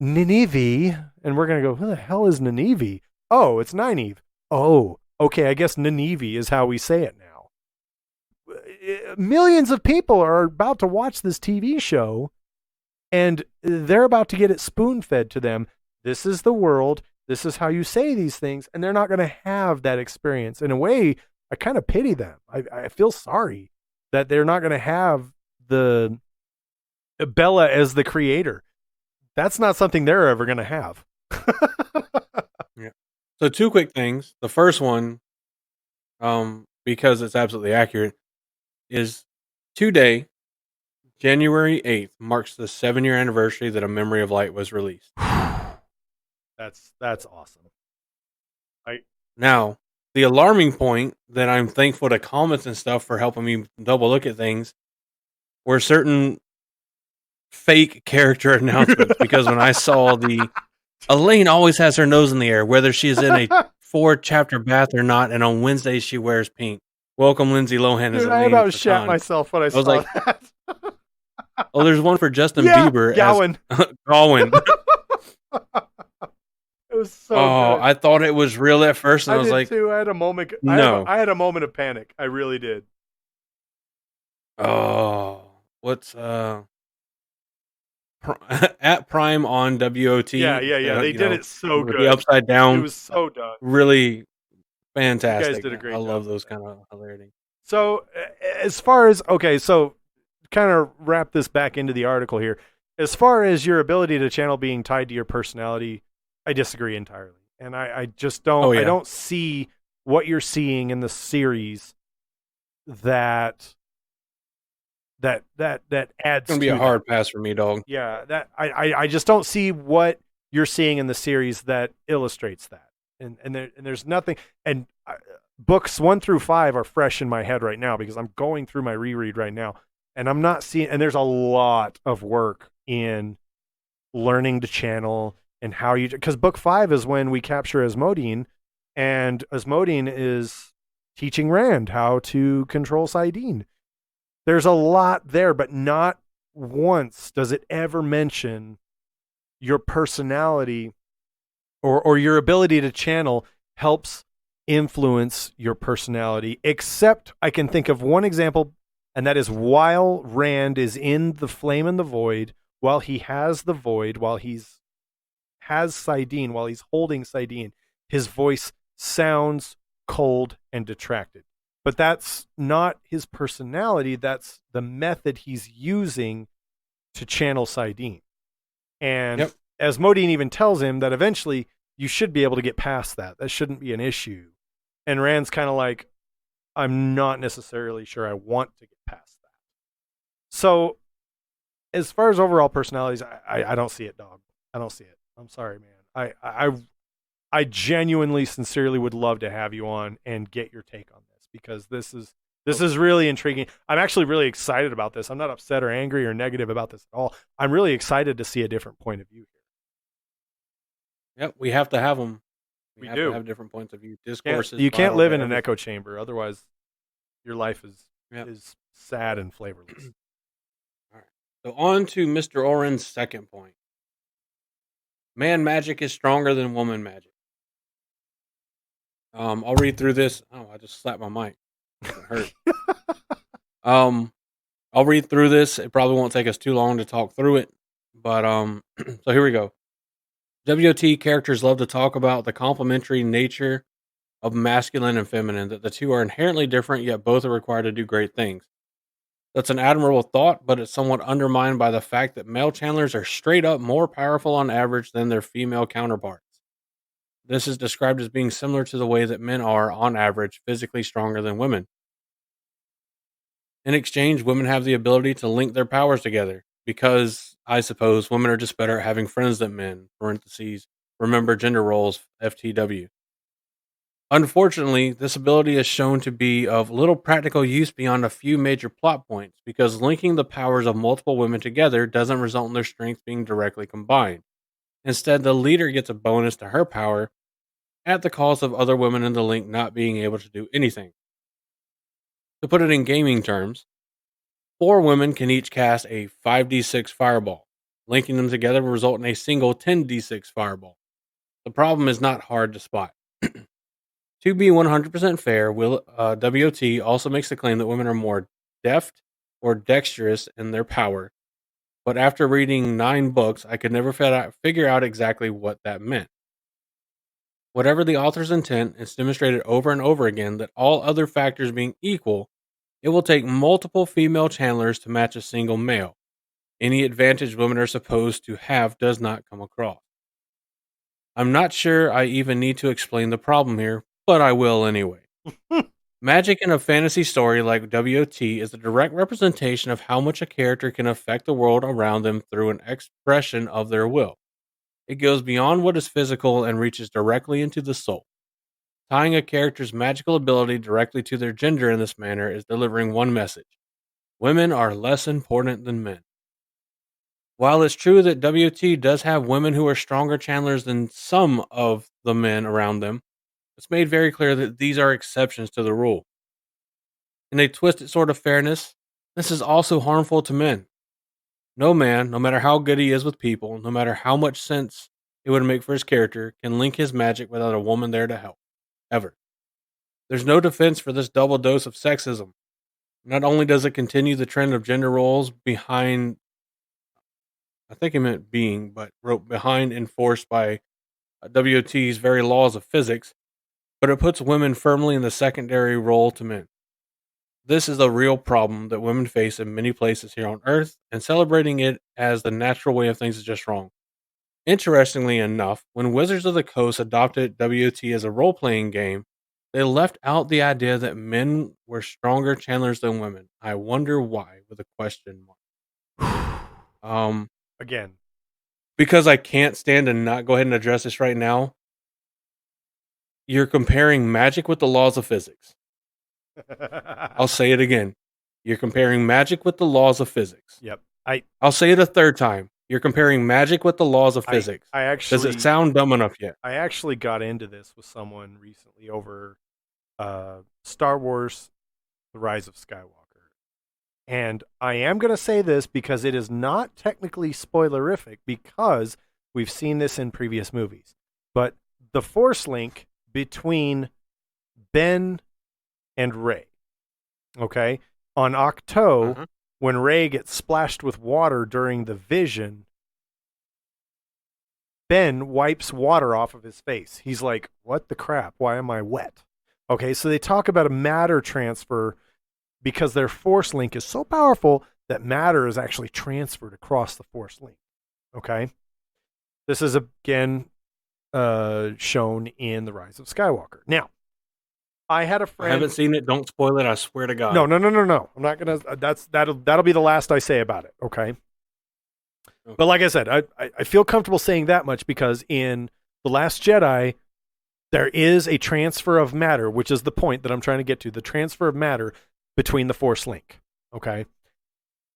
Nynaeve, and we're going to go, who the hell is Nynaeve? Oh, it's Nynaeve. Oh, okay, I guess Nynaeve is how we say it now. Millions of people are about to watch this TV show, and they're about to get it spoon-fed to them. This is the world. This is how you say these things, and they're not going to have that experience. In a way, I kind of pity them. I feel sorry that they're not going to have the Bella as the creator. That's not something they're ever going to have. Yeah. So 2 quick things. The first one, because it's absolutely accurate, is today, January 8th, marks the 7-year anniversary that A Memory of Light was released. That's awesome. Now, the alarming point that I'm thankful to comments and stuff for helping me double look at things were certain fake character announcements. Because when I saw Elaine always has her nose in the air, whether she's in a 4-chapter bath or not, and on Wednesdays she wears pink. Welcome, Lindsay Lohan as Dude, I Elaine. about shat myself when I saw like, that. Oh, there's one for Justin Bieber Gowan. as Gowan. It was so good. I thought it was real at first, and I was like, too. I had a moment. No. I had a moment of panic. I really did. oh, what's at Prime on WOT? Yeah. They did it so with good. The upside down. It was so done. Really fantastic. You guys did a great I job love with those that. kind of hilarity. So, as far as so kind of wrap this back into the article here. As far as your ability to channel being tied to your personality, I disagree entirely, and I just don't. Oh, yeah. I don't see what you're seeing in the series that adds. It's gonna be a hard pass for me, dog. Yeah, that I just don't see what you're seeing in the series that illustrates that, and there's nothing. And books 1 through 5 are fresh in my head right now because I'm going through my reread right now, and I'm not seeing. And there's a lot of work in learning to channel and how you, because book 5 is when we capture Asmodean, and Asmodean is teaching Rand how to control Saidin. There's a lot there, but not once does it ever mention your personality or your ability to channel helps influence your personality, except I can think of one example, and that is while Rand is in the Flame and the Void, while he has the Void, while he's has Saidin, while he's holding Saidin, his voice sounds cold and detracted. But that's not his personality. That's the method he's using to channel Saidin. And Asmodean even tells him that eventually you should be able to get past that. That shouldn't be an issue. And Rand's kind of like, I'm not necessarily sure I want to get past that. So as far as overall personalities, I don't see it, dog. I don't see it. I'm sorry, man. I genuinely, sincerely would love to have you on and get your take on this, because this is really intriguing. I'm actually really excited about this. I'm not upset or angry or negative about this at all. I'm really excited to see a different point of view here. Yep, we have to have them. We have do to have different points of view. Discourses. You can't live in an echo chamber, otherwise your life is sad and flavorless. All right. So on to Mr. Oren's second point. Man magic is stronger than woman magic. I'll read through this. Oh, I just slapped my mic. It hurt. I'll read through this. It probably won't take us too long to talk through it. But so here we go. WOT characters love to talk about the complementary nature of masculine and feminine, that the two are inherently different, yet both are required to do great things. That's an admirable thought, but it's somewhat undermined by the fact that male channelers are straight up more powerful on average than their female counterparts. This is described as being similar to the way that men are, on average, physically stronger than women. In exchange, women have the ability to link their powers together, because, I suppose, women are just better at having friends than men, parentheses, remember gender roles, FTW. Unfortunately, this ability is shown to be of little practical use beyond a few major plot points, because linking the powers of multiple women together doesn't result in their strengths being directly combined. Instead, the leader gets a bonus to her power at the cost of other women in the link not being able to do anything. To put it in gaming terms, 4 women can each cast a 5d6 fireball. Linking them together will result in a single 10d6 fireball. The problem is not hard to spot. To be 100% fair, WOT also makes the claim that women are more deft or dexterous in their power, but after reading 9 books, I could never figure out exactly what that meant. Whatever the author's intent, it's demonstrated over and over again that all other factors being equal, it will take multiple female channelers to match a single male. Any advantage women are supposed to have does not come across. I'm not sure I even need to explain the problem here, but I will anyway. Magic in a fantasy story like WOT is a direct representation of how much a character can affect the world around them through an expression of their will. It goes beyond what is physical and reaches directly into the soul. Tying a character's magical ability directly to their gender in this manner is delivering one message: women are less important than men. While it's true that WT does have women who are stronger channelers than some of the men around them, it's made very clear that these are exceptions to the rule. In a twisted sort of fairness, this is also harmful to men. No man, no matter how good he is with people, no matter how much sense it would make for his character, can link his magic without a woman there to help. Ever. There's no defense for this double dose of sexism. Not only does it continue the trend of gender roles behind, I think he meant being, but wrote behind enforced by WT's very laws of physics, but it puts women firmly in the secondary role to men. This is a real problem that women face in many places here on Earth, and celebrating it as the natural way of things is just wrong. Interestingly enough, when Wizards of the Coast adopted WT as a role-playing game, they left out the idea that men were stronger channelers than women. I wonder why, with a question mark. Again, because I can't stand to not go ahead and address this right now. You're comparing magic with the laws of physics. I'll say it again. You're comparing magic with the laws of physics. Yep. I'll say it a third time. You're comparing magic with the laws of physics. Does it sound dumb enough yet? I actually got into this with someone recently over Star Wars: The Rise of Skywalker. And I am going to say this because it is not technically spoilerific, because we've seen this in previous movies. But the Force link between Ben and Rey, okay? On Octo, when Rey gets splashed with water during the vision, Ben wipes water off of his face. He's like, what the crap? Why am I wet? Okay, so they talk about a matter transfer because their Force link is so powerful that matter is actually transferred across the Force link. Okay? This is, again, shown in The Rise of Skywalker. Now, I had a friend. I haven't seen it. Don't spoil it. I swear to God. No. I'm not gonna. That'll be the last I say about it. Okay. But like I said, I feel comfortable saying that much because in The Last Jedi, there is a transfer of matter, which is the point that I'm trying to get to. The transfer of matter between the Force link. Okay.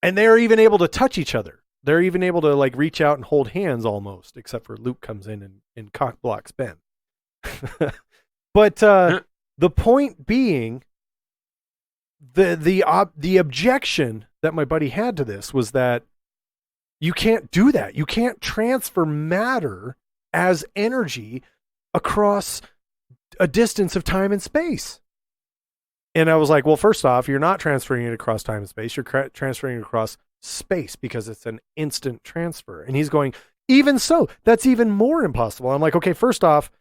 And they're even able to touch each other. They're even able to like reach out and hold hands almost, except for Luke comes in and cock blocks Ben. But the point being, the objection that my buddy had to this was that you can't do that. You can't transfer matter as energy across a distance of time and space. And I was like, well, first off, you're not transferring it across time and space. You're transferring it across space because it's an instant transfer. And he's going, even so, that's even more impossible. I'm like, okay, first off,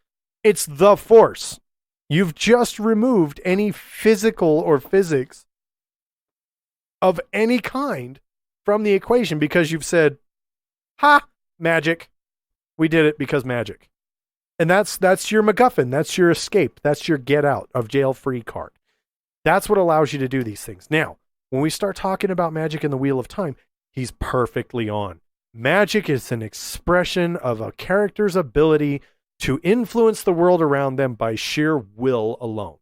it's the Force. You've just removed any physical or physics of any kind from the equation because you've said, ha, magic. We did it because magic. And that's your MacGuffin. That's your escape. That's your get out of jail free card. That's what allows you to do these things. Now, when we start talking about magic in the Wheel of Time, he's perfectly on. Magic is an expression of a character's ability to influence the world around them by sheer will alone.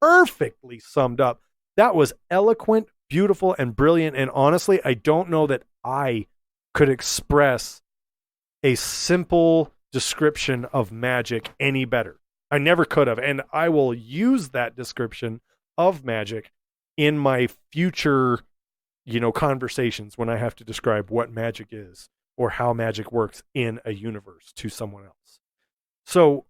Perfectly summed up. That was eloquent, beautiful, and brilliant. And honestly, I don't know that I could express a simple description of magic any better. I never could have. And I will use that description of magic in my future, conversations when I have to describe what magic is or how magic works in a universe to someone else. So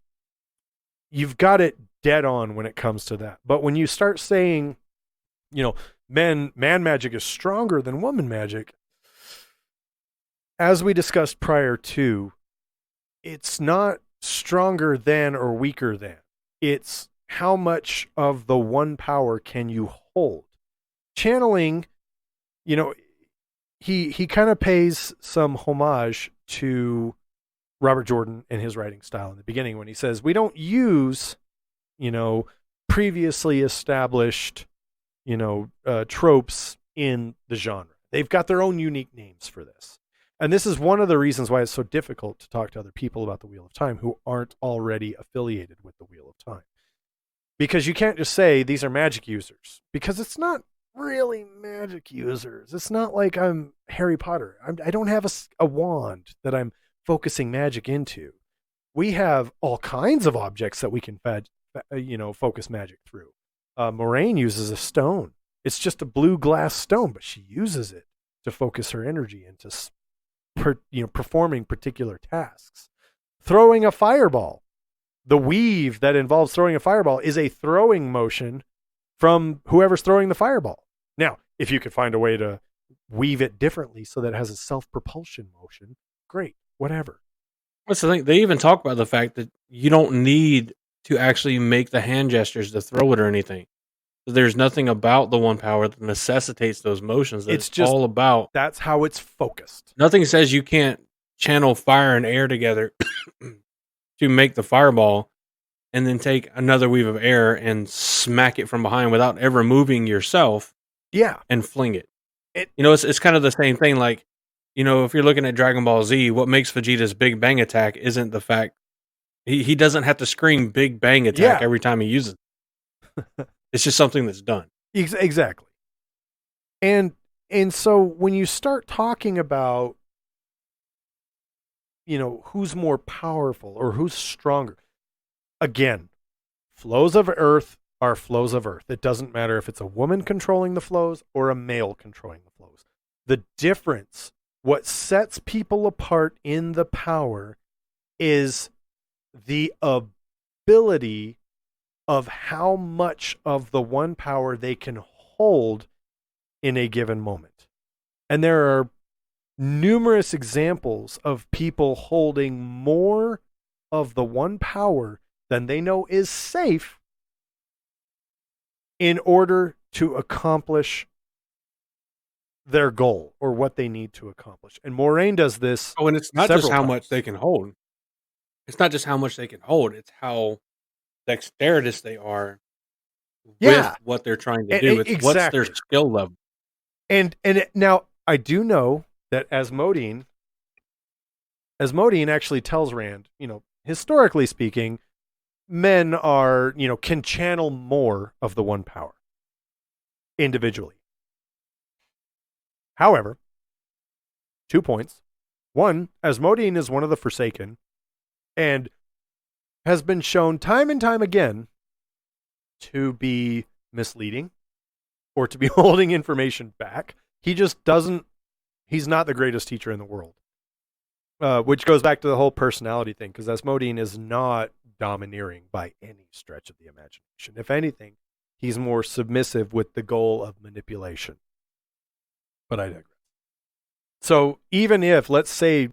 you've got it dead on when it comes to that. But when you start saying, man magic is stronger than woman magic, as we discussed prior to, it's not stronger than or weaker than. It's how much of the one power can you hold. Channeling, he kind of pays some homage to Robert Jordan and his writing style in the beginning when he says, we don't use, previously established, tropes in the genre. They've got their own unique names for this. And this is one of the reasons why it's so difficult to talk to other people about the Wheel of Time who aren't already affiliated with the Wheel of Time. Because you can't just say these are magic users, because it's not really magic users. It's not like I'm Harry Potter. I don't have a wand that I'm focusing magic into. We have all kinds of objects that we can focus magic through. Moraine uses a stone. It's just a blue glass stone, but she uses it to focus her energy into performing particular tasks. Throwing a fireball. The weave that involves throwing a fireball is a throwing motion from whoever's throwing the fireball. Now, if you could find a way to weave it differently so that it has a self-propulsion motion, great, whatever. That's the thing. They even talk about the fact that you don't need to actually make the hand gestures to throw it or anything. There's nothing about the one power that necessitates those motions. It's just all about. That's how it's focused. Nothing says you can't channel fire and air together to make the fireball and then take another weave of air and smack it from behind without ever moving yourself. Yeah. And fling it. It's kind of the same thing. Like, if you're looking at Dragon Ball Z, what makes Vegeta's Big Bang attack isn't the fact he doesn't have to scream Big Bang attack every time he uses it. It's just something that's done. Exactly. And so when you start talking about, who's more powerful or who's stronger, again, flows of earth are flows of earth. It doesn't matter if it's a woman controlling the flows or a male controlling the flows. The difference, what sets people apart in the power, is the ability of how much of the one power they can hold in a given moment. And there are numerous examples of people holding more of the one power than they know is safe in order to accomplish their goal or what they need to accomplish. And Moraine does this. Oh, and it's not just how much they can hold. It's not just how much they can hold. It's how dexterous they are with what they're trying to do. It's what's their skill level. And now I do know that Asmodean actually tells Rand, historically speaking, men are, can channel more of the one power individually. However, 2 points. One, Asmodean is one of the Forsaken and has been shown time and time again to be misleading or to be holding information back. He just doesn't, he's not the greatest teacher in the world. Which goes back to the whole personality thing, because Asmodean is not domineering by any stretch of the imagination. If anything, he's more submissive with the goal of manipulation. But I digress. So even if, let's say,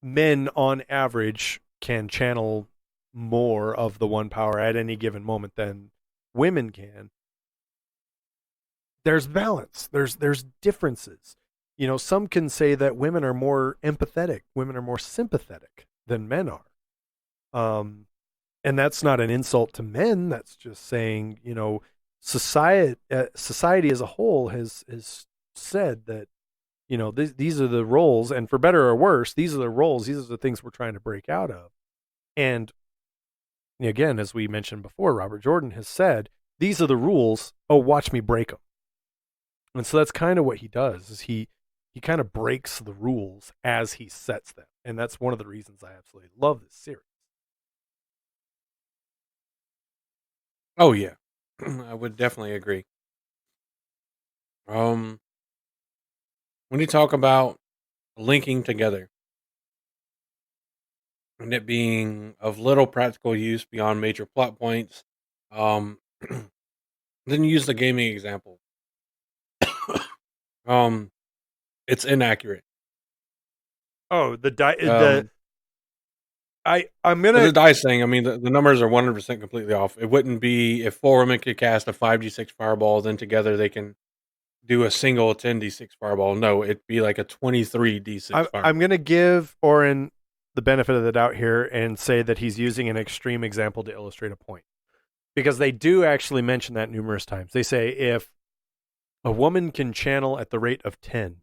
men on average can channel more of the one power at any given moment than women can, there's balance. There's differences. Some can say that women are more empathetic, women are more sympathetic than men are. And that's not an insult to men. That's just saying, society as a whole has said that, these are the roles, and for better or worse, these are the roles, these are the things we're trying to break out of. And again, as we mentioned before, Robert Jordan has said, these are the rules. Oh, watch me break them. And so that's kind of what he does, is he kind of breaks the rules as he sets them. And that's one of the reasons I absolutely love this series. Oh, yeah. I would definitely agree. When you talk about linking together and it being of little practical use beyond major plot points, then use the gaming example. It's inaccurate. Oh, I'm gonna the dice thing. I mean, the numbers are 100% completely off. It wouldn't be if 4 women could cast a 5d6 fireball, then together they can do a single 10d6 fireball. No, it'd be like a 23d6 fireball. I'm gonna give Oren the benefit of the doubt here and say that he's using an extreme example to illustrate a point, because they do actually mention that numerous times. They say if a woman can channel at the rate of 10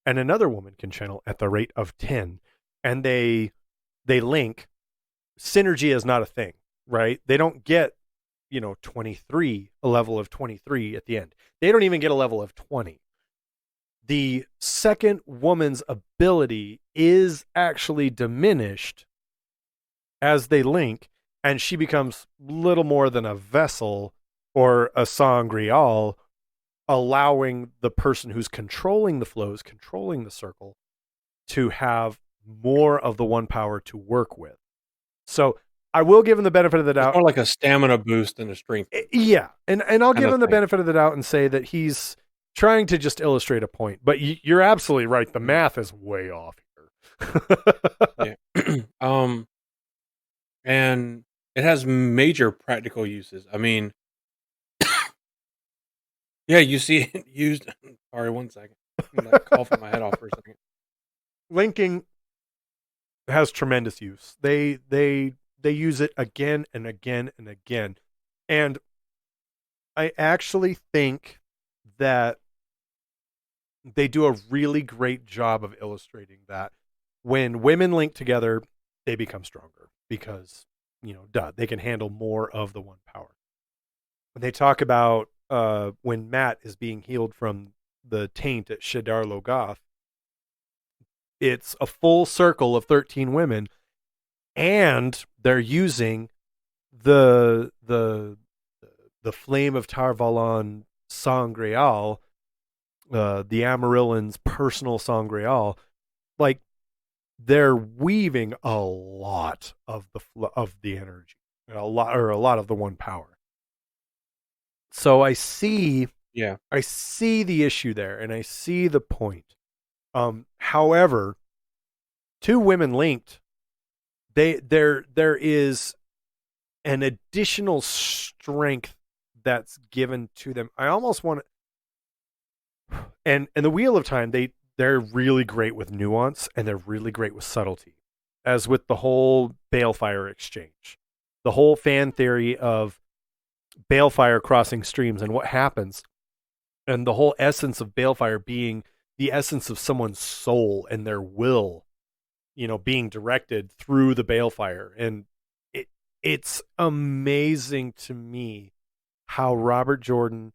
and another woman can channel at the rate of 10, and they link, synergy is not a thing, right? They don't get, 23, a level of 23 at the end. They don't even get a level of 20. The second woman's ability is actually diminished as they link, and she becomes little more than a vessel or a sangreal, allowing the person who's controlling the flows, controlling the circle, to have more of the one power to work with. So I will give him the benefit of the doubt. It's more like a stamina boost than a strength. Yeah, and I'll give him the thing. benefit of the doubt and say that he's trying to just illustrate a point. But you're absolutely right. The math is way off here. Yeah. And it has major practical uses. I mean, yeah, you see it used. Sorry, 1 second. I'm gonna coughing my head off for a second. Linking has tremendous use. They use it again and again and again. And I actually think that they do a really great job of illustrating that when women link together, they become stronger because, they can handle more of the one power. When they talk about when Matt is being healed from the taint at Shadar Logoth, it's a full circle of 13 women, and they're using the flame of Tar-Valon Sangreal, the Amarillan's personal Sangreal. Like, they're weaving a lot of the energy, a lot of the one power. So I see the issue there, and I see the point. However, two women linked, there is an additional strength that's given to them. I almost want to, and the Wheel of Time, they're really great with nuance, and they're really great with subtlety, as with the whole Balefire exchange, the whole fan theory of Balefire crossing streams and what happens, and the whole essence of Balefire being the essence of someone's soul and their will, being directed through the Balefire. And it's amazing to me how Robert Jordan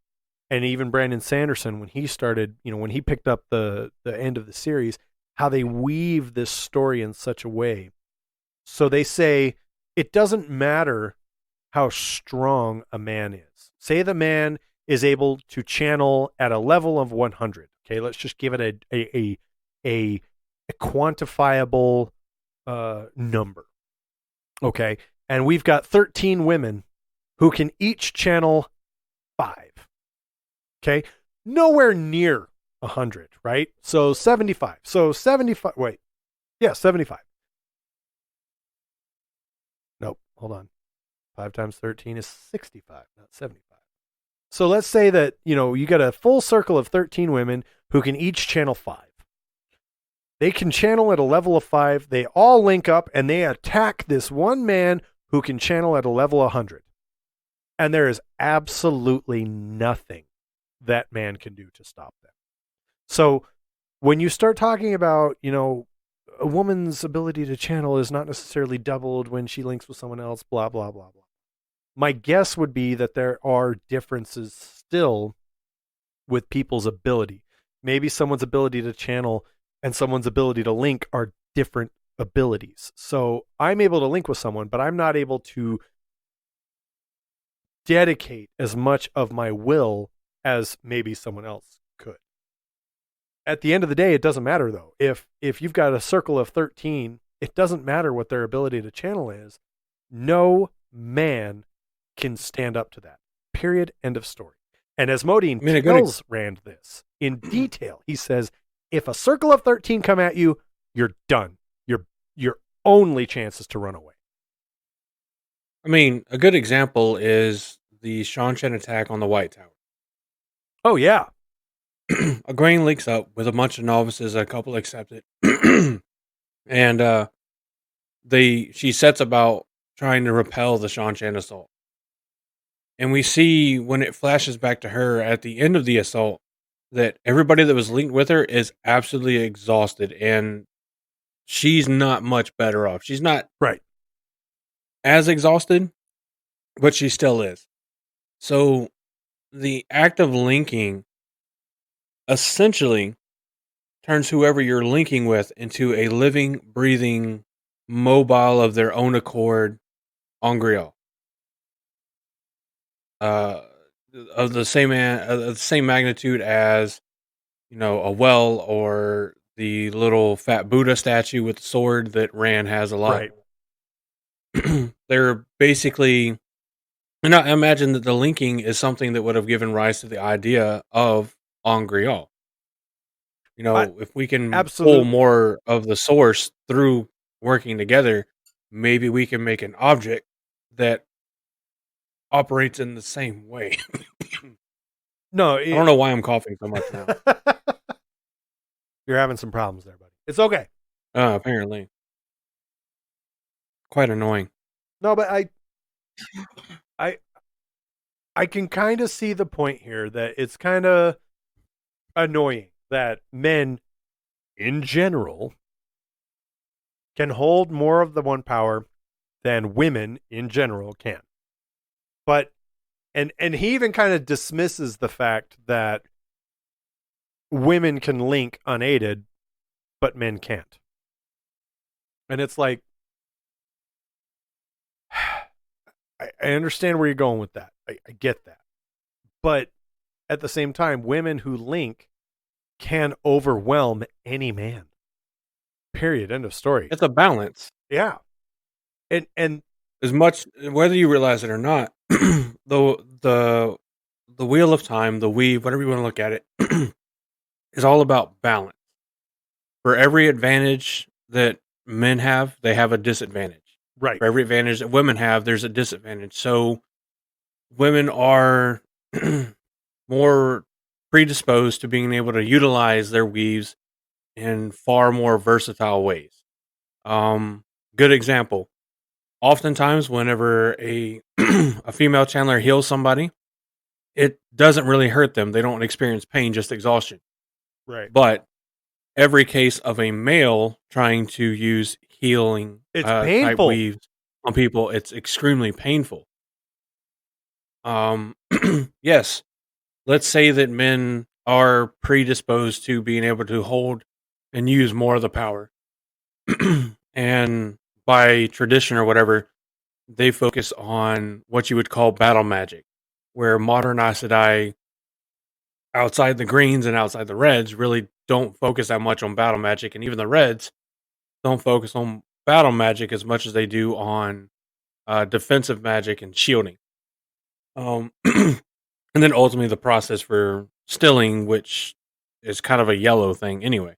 and even Brandon Sanderson, when he started, when he picked up the end of the series, how they weave this story in such a way. So they say it doesn't matter how strong a man is. Say the man is able to channel at a level of 100. Okay, let's just give it a quantifiable number. Okay, and we've got 13 women who can each channel 5. Okay, nowhere near 100, right? So 75. So 75. Wait, yeah, 75. Nope, hold on. 5 times 13 is 65, not 75. So let's say that, you got a full circle of 13 women who can each channel 5. They can channel at a level of 5. They all link up and they attack this one man who can channel at a level 100. And there is absolutely nothing that man can do to stop them. So when you start talking about, a woman's ability to channel is not necessarily doubled when she links with someone else, blah, blah, blah, blah. My guess would be that there are differences still with people's ability. Maybe someone's ability to channel and someone's ability to link are different abilities. So I'm able to link with someone, but I'm not able to dedicate as much of my will as maybe someone else could. At the end of the day, it doesn't matter, though. If you've got a circle of 13, it doesn't matter what their ability to channel is. No man can stand up to that. Period. End of story. And as Modine tells Rand this in detail, he says, if a circle of 13 come at you, you're done. Your only chance is to run away. I mean, a good example is the Shanshan attack on the White Tower. Oh, yeah. A grain leaks up with a bunch of novices, a couple accept it. And she sets about trying to repel the Shanshan assault. And we see when it flashes back to her at the end of the assault that everybody that was linked with her is absolutely exhausted, and she's not much better off. She's not Right. as exhausted, but she still is. So the act of linking essentially turns whoever you're linking with into a living, breathing, mobile of their own accord Angreal. Of the same magnitude as, a well, or the little fat Buddha statue with the sword that Rand has a lot. Right. They're basically, and I imagine that the linking is something that would have given rise to the idea of Angreal. If we can absolutely. pull more of the source through working together, maybe we can make an object that operates in the same way. No, I don't know why I'm coughing so much now. You're having some problems there, buddy. It's okay. Apparently. Quite annoying. No, but I can kind of see the point here that it's kind of annoying that men in general can hold more of the one power than women in general can. But and he even kind of dismisses the fact that women can link unaided, but men can't. And it's like, I understand where you're going with that. I get that. But at the same time, women who link can overwhelm any man. Period. End of story. It's a balance. Yeah. And as much, whether you realize it or not, the wheel of time, the weave, whatever you want to look at it, is all about balance. For every advantage that men have, they have a disadvantage. Right. For every advantage that women have, there's a disadvantage. So women are more predisposed to being able to utilize their weaves in far more versatile ways. Good example. Oftentimes, whenever a female channeler heals somebody, it doesn't really hurt them. They don't experience pain, just exhaustion. Right. But every case of a male trying to use healing It's type painful. weaves on people, it's extremely painful. Yes, let's say that men are predisposed to being able to hold and use more of the power. And by tradition or whatever, they focus on what you would call battle magic, where modern Aes Sedai, outside the greens and outside the reds, really don't focus that much on battle magic. And even the reds don't focus on battle magic as much as they do on defensive magic and shielding. And then ultimately the process for stilling, which is kind of a yellow thing anyway.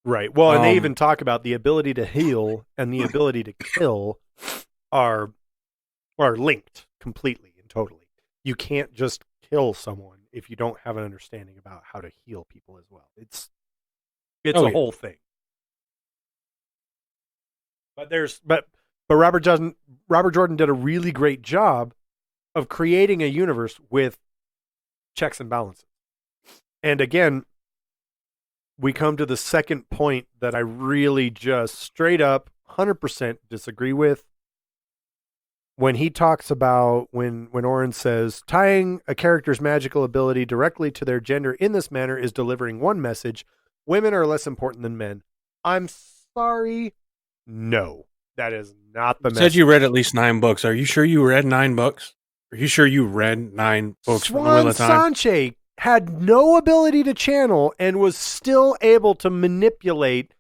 Right. Well, and they even talk about the ability to heal and the ability to kill are linked completely and totally. You can't just kill someone if you don't have an understanding about how to heal people as well. It's a whole thing. But Robert Jordan did a really great job of creating a universe with checks and balances. And again, we come to the second point that I really just straight up 100% disagree with. When he talks about, when Oren says, tying a character's magical ability directly to their gender in this manner is delivering one message: women are less important than men. I'm sorry. No, that is not the message. You said you read at least 9 books. Are you sure you read 9 books? Are you sure you read 9 books from the Wheel of Time? Sanche had no ability to channel and was still able to manipulate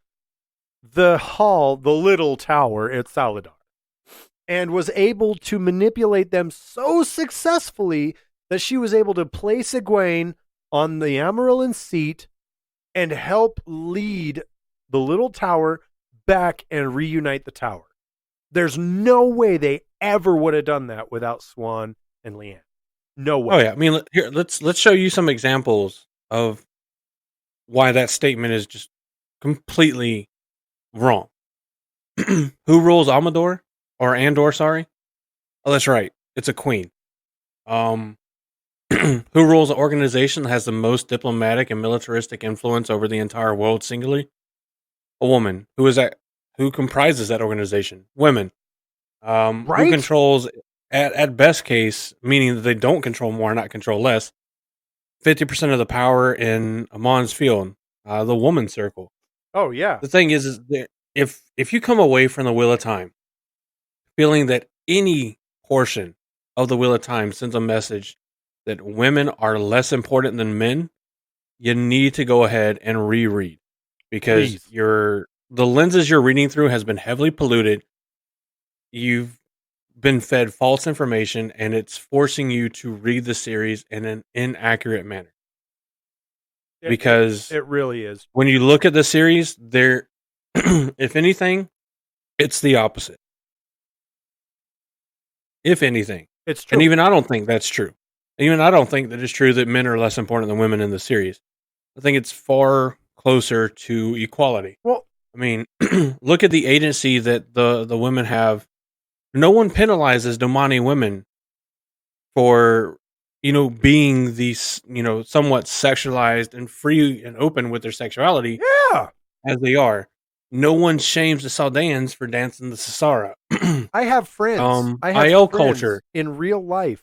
the hall, the little tower at Saladar, and was able to manipulate them so successfully that she was able to place Egwene on the Amarillan seat and help lead the little tower back and reunite the tower. There's no way they ever would have done that without Swan and Leanne. No way. Oh yeah, I mean, here, let's show you some examples of why that statement is just completely wrong. Who rules Amador or Andor? Sorry. Oh, that's right. It's a queen. who rules an organization that has the most diplomatic and militaristic influence over the entire world singly? A woman. Who comprises that organization? Women. Who Right? controls, at best case, meaning that they don't control more, not control less, 50% of the power in Amon's field, the woman circle. Oh, yeah. The thing is that if you come away from the Wheel of Time feeling that any portion of the Wheel of Time sends a message that women are less important than men, you need to go ahead and reread, because Please. the lenses you're reading through has been heavily polluted. You've been fed false information, and it's forcing you to read the series in an inaccurate manner. Because It really is. when you look at the series, there, if anything, it's the opposite. If anything. It's true. And even I don't think that's true. Even I don't think that it's true that men are less important than women in the series. I think it's far closer to equality. Well, I mean, look at the agency that the women have. No one penalizes Domani women for, being these, somewhat sexualized and free and open with their sexuality yeah. as they are. No one shames the Saldeans for dancing the Sasara. I have friends. I have IL friends culture. in real life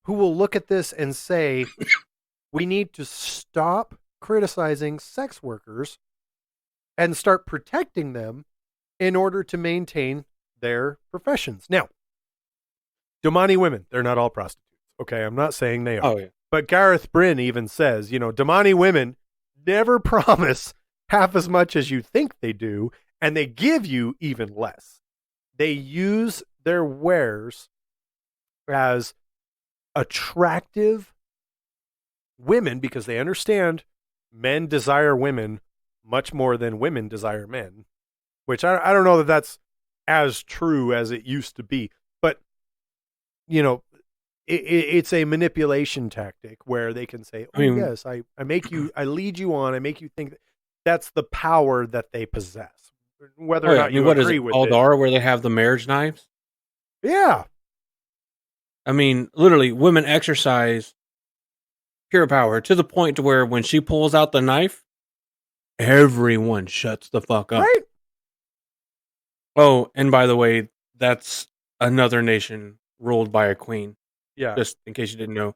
who will look at this and say, we need to stop criticizing sex workers and start protecting them in order to maintain their professions. Now, Domani women, they're not all prostitutes. Okay, I'm not saying they are. Oh, yeah. But Gareth Bryn even says, Domani women never promise half as much as you think they do, and they give you even less. They use their wares as attractive women because they understand men desire women much more than women desire men, which I don't know that that's as true as it used to be. But, it's a manipulation tactic where they can say, yes, I lead you on, I make you think that's the power that they possess. Whether or not you agree with Aldara, where they have the marriage knives? Yeah. I mean, literally, women exercise pure power to the point to where when she pulls out the knife, everyone shuts the fuck up. Right. Oh, and by the way, that's another nation ruled by a queen. Yeah. Just in case you didn't know.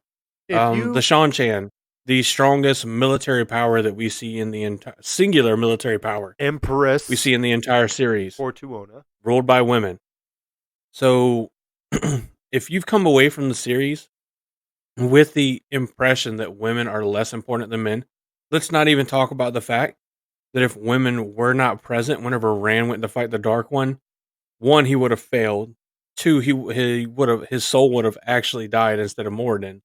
The Shan-Chan, the strongest military power that we see in the entire singular military power. Empress. We see in the entire series. Fortuona. Ruled by women. So, if you've come away from the series with the impression that women are less important than men, let's not even talk about the fact that if women were not present whenever Rand went to fight the Dark One, he would have failed. 2, his soul would have actually died instead of Moradin.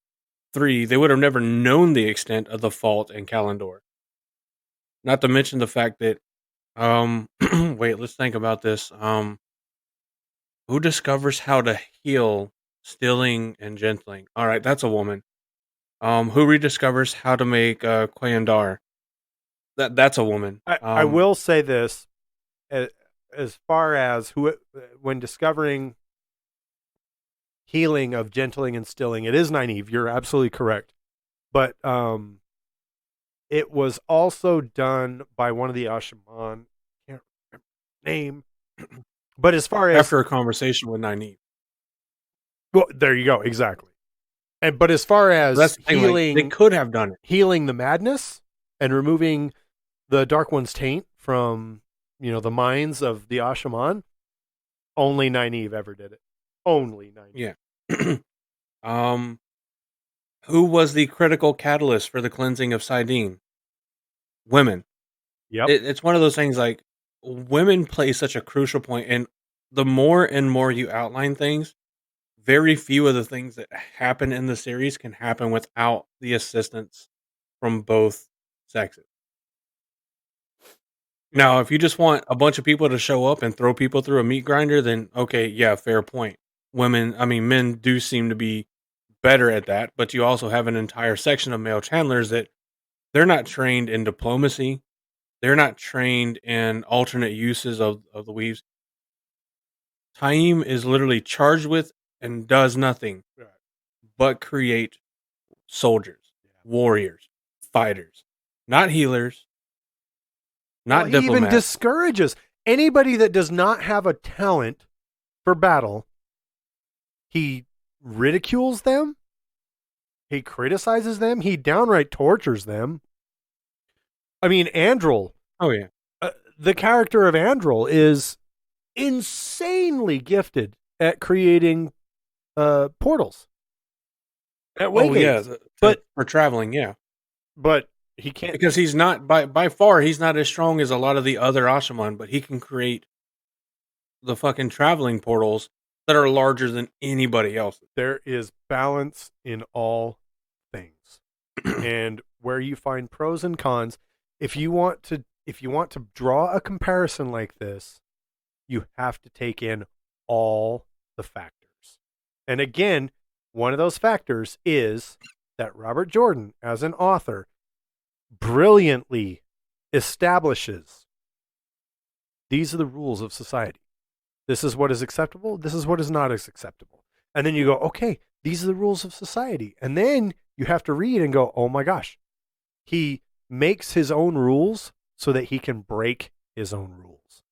3, they would have never known the extent of the fault in Kalandor. Not to mention the fact that, wait, let's think about this. Who discovers how to heal stilling and gentling? All right, that's a woman. Who rediscovers how to make Quayandar? That's a woman. I will say this, as far as when discovering healing of gentling and stilling, it is Nynaeve. You're absolutely correct, but it was also done by one of the Ashaman. Can't remember the name, but as far as after a conversation with Nynaeve. Well, there you go, exactly. But as far as that's the thing, healing, they could have done it. Healing the madness and removing the Dark One's taint from the minds of the Ashaman. Only Nynaeve ever did it. Only Nynaeve. Yeah. Who was the critical catalyst for the cleansing of Sidene? Women. Yep. It's one of those things like women play such a crucial point, and the more and more you outline things, very few of the things that happen in the series can happen without the assistance from both sexes. Now, if you just want a bunch of people to show up and throw people through a meat grinder, then okay, yeah, fair point. Men do seem to be better at that, but you also have an entire section of male channelers that they're not trained in diplomacy. They're not trained in alternate uses of the weaves. Taim is literally charged with and does nothing but create soldiers, warriors, fighters, not healers, not He even diplomats. discourages anybody that does not have a talent for battle. He ridicules them. He criticizes them. He downright tortures them. I mean, Andrel, Oh yeah. the character of Andrel is insanely gifted at creating portals. At Oh yeah. Waygates. But For traveling, yeah. but he can't. Because he's not by far he's not as strong as a lot of the other Ashaman, but he can create the fucking traveling portals that are larger than anybody else. There is balance in all things. And where you find pros and cons, if you want to draw a comparison like this, you have to take in all the factors. And again, one of those factors is that Robert Jordan, as an author, brilliantly establishes these are the rules of society. This is what is acceptable. This is what is not as acceptable. And then you go, okay, these are the rules of society. And then you have to read and go, oh my gosh, he makes his own rules so that he can break his own rules.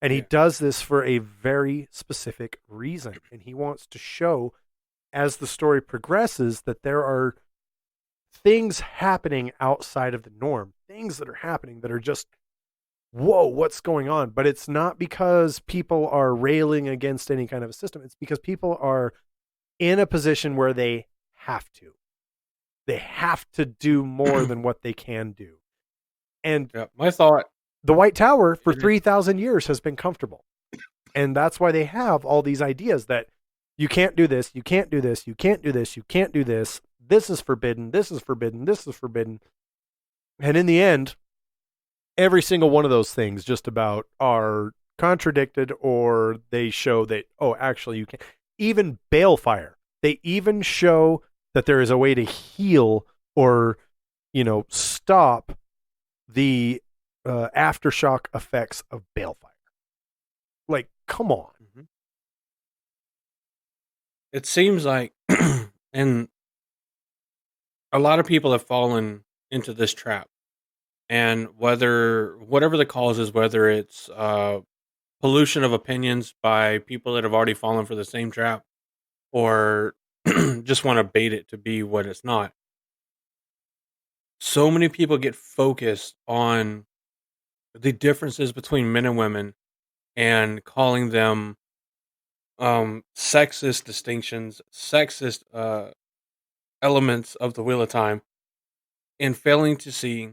And he does this for a very specific reason. And he wants to show, as the story progresses, that there are things happening outside of the norm, things that are happening that are just, whoa, what's going on? But it's not because people are railing against any kind of a system. It's because people are in a position where they have to. They have to do more than what they can do. And my thought, the White Tower for 3,000 years has been comfortable. And that's why they have all these ideas that you can't do this, you can't do this, you can't do this, you can't do this. This is forbidden, this is forbidden, this is forbidden. And in the end, every single one of those things just about are contradicted, or they show that, oh, actually you can. Even balefire, they even show that there is a way to heal or, stop the aftershock effects of balefire. Like, come on. Mm-hmm. It seems like, and a lot of people have fallen into this trap. And whatever the cause is, whether it's pollution of opinions by people that have already fallen for the same trap, or just want to bait it to be what it's not. So many people get focused on the differences between men and women and calling them sexist distinctions, sexist elements of the Wheel of Time, and failing to see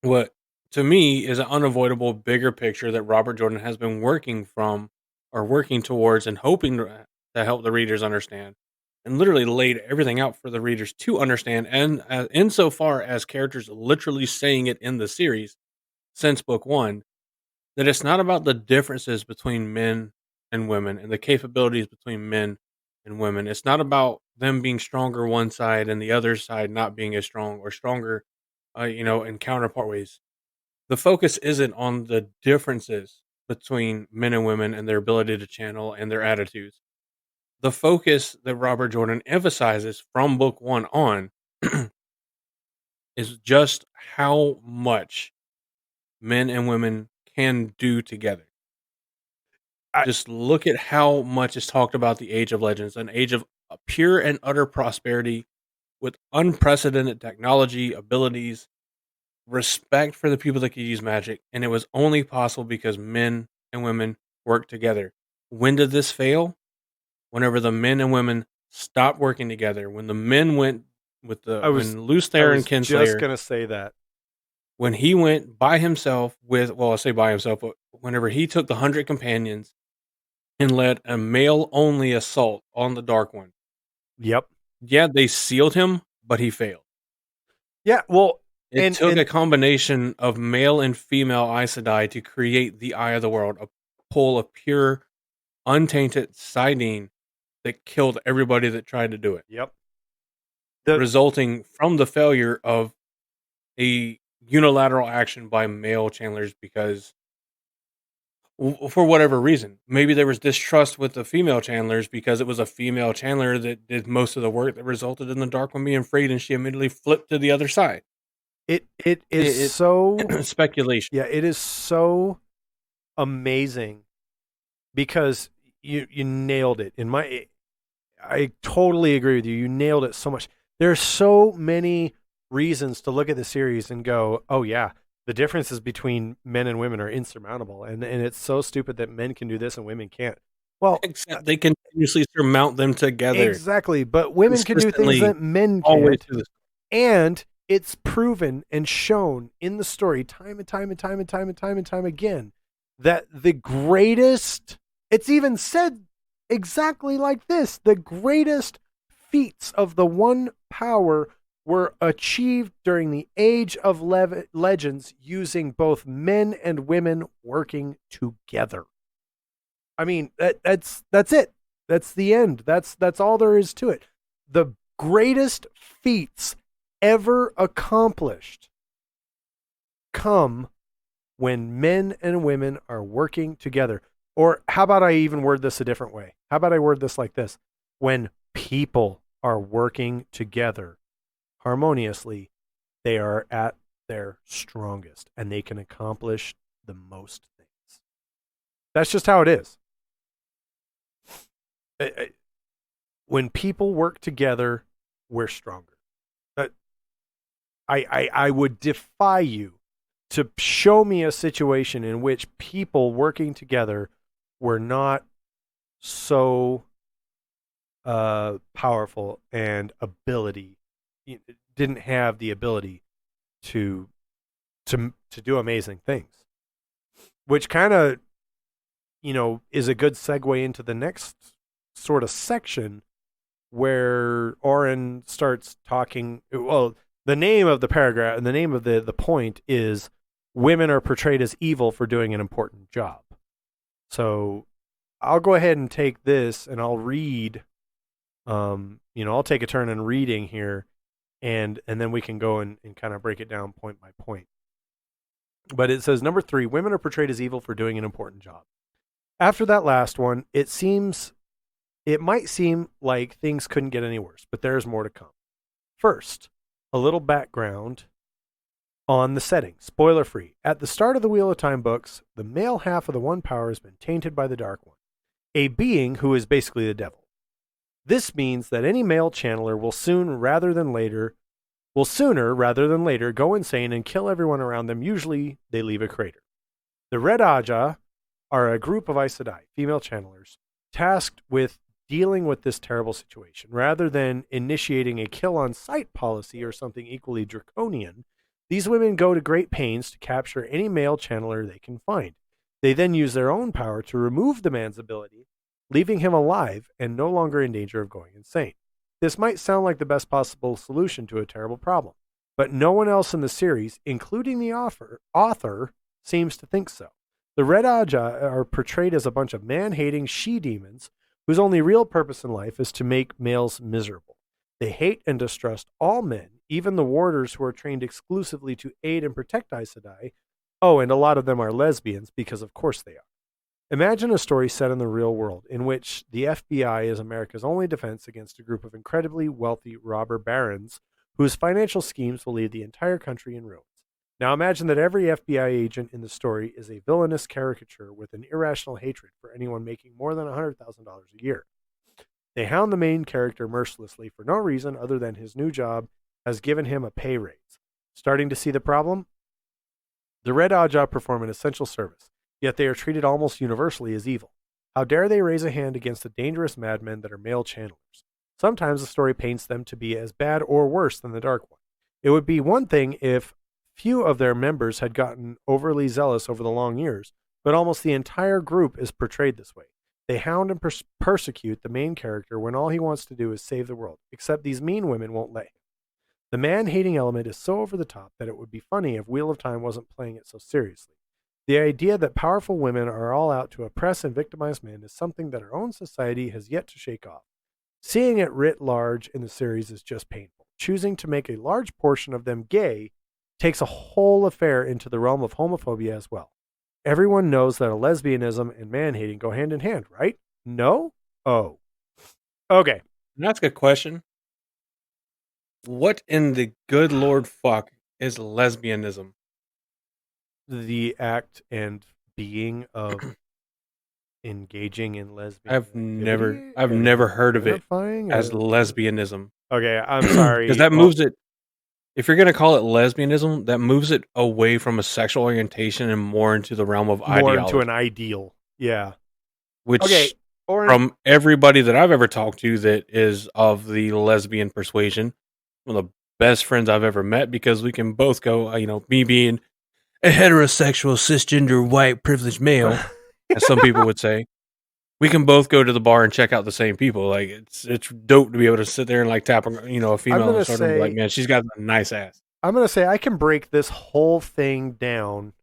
what to me is an unavoidable bigger picture that Robert Jordan has been working towards and hoping to help the readers understand, and literally laid everything out for the readers to understand. And insofar as characters literally saying it in the series since book one, that it's not about the differences between men and women and the capabilities between men and women. It's not about them being stronger one side and the other side not being as strong or stronger, in counterpart ways. The focus isn't on the differences between men and women and their ability to channel and their attitudes. The focus that Robert Jordan emphasizes from book one on is just how much men and women can do together. Just look at how much is talked about the Age of Legends, an age of pure and utter prosperity with unprecedented technology, abilities, respect for the people that could use magic, and it was only possible because men and women worked together. When did this fail? Whenever the men and women stopped working together. When the men went with when Luce Thayer and Kinslayer, just gonna say that. When he went by himself I say by himself, but whenever he took the 100 companions and led a male-only assault on the Dark One. Yep. Yeah, they sealed him, but he failed. Yeah, well, it took a combination of male and female Aes Sedai to create the Eye of the World, a pool of pure, untainted siding that killed everybody that tried to do it. Yep. Resulting from the failure of a unilateral action by male channelers, because for whatever reason. Maybe there was distrust with the female channelers because it was a female channeler that did most of the work that resulted in the Dark One being freed, and she immediately flipped to the other side. It is It so speculation. yeah, it is so amazing because you nailed it. I totally agree with you. You nailed it so much. There's so many reasons to look at the series and go, oh yeah, the differences between men and women are insurmountable, and it's so stupid that men can do this and women can't. Well, Except they continuously surmount them together. exactly, but women can do things that men Always can't, do this. and it's proven and shown in the story time and time and time and time and time and time again that the greatest, it's even said exactly like this, the greatest feats of the one power were achieved during the Age of Legends using both men and women working together. I mean, that's it. That's the end. That's all there is to it. The greatest feats ever accomplished come when men and women are working together. Or how about I even word this a different way? How about I word this like this? When people are working together harmoniously, they are at their strongest and they can accomplish the most things. That's just how it is. When people work together, we're stronger. I would defy you to show me a situation in which people working together were not so powerful and didn't have the ability to do amazing things, which kind of is a good segue into the next sort of section where Oren starts talking. Well, the name of the paragraph and the name of the point is women are portrayed as evil for doing an important job. So I'll go ahead and take this and I'll read, I'll take a turn in reading here and then we can go and kind of break it down point by point. But it says, number 3, women are portrayed as evil for doing an important job. After that last one, it might seem like things couldn't get any worse, but there's more to come. First, a little background on the setting. Spoiler free. At the start of the Wheel of Time books, the male half of the One Power has been tainted by the Dark One, a being who is basically the devil. This means that any male channeler will sooner rather than later go insane and kill everyone around them. Usually they leave a crater. The Red Aja are a group of Aes Sedai, female channelers, tasked with dealing with this terrible situation. Rather than initiating a kill-on-sight policy or something equally draconian, these women go to great pains to capture any male channeler they can find. They then use their own power to remove the man's ability, leaving him alive and no longer in danger of going insane. This might sound like the best possible solution to a terrible problem, but no one else in the series, including the author, seems to think so. The Red Aja are portrayed as a bunch of man-hating she-demons whose only real purpose in life is to make males miserable. They hate and distrust all men, even the warders who are trained exclusively to aid and protect Aes Sedai. Oh, and a lot of them are lesbians, because of course they are. Imagine a story set in the real world, in which the FBI is America's only defense against a group of incredibly wealthy robber barons whose financial schemes will leave the entire country in ruins. Now imagine that every FBI agent in the story is a villainous caricature with an irrational hatred for anyone making more than $100,000 a year. They hound the main character mercilessly for no reason other than his new job has given him a pay raise. Starting to see the problem? The Red Aja perform an essential service, yet they are treated almost universally as evil. How dare they raise a hand against the dangerous madmen that are male channelers? Sometimes the story paints them to be as bad or worse than the Dark One. It would be one thing if few of their members had gotten overly zealous over the long years, but almost the entire group is portrayed this way. They hound and persecute the main character when all he wants to do is save the world, except these mean women won't let him. The man-hating element is so over the top that it would be funny if Wheel of Time wasn't playing it so seriously. The idea that powerful women are all out to oppress and victimize men is something that our own society has yet to shake off. Seeing it writ large in the series is just painful. Choosing to make a large portion of them gay takes a whole affair into the realm of homophobia as well. everyone knows that a lesbianism and man-hating go hand in hand, right? No? Oh. Okay. And that's a good question. What in the good Lord fuck is lesbianism? The act and being of engaging in lesbian I've activity never heard of it identifying as lesbianism. Okay, I'm sorry. Because that moves it. If you're going to call it lesbianism, that moves it away from a sexual orientation and more into the realm of more ideology. into an ideal. Yeah. Which, Okay. Oren, from everybody that I've ever talked to that is of the lesbian persuasion, one of the best friends I've ever met, because we can both go, me being a heterosexual, cisgender, white, privileged male, as some people would say, we can both go to the bar and check out the same people. Like, it's dope to be able to sit there and like tap, a female on the shoulder and be like, man, she's got a nice ass. I'm going to say I can break this whole thing down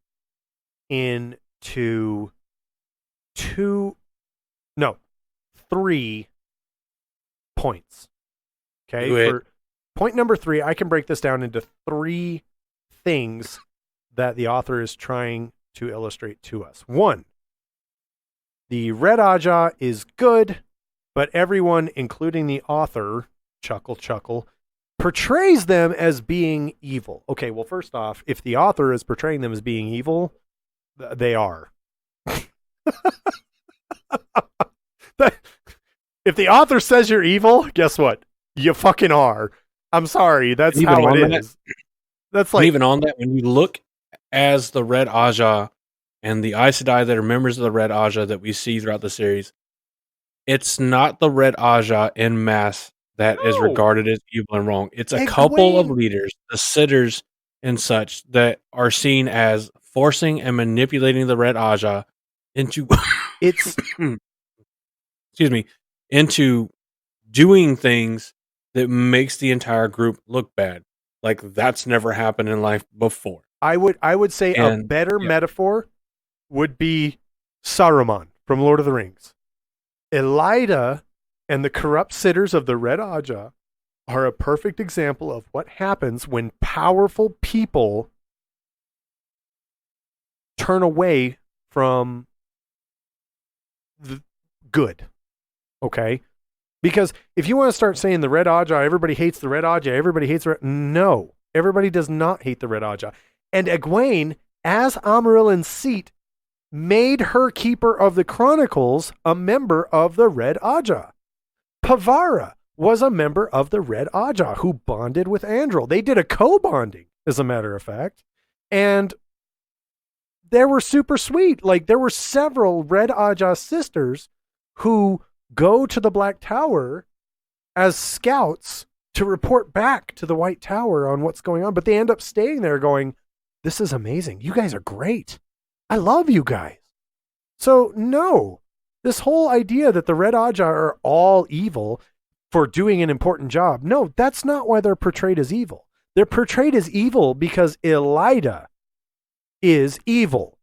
into 3 points. Okay. For point number 3, I can break this down into 3 things that the author is trying to illustrate to us. 1, the Red Aja is good, but everyone, including the author, chuckle, portrays them as being evil. Okay, well, first off, if the author is portraying them as being evil, they are. If the author says you're evil, guess what? You fucking are. I'm sorry. That's how it is. That's like, even on that, when you look as the Red Aja and the Aes Sedai that are members of the Red Aja that we see throughout the series, it's not the Red Aja en masse that is regarded as evil and wrong. It's a couple of leaders, the sitters and such, that are seen as forcing and manipulating the Red Aja into into doing things that makes the entire group look bad. Like, that's never happened in life before. I would say a better metaphor would be Saruman from Lord of the Rings. Elida and the corrupt sitters of the Red Aja are a perfect example of what happens when powerful people turn away from the good. Okay? Because if you want to start saying the Red Aja, everybody hates the Red Aja, everybody hates the Red... No, everybody does not hate the Red Aja. And Egwene, as Amarilyn's seat, made her Keeper of the Chronicles a member of the Red Aja. Pavara was a member of the Red Aja who bonded with Andril. They did a co-bonding, as a matter of fact. And they were super sweet. Like, there were several Red Aja sisters who go to the Black Tower as scouts to report back to the White Tower on what's going on. But they end up staying there going, this is amazing. You guys are great. I love you guys. So no, this whole idea that the Red Aja are all evil for doing an important job. No, that's not why they're portrayed as evil. They're portrayed as evil because Elida is evil.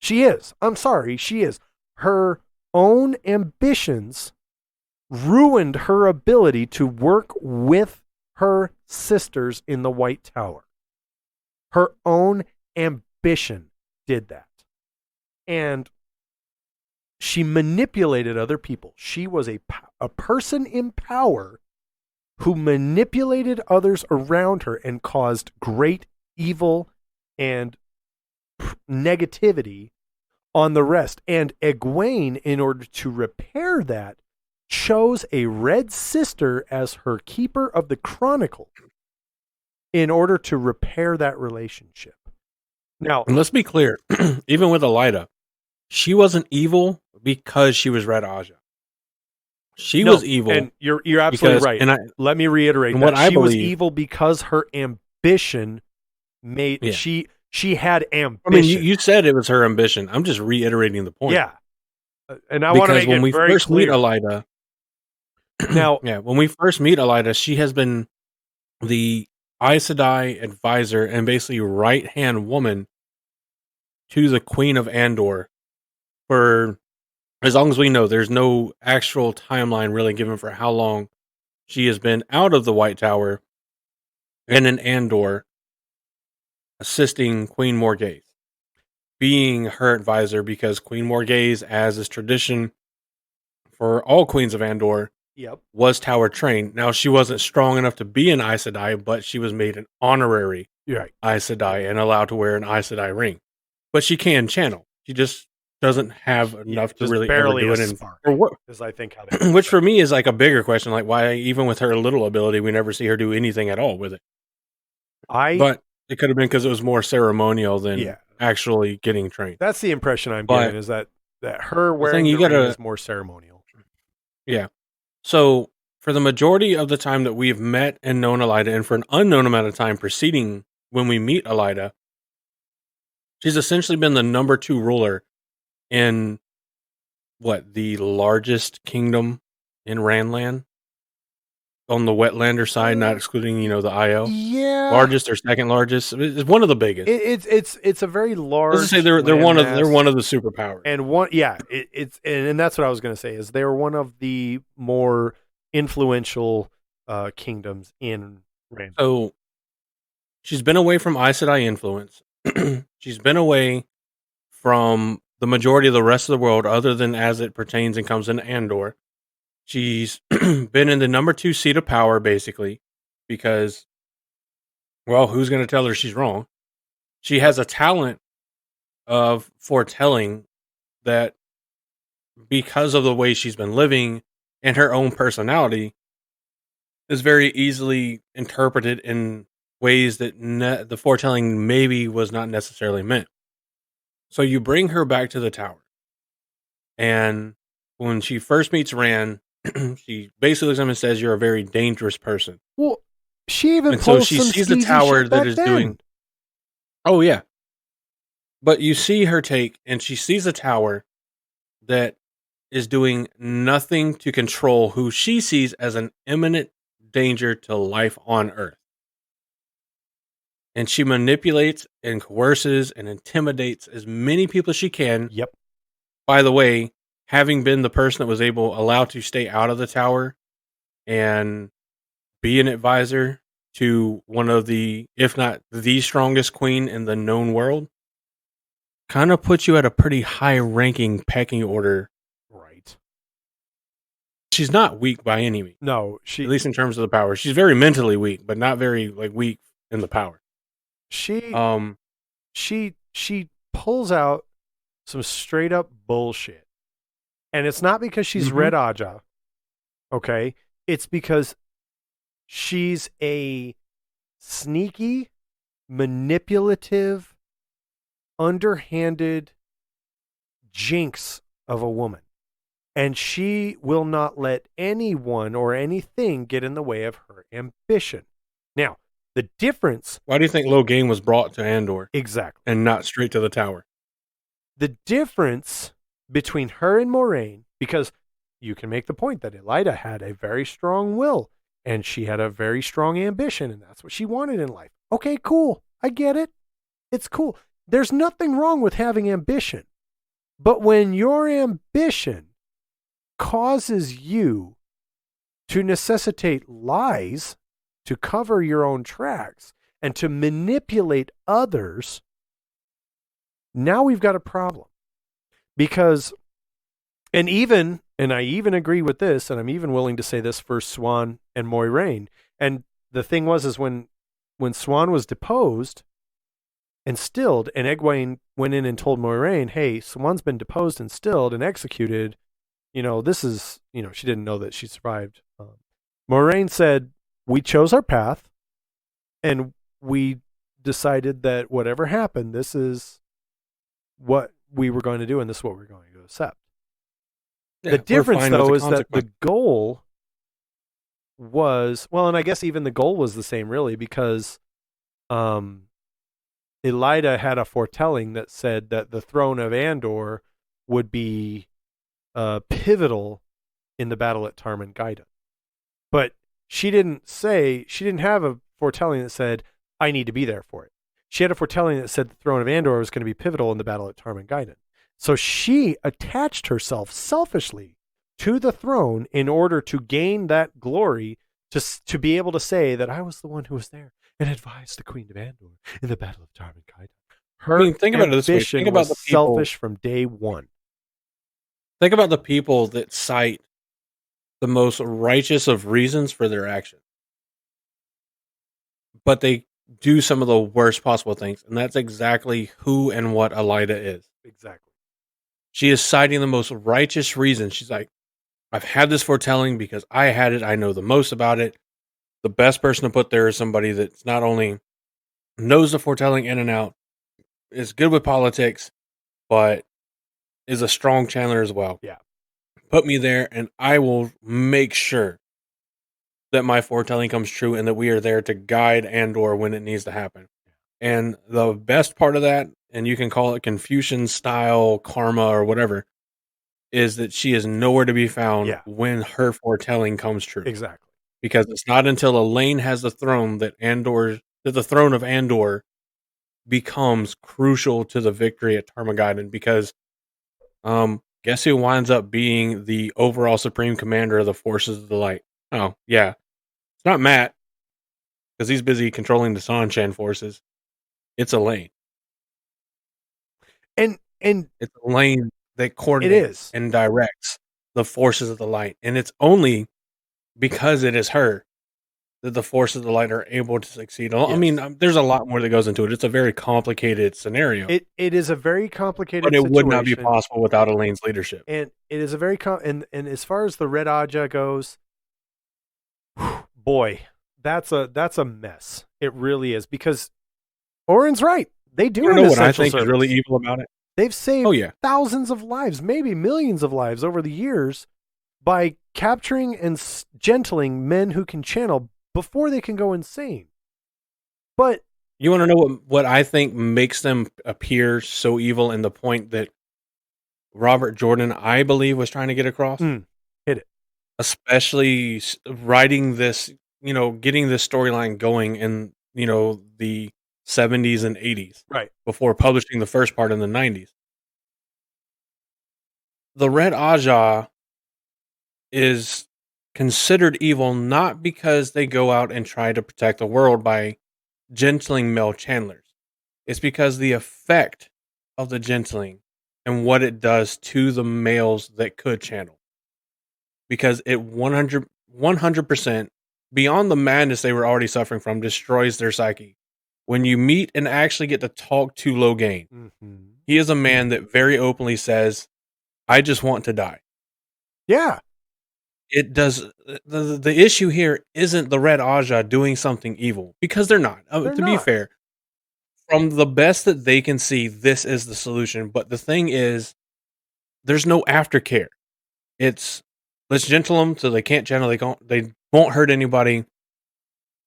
She is. I'm sorry, she is. Her own ambitions ruined her ability to work with her sisters in the White Tower. Her own ambition did that. And she manipulated other people. She was a person in power who manipulated others around her and caused great evil and negativity on the rest. And Egwene, in order to repair that, chose a red sister as her Keeper of the Chronicle in order to repair that relationship. Now, and let's be clear, even with Elida, she wasn't evil because she was Red Aja. She was evil. And you're absolutely right. And let me reiterate that. She was evil because her ambition made... She had ambition. I mean, you said it was her ambition. I'm just reiterating the point. Yeah. And I want to make it very clear. Because when we first meet Elida... Now, when we first meet Elida, she has been the Aes Sedai advisor and basically right-hand woman to the Queen of Andor for as long as we know. There's no actual timeline really given for how long she has been out of the White Tower and in Andor assisting Queen Morgase. being her advisor because Queen Morghese, as is tradition for all queens of Andor, Yep. was tower trained. Now, she wasn't strong enough to be an Aes Sedai, but she was made an honorary Right. Aes Sedai and allowed to wear an Aes Sedai ring. But she can channel. She just doesn't have enough to just really barely ever do a it. And spark. for what, Because I think how they which for me is like a bigger question, like why even with her little ability, we never see her do anything at all with it. But it could have been because it was more ceremonial than actually getting trained. That's the impression I'm getting, is that her wearing you the ring gotta, is more ceremonial. Yeah. So for the majority of the time that we've met and known Elida, and for an unknown amount of time preceding when we meet Elida, she's essentially been the number 2 ruler in the largest kingdom in Randland on the Wetlander side, not excluding, the IO. Yeah. Largest or second largest. It's one of the biggest. It's a very large. Let's just say they're one of the superpowers. And and that's what I was going to say, is they're one of the more influential kingdoms in Randland. So she's been away from Aes Sedai influence. She's been away from the majority of the rest of the world, other than as it pertains and comes into Andor. She's been in the number 2 seat of power, basically, because, well, who's going to tell her she's wrong? She has a talent of foretelling that, because of the way she's been living and her own personality, is very easily interpreted in ways that the foretelling maybe was not necessarily meant. So you bring her back to the tower, and when she first meets Rand, she basically looks at him and says, "You're a very dangerous person." Well, she even and so she sees the tower that is doing. Oh yeah, but you see her take, and she sees a tower that is doing nothing to control who she sees as an imminent danger to life on Earth. And she manipulates and coerces and intimidates as many people as she can. Yep. By the way, having been the person that was allowed to stay out of the tower and be an advisor to one of the, if not the strongest queen in the known world, kind of puts you at a pretty high ranking pecking order. Right. She's not weak by any means. No, at least in terms of the power. She's very mentally weak, but not very weak in the power. She pulls out some straight up bullshit. And it's not because she's Red Aja. Okay? It's because she's a sneaky, manipulative, underhanded jinx of a woman. And she will not let anyone or anything get in the way of her ambition. Now, the difference... Why do you think Logain was brought to Andor? Exactly. And not straight to the tower? The difference between her and Moiraine, because you can make the point that Elida had a very strong will, and she had a very strong ambition, and that's what she wanted in life. Okay, cool. I get it. It's cool. There's nothing wrong with having ambition. But when your ambition causes you to necessitate lies to cover your own tracks and to manipulate others, now we've got a problem. Because, and I even agree with this, and I'm even willing to say this for Swan and Moiraine. And the thing is when Swan was deposed and stilled, and Egwene went in and told Moiraine, hey, Swan's been deposed and stilled and executed, this is, she didn't know that she survived. Moiraine said, we chose our path, and we decided that whatever happened, this is what we were going to do, and this is what we're going to accept. Yeah, the difference, though, is that the goal was, well, and I guess even the goal was the same, really, because Elida had a foretelling that said that the throne of Andor would be pivotal in the battle at Tarman Gaida. But she didn't have a foretelling that said, I need to be there for it. She had a foretelling that said the throne of Andor was going to be pivotal in the battle at Tarman Gaida. So she attached herself selfishly to the throne in order to gain that glory, to be able to say that I was the one who was there and advised the Queen of Andor in the battle of Tarman Gaida. Her think about it this way. ambition Think about was the people. selfish from day one. Think about the people that cite the most righteous of reasons for their actions, but they do some of the worst possible things, and that's exactly who and what Elida is. Exactly. She is citing the most righteous reasons. She's like, I've had this foretelling because I had it. I know the most about it. The best person to put there is somebody that's not only knows the foretelling in and out, is good with politics, but is a strong channeler as well. Yeah. Put me there, and I will make sure that my foretelling comes true and that we are there to guide Andor when it needs to happen. And the best part of that, and you can call it Confucian style karma or whatever, is that she is nowhere to be found when her foretelling comes true. Exactly. Because it's not until Elaine has the throne that the throne of Andor becomes crucial to the victory at Tarmogoyden. Because guess who winds up being the overall supreme commander of the forces of the light? Oh, yeah. It's not Matt, because he's busy controlling the Sanshan forces. It's Elaine. And it's Elaine that coordinates and directs the forces of the light. And it's only because it is her that the forces of the light are able to succeed. I mean, there's a lot more that goes into it. It's a very complicated scenario. It is a very complicated but it situation. would not be possible without Elaine's leadership. And it is a very and as far as the Red Aja goes, boy, that's a mess. It really is, because Oren's right. They do know what I think is really evil about it? They've saved thousands of lives, maybe millions of lives over the years by capturing and gentling men who can channel before they can go insane. But you want to know what I think makes them appear so evil, and the point that Robert Jordan, I believe, was trying to get across? Hit it. Especially writing this, getting this storyline going in, the 70s and 80s. Right. Before publishing the first part in the 90s. The Red Aja is considered evil not because they go out and try to protect the world by gentling male channelers. It's because the effect of the gentling and what it does to the males that could channel. Because it 100%, beyond the madness they were already suffering from, destroys their psyche. When you meet and actually get to talk to Logain, he is a man that very openly says, I just want to die. Yeah. It does. The issue here isn't the Red Aja doing something evil, because they're not. Be fair, from the best that they can see, this is the solution. But the thing is, there's no aftercare. It's, let's gentle them so they can't channel. They won't hurt anybody.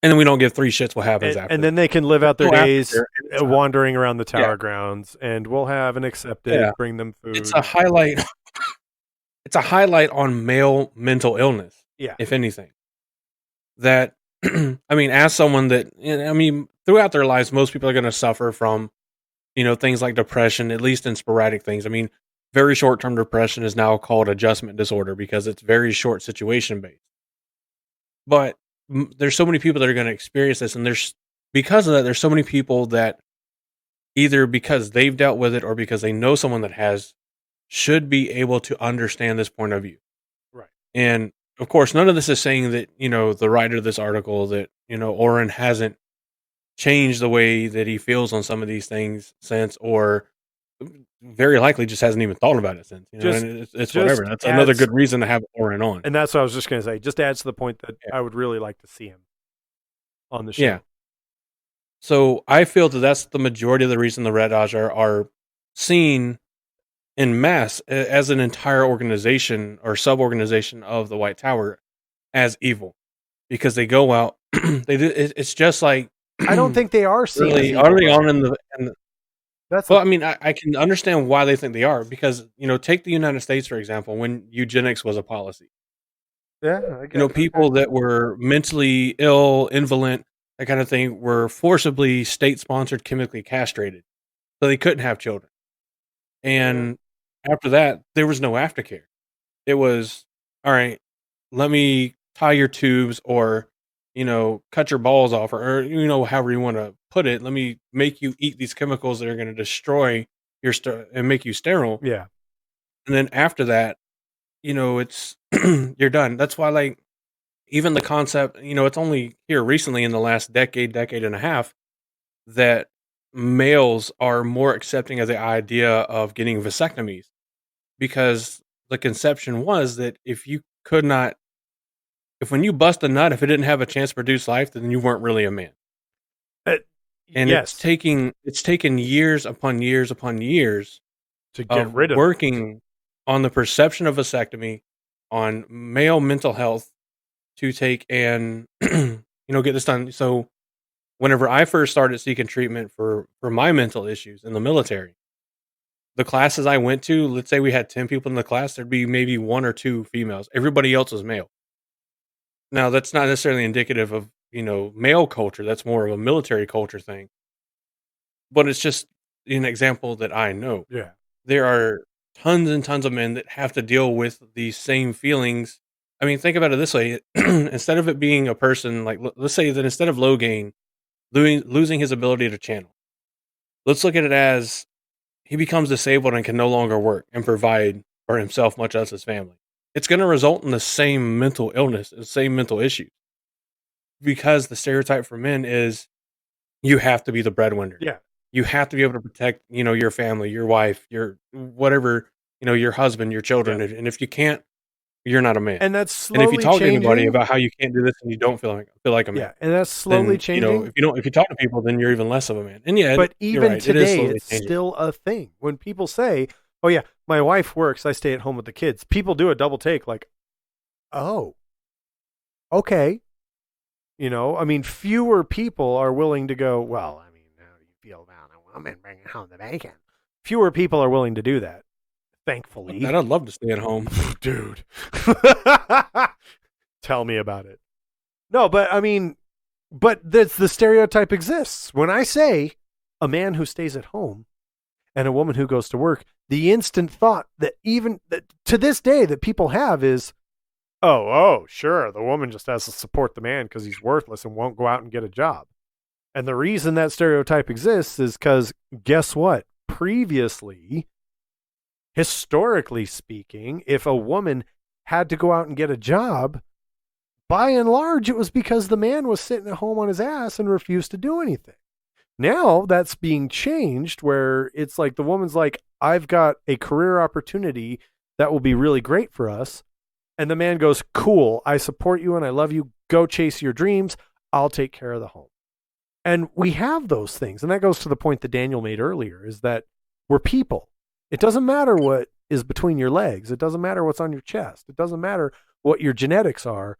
And then we don't give three shits what happens after. And then they can live out their days wandering around the tower grounds, and we'll have an accepted, bring them food. It's a highlight. It's a highlight on male mental illness. Yeah. If anything. That, I mean, as someone that, throughout their lives, most people are going to suffer from, things like depression, at least in sporadic things. I mean, very short-term depression is now called adjustment disorder because it's very short situation based. But there's so many people that are going to experience this, and because of that, there's so many people that either because they've dealt with it or because they know someone that has, should be able to understand this point of view. Right. And of course, none of this is saying that, the writer of this article, that, Oren hasn't changed the way that he feels on some of these things since, or very likely just hasn't even thought about it since. It's whatever. That's another good reason to have Oren on. And that's what I was just going to say. Just adds to the point that I would really like to see him on the show. Yeah. So I feel that that's the majority of the reason the Red Aja are seen in mass as an entire organization or sub-organization of the White Tower as evil, because they go out. It's just like, I don't think they are seen really early on in the. I can understand why they think they are, because take the United States for example, when eugenics was a policy. Yeah, people that were mentally ill, invalid, that kind of thing, were forcibly state-sponsored, chemically castrated, so they couldn't have children. And after that, there was no aftercare. It was, all right, let me tie your tubes, or cut your balls off, or however you want to put it. Let me make you eat these chemicals that are going to destroy your and make you sterile. Yeah. And then after that, it's you're done. That's why, like, even the concept, it's only here recently in the last decade and a half that males are more accepting of the idea of getting vasectomies, because the conception was that if when you bust a nut, if it didn't have a chance to produce life, then you weren't really a man. And yes, it's taken years upon years upon years to get rid of working on the perception of vasectomy, on male mental health, to take and get this done. So whenever I first started seeking treatment for my mental issues in the military, the classes I went to, let's say we had 10 people in the class, there'd be maybe 1 or 2 females. Everybody else was male. Now, that's not necessarily indicative of, male culture. That's more of a military culture thing. But it's just an example that I know. Yeah. There are tons and tons of men that have to deal with these same feelings. I mean, think about it this way. Instead of it being a person, like, let's say that instead of Logain losing his ability to channel, let's look at it as he becomes disabled and can no longer work and provide for himself, much less his family. It's going to result in the same mental illness, the same mental issues. Because the stereotype for men is you have to be the breadwinner. Yeah. You have to be able to protect, your family, your wife, your whatever, your husband, your children. Yeah. And if you can't, you're not a man. And that's slowly changing. And if you talk changing. to anybody about how you can't do this and you don't feel like a man. Yeah, and that's slowly changing. If you talk to people, then you're even less of a man. And yeah, but even right, today, it's still a thing. When people say, "Oh yeah, my wife works, I stay at home with the kids," people do a double take, like, "Oh, okay." I mean, fewer people are willing to go, "Well, I mean, how do you feel about a woman bringing home the bacon?" Fewer people are willing to do that. Thankfully. And I'd love to stay at home. Dude. Tell me about it. No, but I mean, the stereotype exists. When I say a man who stays at home and a woman who goes to work, the instant thought that to this day that people have is, oh, sure, the woman just has to support the man because he's worthless and won't go out and get a job. And the reason that stereotype exists is because, guess what? Previously, historically speaking, if a woman had to go out and get a job, by and large, it was because the man was sitting at home on his ass and refused to do anything. Now that's being changed, where it's like the woman's like, I've got a career opportunity that will be really great for us. And the man goes, cool, I support you and I love you. Go chase your dreams. I'll take care of the home. And we have those things. And that goes to the point that Daniel made earlier, is that we're people. It doesn't matter what is between your legs. It doesn't matter what's on your chest. It doesn't matter what your genetics are.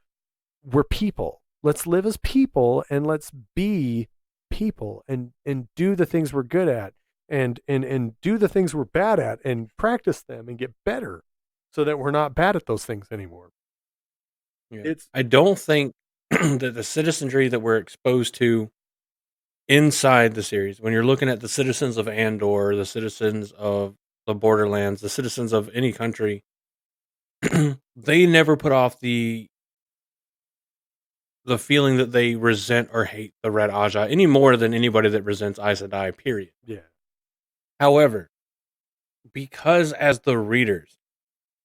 We're people. Let's live as people and let's be people and do the things we're good at and do the things we're bad at and practice them and get better so that we're not bad at those things anymore. Yeah. I don't think that the citizenry that we're exposed to inside the series, when you're looking at the citizens of Andor, the citizens of the Borderlands, the citizens of any country, they never put off the feeling that they resent or hate the Red Aja any more than anybody that resents Aes Sedai, period. Yeah. However, because as the readers,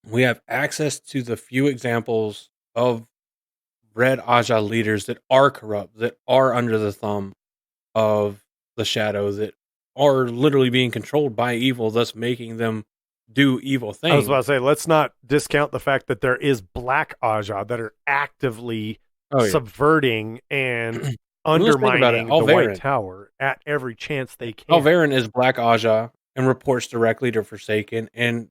we have access to the few examples of Red Aja leaders that are corrupt, that are under the thumb of the Shadow, that are literally being controlled by evil, thus making them do evil things. I was about to say, let's not discount the fact that there is Black Aja that are actively subverting and undermining the White Tower at every chance they can. Alvarin is Black Aja and reports directly to Forsaken, and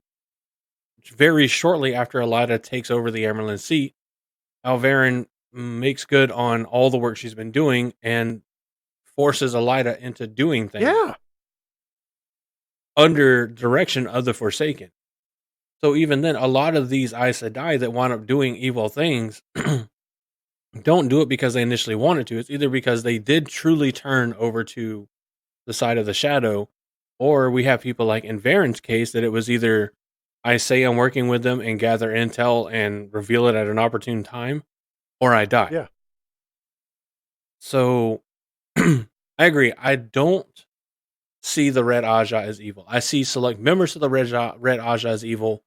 very shortly after Elaida takes over the Amyrlin seat, Alvarin makes good on all the work she's been doing and forces Elaida into doing things. Yeah. Under direction of the Forsaken. So even then, a lot of these Aes Sedai that wind up doing evil things don't do it because they initially wanted to. It's either because they did truly turn over to the side of the Shadow, or we have people like in Varen's case that it was either I say I'm working with them and gather intel and reveal it at an opportune time, or I die. Yeah. So I agree. I don't see the Red Aja as evil. I see select members of the Red Aja as evil,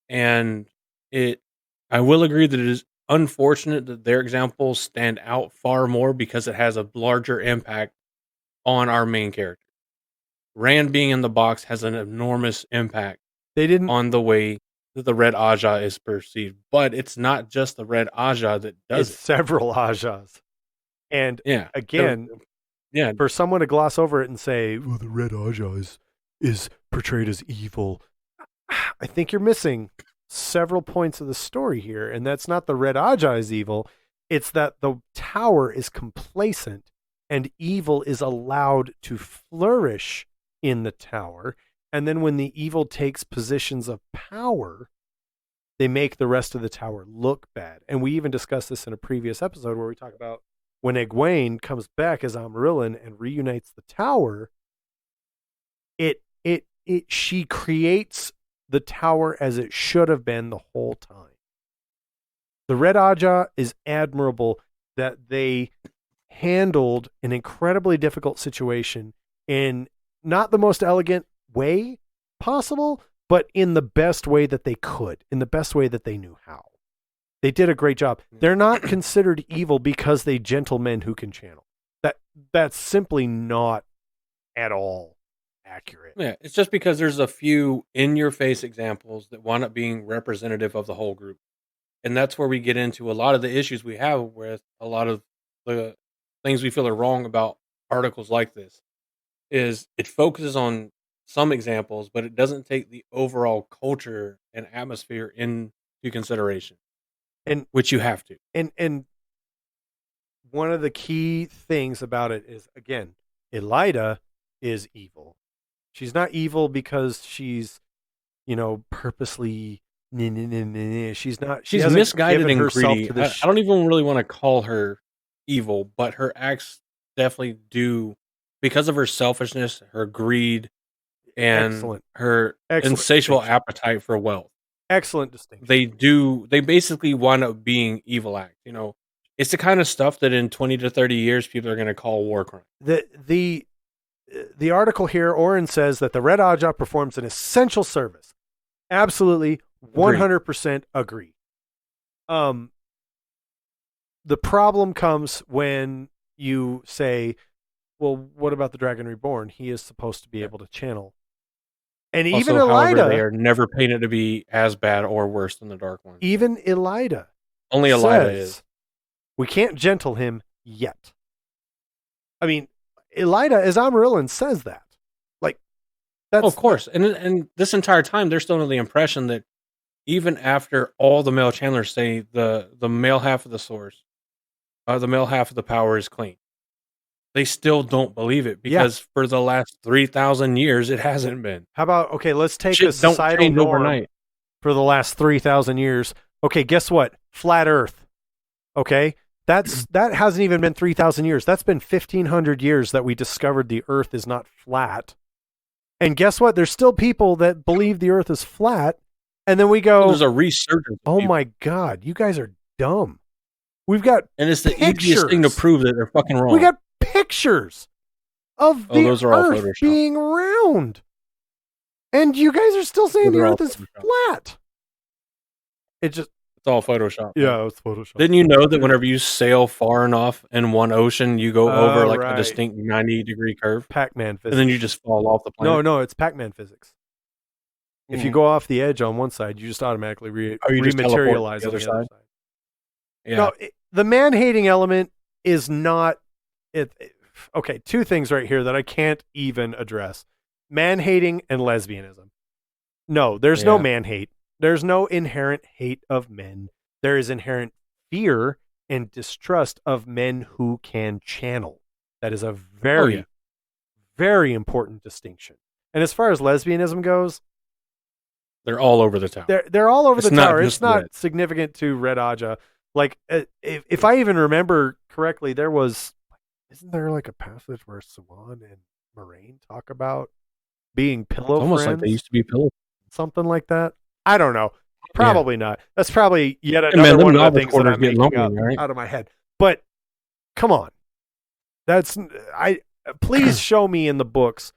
and I will agree that it is unfortunate that their examples stand out far more because it has a larger impact on our main character. Rand being in the box has an enormous impact on the way that the Red Aja is perceived. But it's not just the Red Aja that does it. Several Ajas. And again, for someone to gloss over it and say, well, the Red Aja is portrayed as evil, I think you're missing several points of the story here. And that's not the Red Aja is evil. It's that the tower is complacent and evil is allowed to flourish in the tower. And then when the evil takes positions of power, they make the rest of the tower look bad. And we even discussed this in a previous episode where we talk about when Egwene comes back as Amarillan and reunites the tower, she creates the tower as it should have been the whole time. The Red Aja is admirable that they handled an incredibly difficult situation in not the most elegant way possible, but in the best way that they could, in the best way that they knew how. They did a great job. They're not considered evil because they gentlemen who can channel. That's simply not at all accurate. Yeah, it's just because there's a few in-your-face examples that wind up being representative of the whole group. And that's where we get into a lot of the issues we have with a lot of the things we feel are wrong about articles like this, is it focuses on some examples, but it doesn't take the overall culture and atmosphere into consideration. And which you have to. And one of the key things about it is, again, Elida is evil. She's not evil because she's, purposely. She's not. She's misguided and greedy. I don't even really want to call her evil, but her acts definitely do, because of her selfishness, her greed, and her insatiable appetite for wealth. Excellent distinction. They basically wind up being evil acts. It's the kind of stuff that in 20 to 30 years people are going to call war crime. The article here, Oren says that the Red Aja performs an essential service. Absolutely, 100% agree. The problem comes when you say, well, what about the Dragon Reborn? He is supposed to be able to channel. And even Elida, they are never painted to be as bad or worse than the Dark One. Even Elida, only Elida is. We can't gentle him yet. I mean, Elida, as Amarillan, says that. That's of course. And this entire time, they're still under the impression that even after all the male channelers say the male half of the source, the male half of the power is clean, they still don't believe it because for the last 3,000 years, it hasn't been. How about, let's take a societal norm overnight for the last 3,000 years. Okay, guess what? Flat Earth. Okay, that hasn't even been 3,000 years. That's been 1,500 years that we discovered the Earth is not flat. And guess what? There's still people that believe the Earth is flat. And then we go, there's a resurgence. Oh my God, you guys are dumb. We've got and it's the easiest thing to prove that they're fucking wrong. We got pictures of the Earth being round. And you guys are still saying the Earth is flat. It's all Photoshop. Yeah, it's Photoshop. Didn't you know that whenever you sail far enough in one ocean, you go over a distinct 90-degree curve? Pac-Man physics. And then you just fall off the planet? No, it's Pac-Man physics. If you go off the edge on one side, you just automatically rematerialize on the other side. Yeah. No, the man-hating element is not... Okay, two things right here that I can't even address. Man-hating and lesbianism. No, there's no man-hate. There's no inherent hate of men. There is inherent fear and distrust of men who can channel. That is a very, very important distinction. And as far as lesbianism goes, they're all over the tower. They're all over the tower. It's not significant to Red Aja. If I even remember correctly, isn't there a passage where Siwan and Moraine talk about being pillow friends? Almost like they used to be pillow. Something like that. I don't know. Probably not. That's probably yet another one of the things that I'm making up out of my head. But come on. Please show me in the books,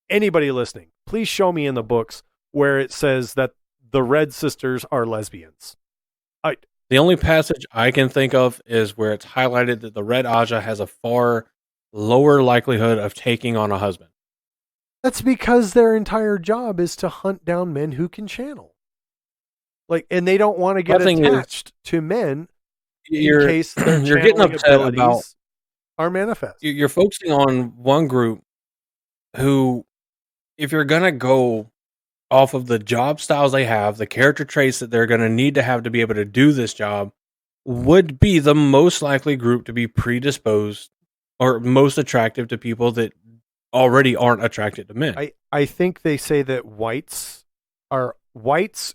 anybody listening, please show me in the books where it says that the Red Sisters are lesbians. The only passage I can think of is where it's highlighted that the Red Aja has a far lower likelihood of taking on a husband. That's because their entire job is to hunt down men who can channel. And they don't want to get attached to men in case their you're getting upset about are manifest. You're focusing on one group who, if you're gonna go off of the job styles they have, the character traits that they're gonna need to have to be able to do this job, would be the most likely group to be predisposed or most attractive to people that already aren't attracted to men. I think they say that whites,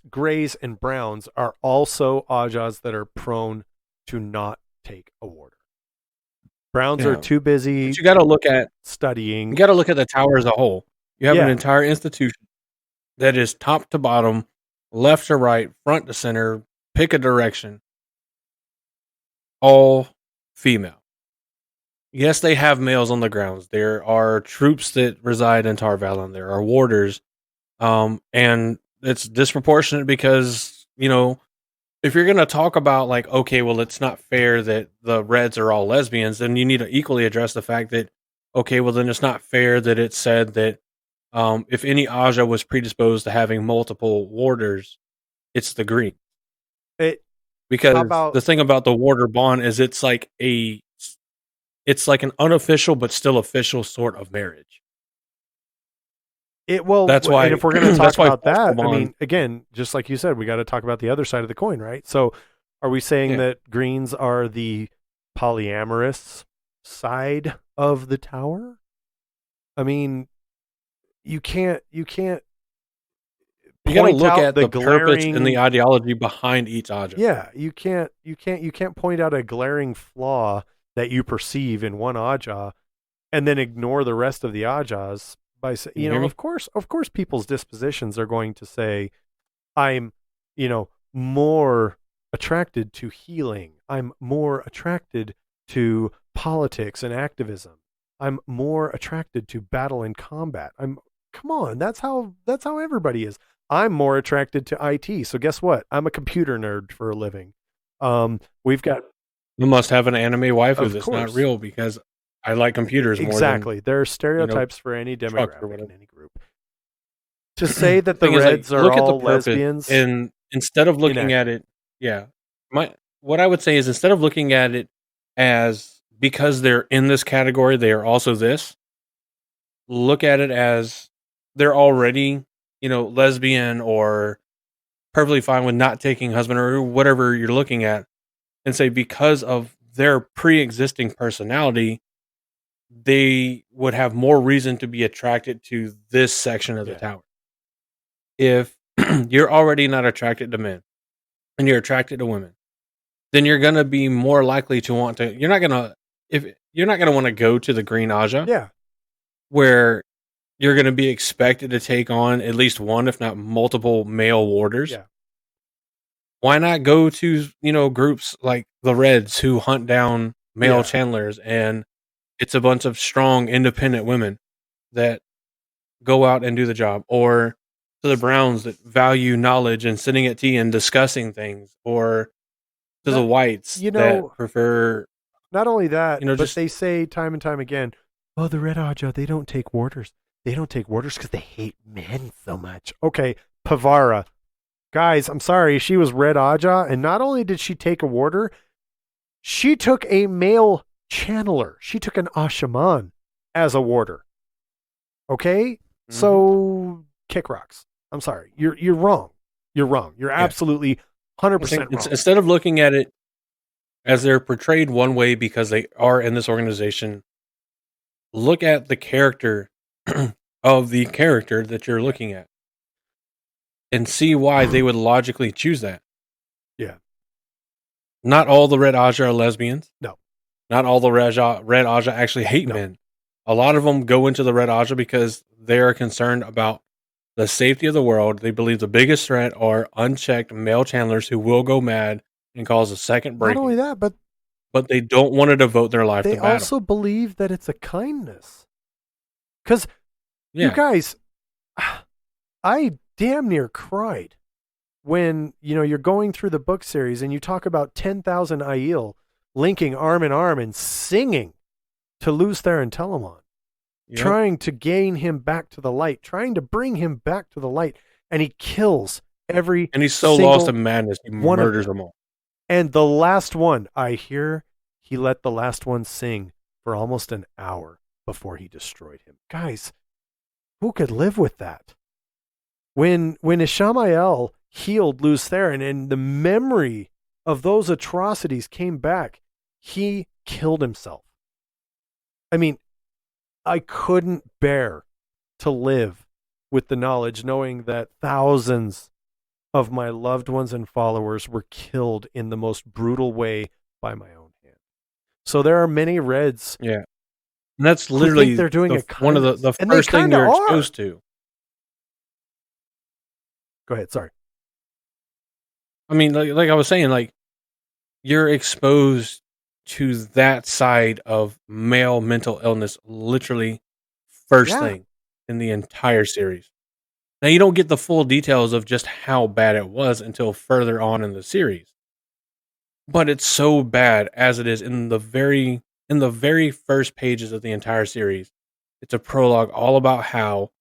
grays, and browns are also Ajas that are prone to not take a warder. Browns are too busy. But you got to look at studying. You got to look at the tower as a whole. You have an entire institution that is top to bottom, left to right, front to center, pick a direction, all female. Yes, they have males on the grounds. There are troops that reside in Tar Valon. There are warders. And it's disproportionate because, if you're going to talk about okay, well, it's not fair that the Reds are all lesbians, then you need to equally address the fact that, okay, well, then it's not fair that it said that if any Aja was predisposed to having multiple warders, it's the green. Because the thing about the warder bond is it's like an unofficial but still official sort of marriage. That's why. And if we're going to talk about that, I mean, again, just like you said, we got to talk about the other side of the coin, right? So, are we saying that greens are the polyamorous side of the tower? I mean, you can't. You got to look at the purpose and the ideology behind each Aja. Yeah, you can't point out a glaring flaw that you perceive in one Aja, and then ignore the rest of the Ajas. By of course, people's dispositions are going to say, "I'm, more attracted to healing. I'm more attracted to politics and activism. I'm more attracted to battle and combat. Come on, that's how everybody is. I'm more attracted to IT. So guess what? I'm a computer nerd for a living. We've got. You must have an anime waifu that's not real because I like computers more. Exactly. There are stereotypes for any demographic in any group. To say that the Reds are all lesbians, and instead of looking at it, what I would say is instead of looking at it as because they're in this category, they are also this. Look at it as they're already, lesbian or perfectly fine with not taking husband or whatever you're looking at, and say because of their pre-existing personality, they would have more reason to be attracted to this section of the tower. If you're already not attracted to men and you're attracted to women, then you're going to be more likely to want to, you're not going to want to go to the Green Aja. Yeah. Where you're going to be expected to take on at least one, if not multiple male warders. Yeah. Why not go to, groups like the Reds who hunt down male channelers, and it's a bunch of strong, independent women that go out and do the job, or to the Browns that value knowledge and sitting at tea and discussing things, or to the Whites that prefer. Not only that, but they say time and time again, "Oh, the Red Aja, they don't take warders. They don't take warders because they hate men so much." Okay, Pavara. Guys, I'm sorry, she was Red Aja, and not only did she take a warder, she took a male channeler. She took an Ashaman as a warder. Okay? Mm-hmm. So, kick rocks. I'm sorry. You're wrong. You're wrong. You're absolutely 100% wrong. Instead of looking at it as they're portrayed one way because they are in this organization, look at the character of the character that you're looking at and see why they would logically choose that. Yeah. Not all the Red Aja are lesbians. No. Not all the Red Aja actually hate men. A lot of them go into the Red Aja because they are concerned about the safety of the world. They believe the biggest threat are unchecked male channelers who will go mad and cause a second break. Not only that, but but they don't want to devote their life They to battle. also believe that it's a kindness. Because Yeah. you guys, I damn near cried when, you're going through the book series and you talk about 10,000 Aiel linking arm in arm and singing to lose Theron Telamon, Yep. trying to gain him back to the light, trying to bring him back to the light, and he kills every And he's so single lost in madness, he one of murders them all. And the last one, I hear he let the last one sing for almost an hour before he destroyed him. Guys, who could live with that? When Ishamael healed Luz Theron and the memory of those atrocities came back, he killed himself. I mean, I couldn't bear to live with the knowledge knowing that thousands of my loved ones and followers were killed in the most brutal way by my own hand. So there are many Reds. Yeah. And that's who literally think they're doing one of the kindness. And they first thing kinda you're are. exposed to. Go ahead, sorry. I mean, like I was saying, like, you're exposed to that side of male mental illness literally first Yeah. thing in the entire series. Now, you don't get the full details of just how bad it was until further on in the series. But it's so bad as it is in the very first pages of the entire series. It's a prologue all about how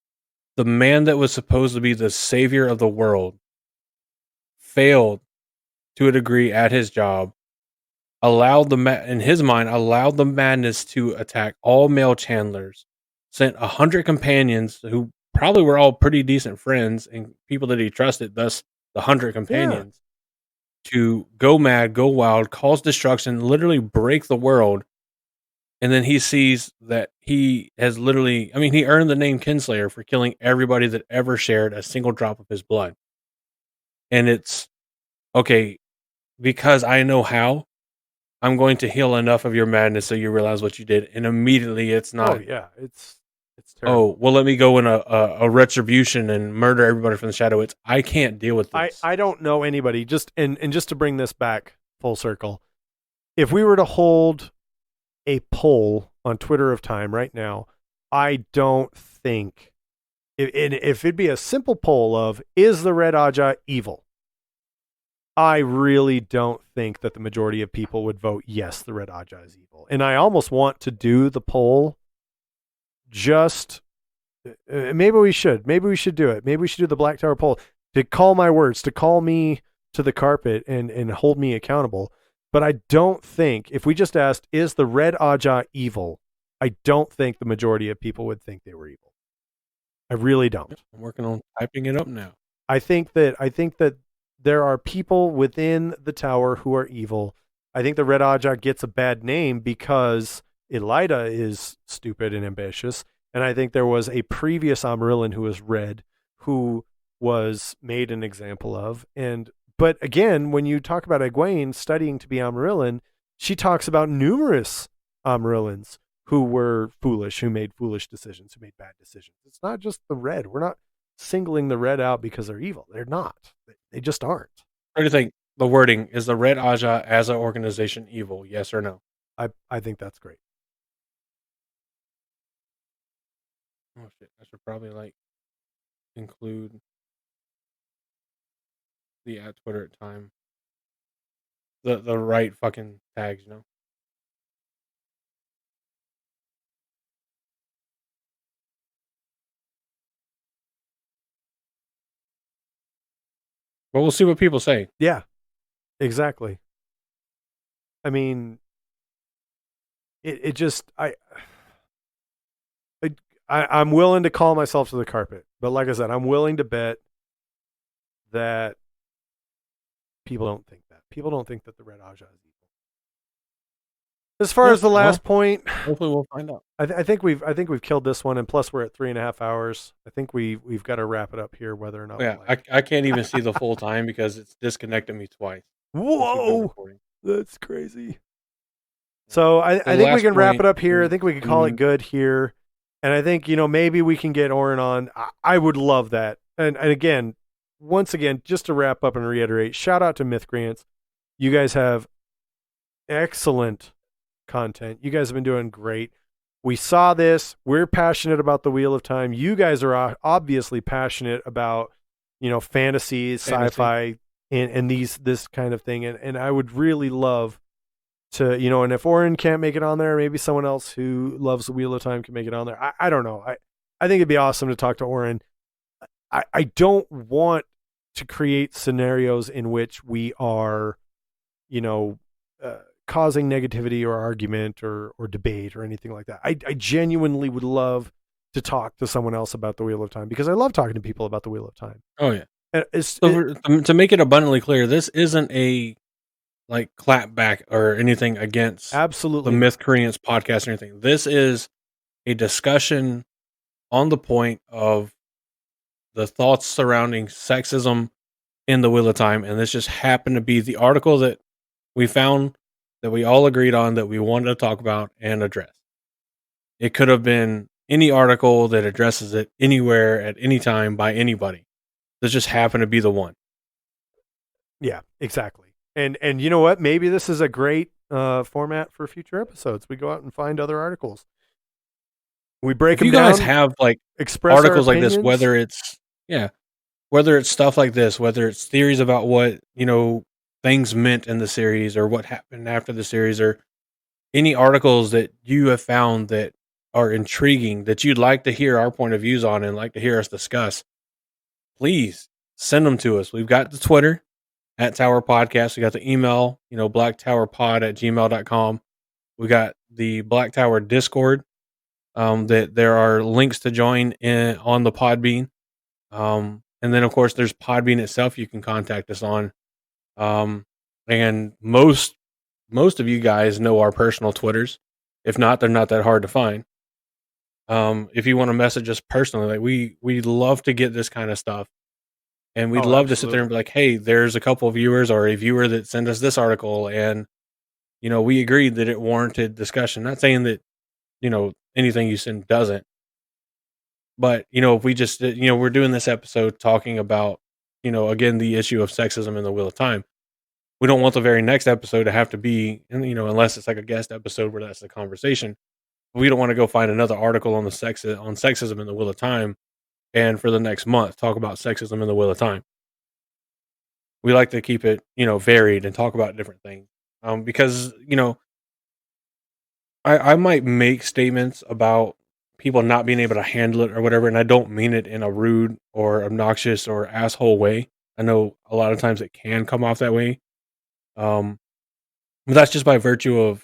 the man that was supposed to be the savior of the world failed to a degree at his job, allowed in his mind allowed the madness to attack all male Chandlers, sent 100 companions who probably were all pretty decent friends and people that he trusted, thus the 100 companions, to go mad, go wild, cause destruction, literally break the world. And then he sees that he has literally, he earned the name Kinslayer for killing everybody that ever shared a single drop of his blood. And it's, okay, because I know how, I'm going to heal enough of your madness so you realize what you did. And immediately it's not, Oh yeah, it's terrible. oh, well, let me go in a retribution and murder everybody from the shadow. It's, I can't deal with this. I don't know anybody, and just to bring this back full circle, if we were to hold a poll on Twitter of Time right now, I don't think, if it'd be a simple poll of, is the Red Aja evil? I really don't think that the majority of people would vote yes, the Red Aja is evil. And I almost want to do the poll just, maybe we should do it. Maybe we should do the Black Tower poll to call my words, to call me to the carpet and hold me accountable. But I don't think, if we just asked, is the Red Aja evil? I don't think the majority of people would think they were evil. I really don't. I'm working on typing it up now. I think that there are people within the tower who are evil. I think the Red Aja gets a bad name because Elida is stupid and ambitious. And I think there was a previous Amarillan who was red, who was made an example of. But again, when you talk about Egwene studying to be Amarillan, she talks about numerous Amarillans who were foolish, who made foolish decisions, who made bad decisions. It's not just the red. We're not singling the red out because they're evil. They're not. They just aren't. What do you think? The wording, is the Red Aja as an organization evil? Yes or no? I think that's great. Oh shit! I should probably include the at Twitter at Time. The right fucking tags, you know. But we'll see what people say. Yeah, exactly. I mean, it just, I'm willing to call myself to the carpet, but like I said, I'm willing to bet that people don't think that. People don't think that the Red Aja is evil. As far as the last point, hopefully we'll find out. I think we've killed this one, and plus we're at 3.5 hours. I think we've got to wrap it up here, whether or not. Yeah, I can't even see the full time because it's disconnected me twice. Whoa, that's crazy. So I think we can wrap it up here. I think we can call it good here, and I think maybe we can get Oren on. I would love that. And again, once again, just to wrap up and reiterate, shout out to Mythcreants. You guys have excellent content. You guys have been doing great. We saw this. We're passionate about the Wheel of Time. You guys are obviously passionate about, fantasy, sci-fi, and this kind of thing. And I would really love to, and if Oren can't make it on there, maybe someone else who loves the Wheel of Time can make it on there. I don't know. I think it'd be awesome to talk to Oren. I don't want to create scenarios in which we are, causing negativity or argument or debate or anything like that. I genuinely would love to talk to someone else about the Wheel of Time because I love talking to people about the Wheel of Time. Oh yeah. To make it abundantly clear, this isn't a clapback or anything against absolutely the Mythcreants podcast or anything. This is a discussion on the point of the thoughts surrounding sexism in the Wheel of Time, and this just happened to be the article that we found that we all agreed on that we wanted to talk about and address. It could have been any article that addresses it anywhere at any time by anybody. This just happened to be the one. Yeah, exactly. And you know what? Maybe this is a great format for future episodes. We go out and find other articles. We break them down. You guys have articles like this, whether it's stuff like this, whether it's theories about what, things meant in the series or what happened after the series, or any articles that you have found that are intriguing that you'd like to hear our point of views on and like to hear us discuss, please send them to us. We've got the Twitter at Tower Podcast. We got the email, blacktowerpod@gmail.com. We got the Black Tower Discord, that there are links to join in on the Podbean. And then of course there's Podbean itself you can contact us on. And most of you guys know our personal Twitters. If not, they're not that hard to find. If you want to message us personally, we love to get this kind of stuff. And we'd love to sit there and be like, hey, there's a couple of viewers or a viewer that sent us this article. And, we agreed that it warranted discussion. Not saying that, anything you send doesn't. But, if we just, we're doing this episode talking about, again, the issue of sexism in the Wheel of Time. We don't want the very next episode to have to be, unless it's like a guest episode where that's the conversation. We don't want to go find another article on sexism in the Wheel of Time, and for the next month talk about sexism in the Wheel of Time. We like to keep it, varied and talk about different things, because I might make statements about people not being able to handle it or whatever, and I don't mean it in a rude or obnoxious or asshole way. I know a lot of times it can come off that way. But that's just by virtue of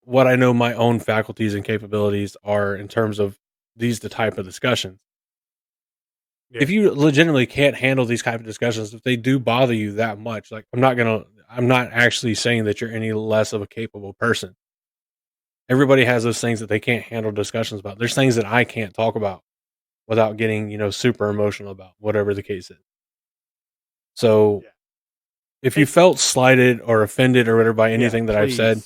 what I know my own faculties and capabilities are in terms of the type of discussions. Yeah. If you legitimately can't handle these type of discussions, if they do bother you that much, I'm not actually saying that you're any less of a capable person. Everybody has those things that they can't handle discussions about. There's things that I can't talk about without getting, super emotional about, whatever the case is. So if you felt slighted or offended or whatever by anything that I've said,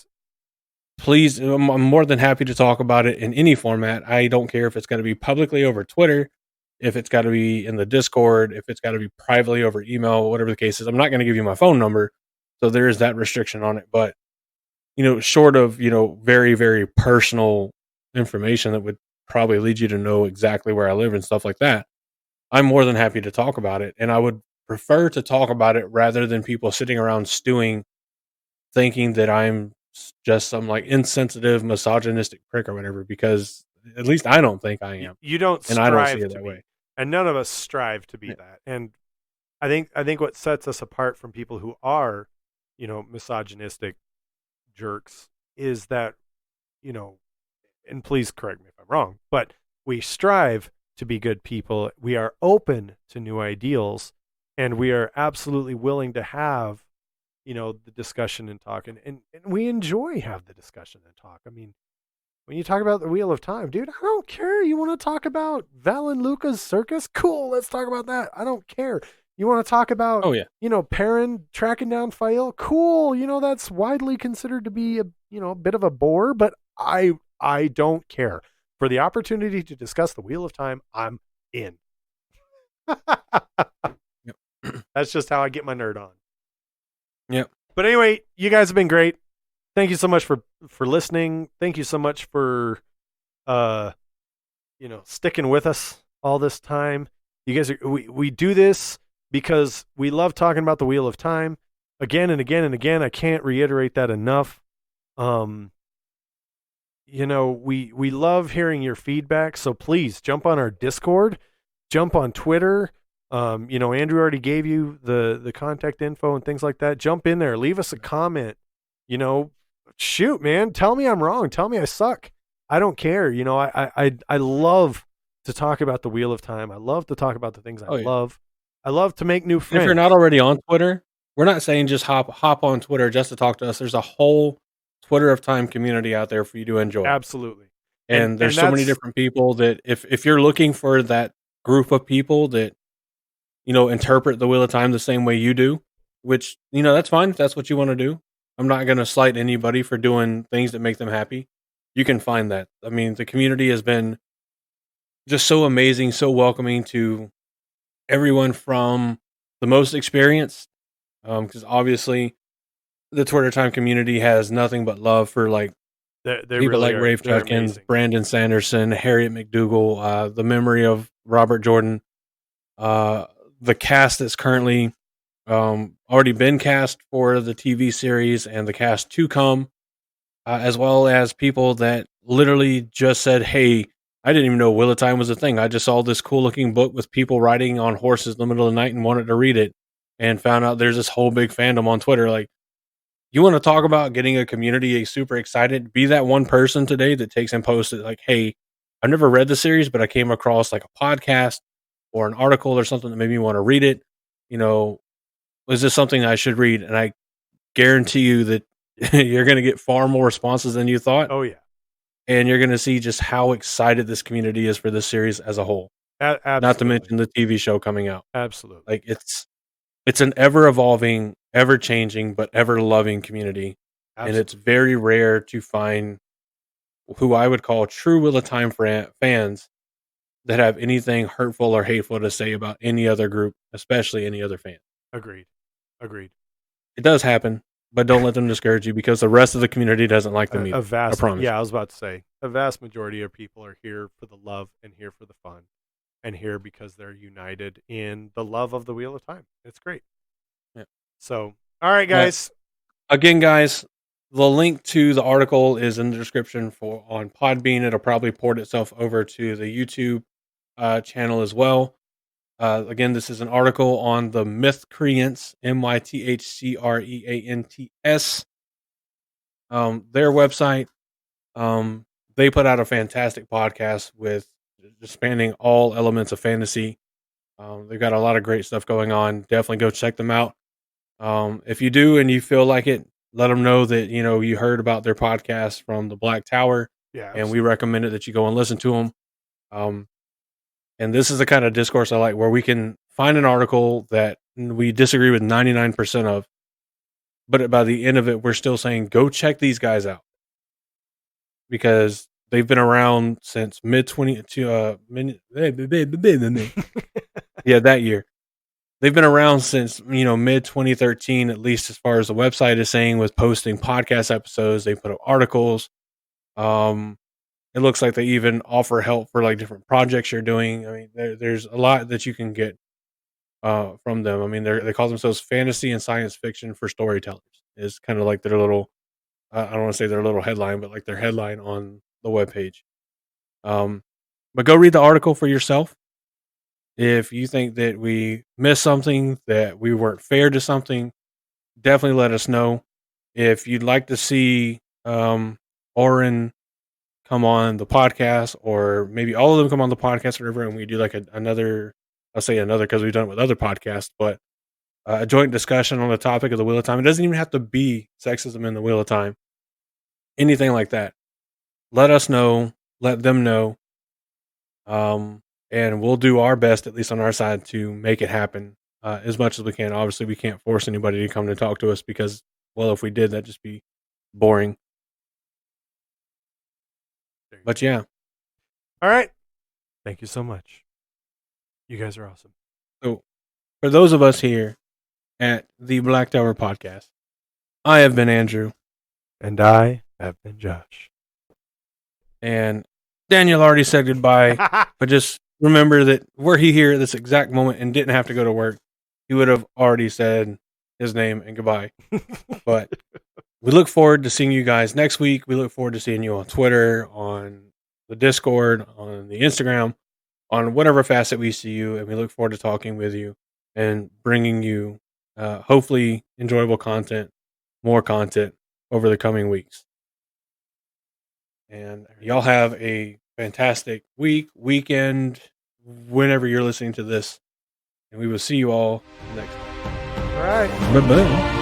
please, I'm more than happy to talk about it in any format. I don't care if it's got to be publicly over Twitter, if it's got to be in the Discord, if it's got to be privately over email, whatever the case is. I'm not going to give you my phone number, so there is that restriction on it. But, short of, very, very personal information that would probably lead you to know exactly where I live and stuff like that, I'm more than happy to talk about it. And I would prefer to talk about it rather than people sitting around stewing, thinking that I'm just some insensitive, misogynistic prick or whatever, because at least I don't think I am. You don't strive, and I don't see it that way. And none of us strive to be that. And I think what sets us apart from people who are, misogynistic jerks is that, and please correct me if I'm wrong, but we strive to be good people. We are open to new ideals, and we are absolutely willing to have, the discussion and talk, and we enjoy have the discussion and talk. I mean, when you talk about the Wheel of Time, dude, I don't care. You want to talk about Val and Luca's circus? Cool, let's talk about that. I don't care. You want to talk about, Perrin tracking down Fael? Cool. That's widely considered to be a bit of a bore, but I don't care. For the opportunity to discuss the Wheel of Time, I'm in. That's just how I get my nerd on. Yep. But anyway, you guys have been great. thank you so much for listening. Thank you so much for sticking with us all this time. You guys we do this because we love talking about the Wheel of Time again and again and again. I can't reiterate that enough. We love hearing your feedback, so please jump on our Discord, jump on Twitter. Andrew already gave you the contact info and things like that. Jump in there, leave us a comment. Shoot, man, tell me I'm wrong. Tell me I suck. I don't care. I love to talk about the Wheel of Time. I love to talk about the things I love. I love to make new friends. If you're not already on Twitter, we're not saying just hop on Twitter just to talk to us. There's a whole Twitter of Time community out there for you to enjoy. Absolutely. And there's so many different people that if you're looking for that group of people that, interpret the Wheel of Time the same way you do, which, that's fine if that's what you want to do. I'm not going to slight anybody for doing things that make them happy. You can find that. I mean, the community has been just so amazing, so welcoming to everyone from the most experienced, because obviously the Twitter Time community has nothing but love for they people really like are. Rafe They're Judkins, amazing. Brandon Sanderson, Harriet McDougall, the memory of Robert Jordan, the cast that's currently already been cast for the TV series and the cast to come, as well as people that literally just said, hey, I didn't even know Wheel of Time was a thing. I just saw this cool looking book with people riding on horses in the middle of the night and wanted to read it, and found out there's this whole big fandom on Twitter. Like, you want to talk about getting a community super excited? Be that one person today that takes and posts it like, hey, I've never read the series, but I came across like a podcast or an article or something that made me want to read it. Was this something I should read? And I guarantee you that you're going to get far more responses than you thought. Oh, yeah. And you're going to see just how excited this community is for this series as a whole. Absolutely. Not to mention the TV show coming out. Absolutely. Like, it's an ever evolving, ever changing, but ever loving community. Absolutely. And it's very rare to find who I would call true Wheel of Time fans that have anything hurtful or hateful to say about any other group, especially any other fan. Agreed. It does happen, but don't let them discourage you, because the rest of the community doesn't like them either. I promise. Yeah, I was about to say, a vast majority of people are here for the love and here for the fun and here because they're united in the love of the Wheel of Time. It's great. Yeah. So, all right, guys. Again, guys, the link to the article is in the description on Podbean. It'll probably port itself over to the YouTube channel as well. Again, this is an article on the Mythcreants, Mythcreants. Their website. They put out a fantastic podcast with just spanning all elements of fantasy. They've got a lot of great stuff going on. Definitely go check them out. If you do and you feel like it, let them know that you heard about their podcast from the Black Tower. Yeah, and absolutely. we recommended that you go and listen to them. And this is the kind of discourse I like, where we can find an article that we disagree with 99% of, but by the end of it, we're still saying, go check these guys out, because they've been around since yeah, that year. They've been around since, mid 2013, at least as far as the website is saying, with posting podcast episodes. They put up articles. It looks like they even offer help for like different projects you're doing. I mean, there's a lot that you can get from them. I mean, they call themselves fantasy and science fiction for storytellers. Is kind of like their little, I don't want to say their little headline, but like their headline on the webpage. But go read the article for yourself. If you think that we missed something, that we weren't fair to something, definitely let us know. If you'd like to see Oren come on the podcast, or maybe all of them come on the podcast or whatever, and we do like another, I'll say another because we've done it with other podcasts, but a joint discussion on the topic of the Wheel of Time. It doesn't even have to be sexism in the Wheel of Time. Anything like that. Let us know. Let them know. And we'll do our best, at least on our side, to make it happen as much as we can. Obviously, we can't force anybody to come to talk to us because, well, if we did, that'd just be boring. But yeah. All right. Thank you so much. You guys are awesome. So, for those of us here at the Black Tower Podcast, I have been Andrew. And I have been Josh. And Daniel already said goodbye, but just remember that were he here at this exact moment and didn't have to go to work, he would have already said his name and goodbye. But we look forward to seeing you guys next week. We look forward to seeing you on Twitter, on the Discord, on the Instagram, on whatever facet we see you. And we look forward to talking with you and bringing you hopefully enjoyable content, more content over the coming weeks. And y'all have a fantastic weekend, whenever you're listening to this. And we will see you all next time. All right. Bye-bye.